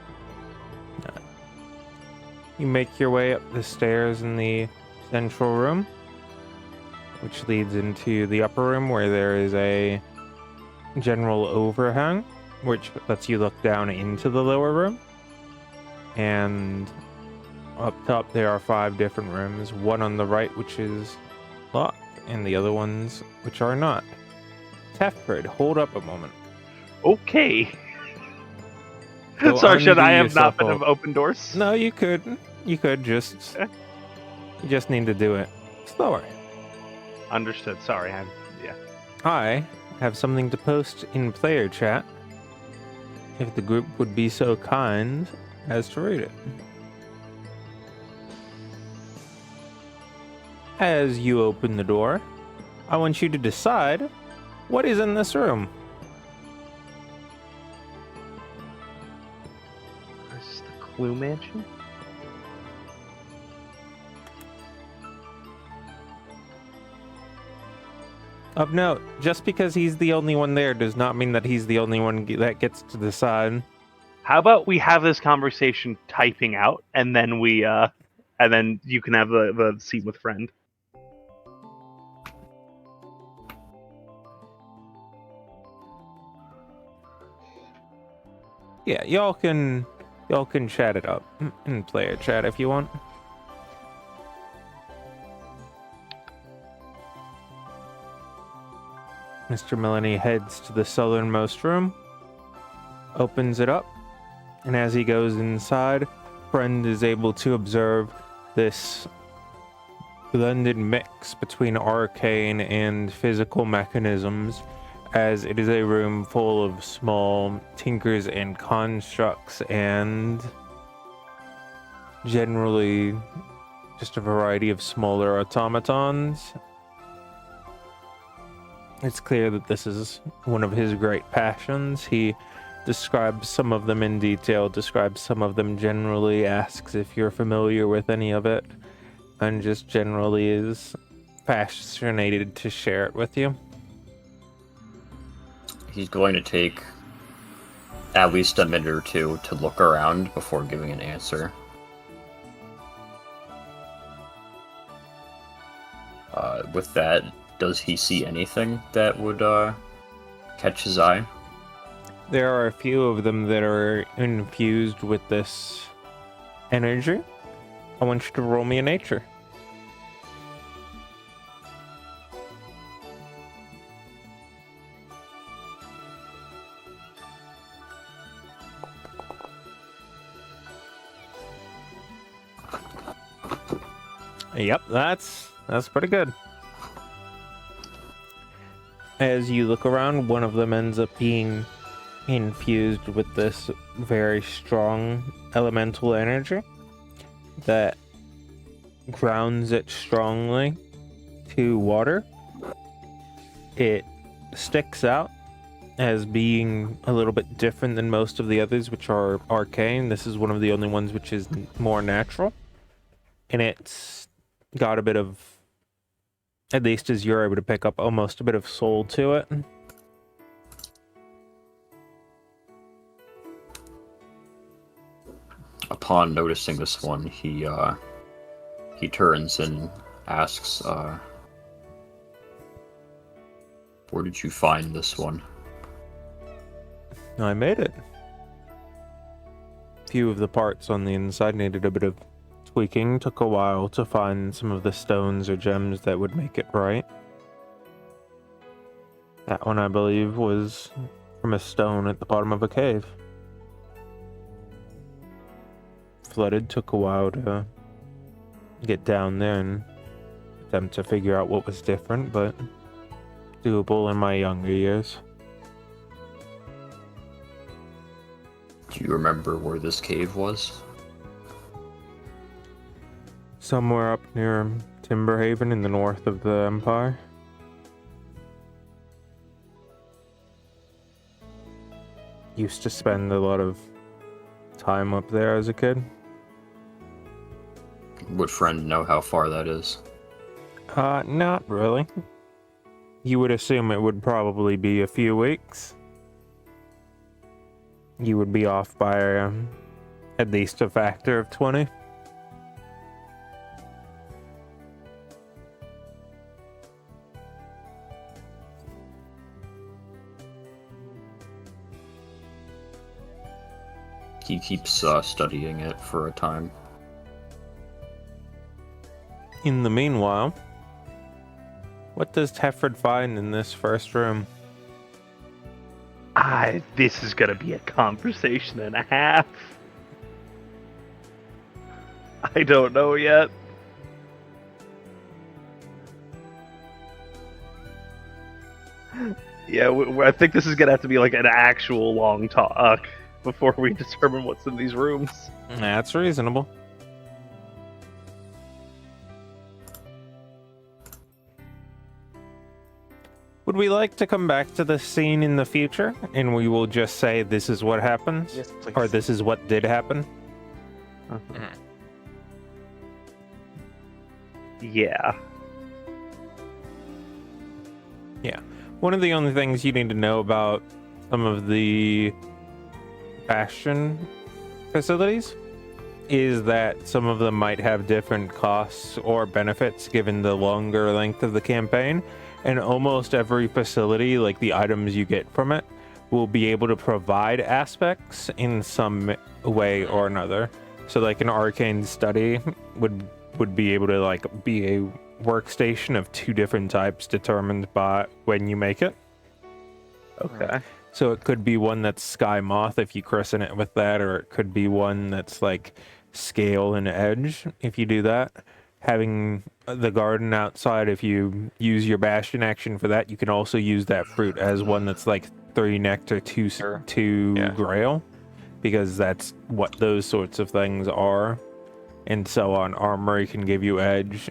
You make your way up the stairs in the central room, which leads into the upper room where there is a general overhang, which lets you look down into the lower room. And up top there are 5 different rooms, one on the right which is locked, and the other ones which are not. Tefrid, hold up a moment. Okay. Go Sorry, should undo I have not yourself been up. of open doors? No, you could. You could just... You just need to do it slower. Understood. Sorry. I have something to post in player chat, if the group would be so kind as to read it. As you open the door, I want you to decide what is in this room. This is the Clue Mansion? Of note, just because he's the only one there does not mean that he's the only one that gets to decide. How about we have this conversation typing out, and then and then you can have the seat with friend. Yeah, y'all can chat it up in player chat if you want. Mr. Meleni heads to the southernmost room, opens it up, and as he goes inside, Friend is able to observe this blended mix between arcane and physical mechanisms, as it is a room full of small tinkers and constructs, and generally just a variety of smaller automatons. It's clear that this is one of his great passions. He describes some of them in detail, describes some of them generally, asks if you're familiar with any of it, and just generally is fascinated to share it with you. He's going to take at least a minute or two to look around before giving an answer. With that, does he see anything that would catch his eye? There are a few of them that are infused with this energy. I want you to roll me a nature. Yep, that's pretty good. As you look around, one of them ends up being infused with this very strong elemental energy that grounds it strongly to water. It sticks out as being a little bit different than most of the others, which are arcane. This is one of the only ones which is more natural, and it's got a bit of, at least as you're able to pick up, almost a bit of soul to it. Upon noticing this one, he turns and asks, "Where did you find this one?" I made it. A few of the parts on the inside needed a bit of tweaking. Took a while to find some of the stones or gems that would make it right. That one, I believe, was from a stone at the bottom of a cave. Flooded, took a while to get down there and attempt to figure out what was different, but doable in my younger years. Do you remember where this cave was? Somewhere up near Timberhaven in the north of the Empire. Used to spend a lot of time up there as a kid. Would friend know how far that is? Not really. You would assume it would probably be a few weeks. You would be off by at least a factor of 20. He keeps studying it for a time. In the meanwhile, what does Tefford find in this first room? This is gonna be a conversation and a half. I don't know yet. Yeah, I think this is gonna have to be like an actual long talk before we determine what's in these rooms. That's reasonable. Would we like to come back to this scene in the future, and we will just say this is what happens? Yes, please. Or this is what did happen? Yeah. One of the only things you need to know about some of the Bastion facilities is that some of them might have different costs or benefits given the longer length of the campaign, and almost every facility, like the items you get from it, will be able to provide aspects in some way or another. So like an arcane study would be able to like be a workstation of two different types determined by when you make it. Okay. So it could be one that's Sky Moth if you christen it with that, or it could be one that's like Scale and Edge if you do that. Having the garden outside, if you use your Bastion action for that, you can also use that fruit as one that's like 3 nectar, 2 Yeah. grail, because that's what those sorts of things are, and so on. Armory can give you edge,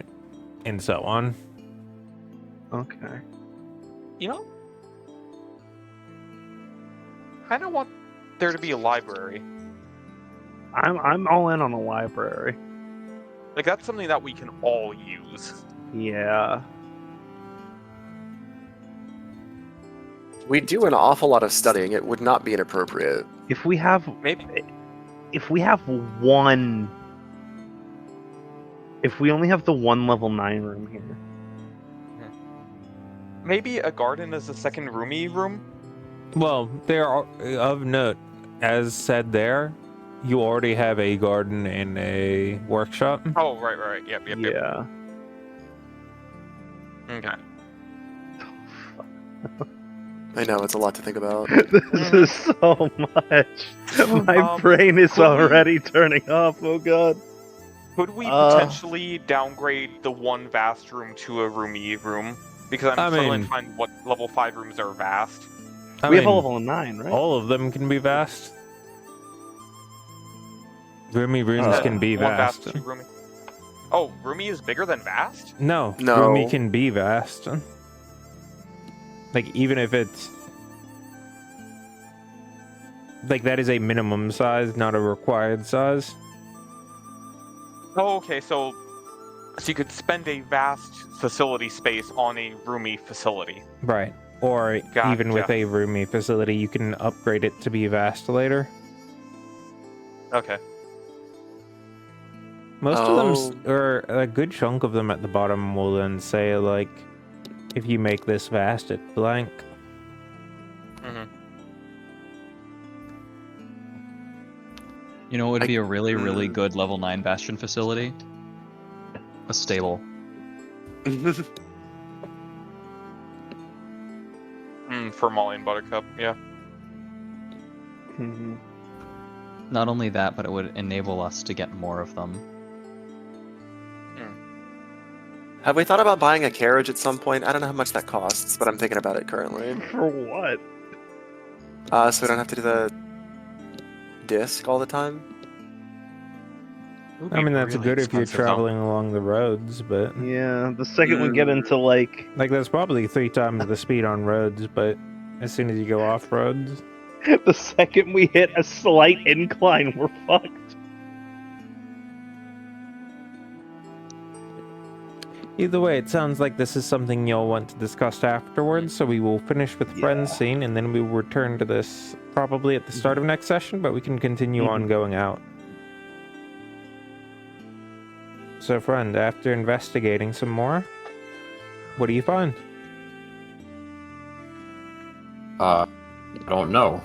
and so on. Okay. You know, kind of want there to be a library. I'm all in on the library. Like, that's something that we can all use. Yeah. We do an awful lot of studying. It would not be inappropriate. If we have Maybe. if we have one if we only have the one level 9 room here. Maybe a garden is a second roomy room? Well, there are of note, as said there, you already have a garden and a workshop. Oh, right. Yep. Yeah. Okay. I know, it's a lot to think about. This is so much. My brain is could we- already turning off. Oh god. Could we potentially downgrade the one vast room to a roomy room? Because I'm struggling to find what level 5 rooms are vast. We have a level 9, right? All of them can be vast. Roomy rooms can be One vast. 2 roomy. Oh, roomy is bigger than vast? No, No. roomy can be vast. Like, even if it's... Like, that is a minimum size, not a required size. Oh, okay, so you could spend a vast facility space on a roomy facility. Right. Or even with Gotcha. a roomy facility, you can upgrade it to be vast later. Okay. Most of them, or a good chunk of them at the bottom will then say, like, if you make this vast, it's blank. Mm-hmm. You know what would be a really, really good level 9 Bastion facility? A stable. For Molly and Buttercup, yeah. Mhm. Not only that, but it would enable us to get more of them. Have we thought about buying a carriage at some point? I don't know how much that costs, but I'm thinking about it currently. For what? So we don't have to do the disc all the time. It would I be mean, that's really good if you're expensive, though. traveling along the roads, but Yeah, the second we get into like that's probably 3 times the speed on roads. But as soon as you go off roads, the second we hit a slight incline, we're fucked. either way, it sounds like this is something you'll want to discuss afterwards. So we will finish with friends scene, and then we will return to this probably at the start of next session. But we can continue on going out. So, friend, after investigating some more, what do you find? I don't know.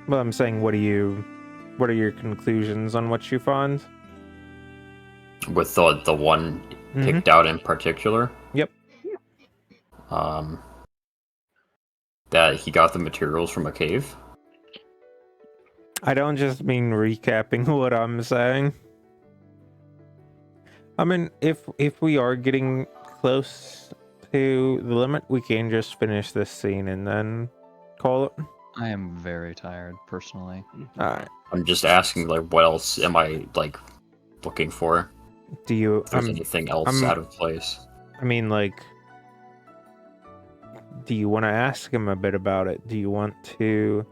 Well, I'm saying, what are your conclusions on what you find? With the one picked out in particular. Yep. That he got the materials from a cave. I don't just mean recapping what I'm saying. I mean, if we are getting close to the limit, we can just finish this scene and then call it. I am very tired, personally. Alright. I'm just asking, like, what else am I, like, looking for? Do you... If there's anything else I'm- out of place. I mean, like... Do you want to ask him a bit about it? Do you want to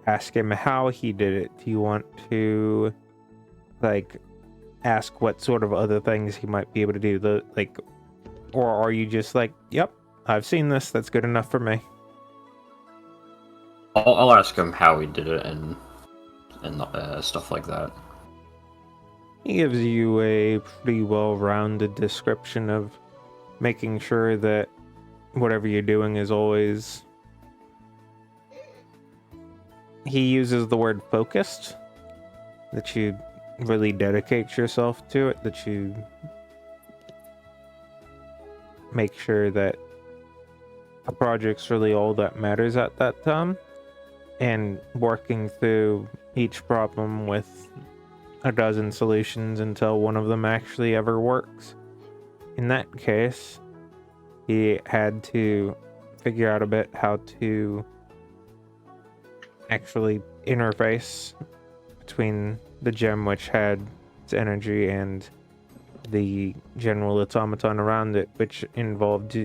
ask him how he did it? Do you want to, like... ask what sort of other things he might be able to do, or are you just like, yep, I've seen this, that's good enough for me? I'll ask him how he did it and stuff like that. He gives you a pretty well-rounded description of making sure that whatever you're doing is always... He uses the word focused, that you really dedicate yourself to it, that you make sure that the project's really all that matters at that time, and working through each problem with a dozen solutions until one of them actually ever works. In that case, he had to figure out a bit how to actually interface between the gem, which had its energy, and the general automaton around it, which involved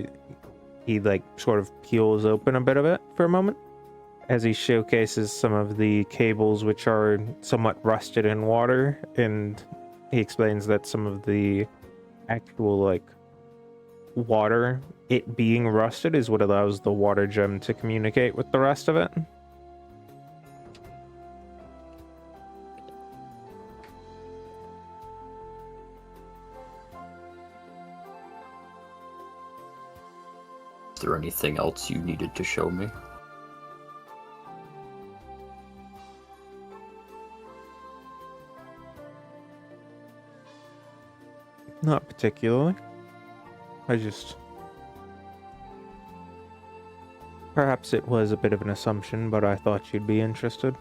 he like sort of peels open a bit of it for a moment as he showcases some of the cables which are somewhat rusted in water, and he explains that some of the actual like water, it being rusted, is what allows the water gem to communicate with the rest of it. Is there anything else you needed to show me? Not particularly. Perhaps it was a bit of an assumption, but I thought you'd be interested.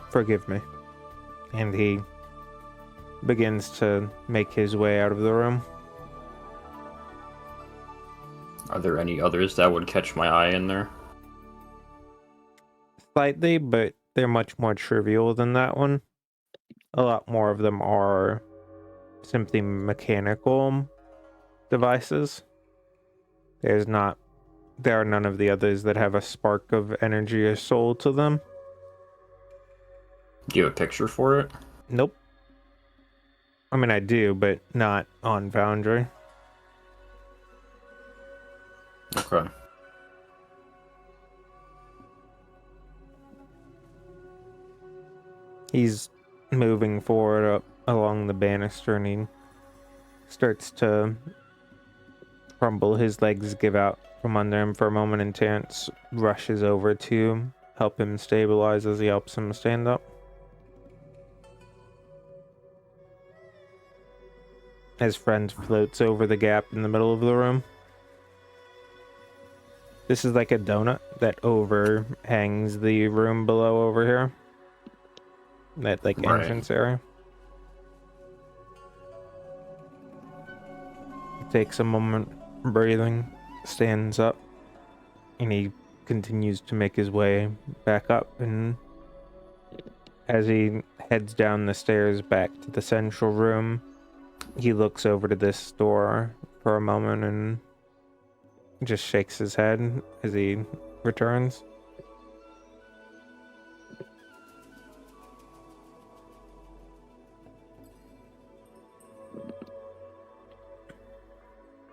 Forgive me. And he begins to make his way out of the room. Are there any others that would catch my eye in there? Slightly, but they're much more trivial than that one. A lot more of them are simply mechanical devices. There are none of the others that have a spark of energy or soul to them. Do you have a picture for it? Nope. I mean, I do, but not on Foundry. Okay. He's moving forward up along the banister, and he starts to crumble. His legs give out from under him for a moment, and Terrence rushes over to help him stabilize as he helps him stand up. His friend floats over the gap in the middle of the room. This is like a donut that overhangs the room below over here. That like Right. entrance area. He takes a moment breathing, stands up, and he continues to make his way back up. And as he heads down the stairs back to the central room, he looks over to this door for a moment and just shakes his head as he returns.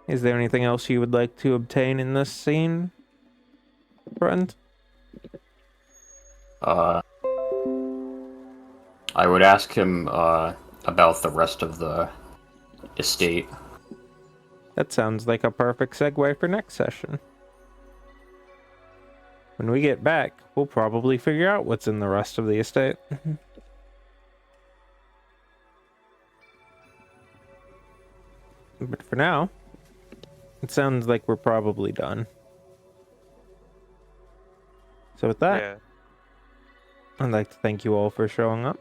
Is there anything else you would like to obtain in this scene, friend? I would ask him about the rest of the estate. That sounds like a perfect segue for next session. When we get back, we'll probably figure out what's in the rest of the estate. But for now, it sounds like we're probably done. So with that, Yeah. I'd like to thank you all for showing up.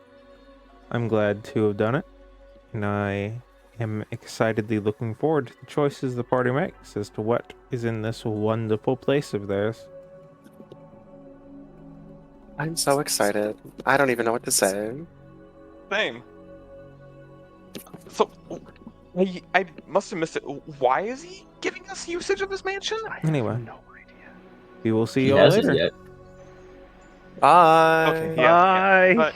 I'm glad to have done it, and I am excitedly looking forward to the choices the party makes as to what is in this wonderful place of theirs. I'm so excited. I don't even know what to say. Same. So, I must have missed it. Why is he giving us usage of his mansion? I have Anyway. no idea. We will see He you all hasn't later. yet. Bye. Okay, yeah. Bye. But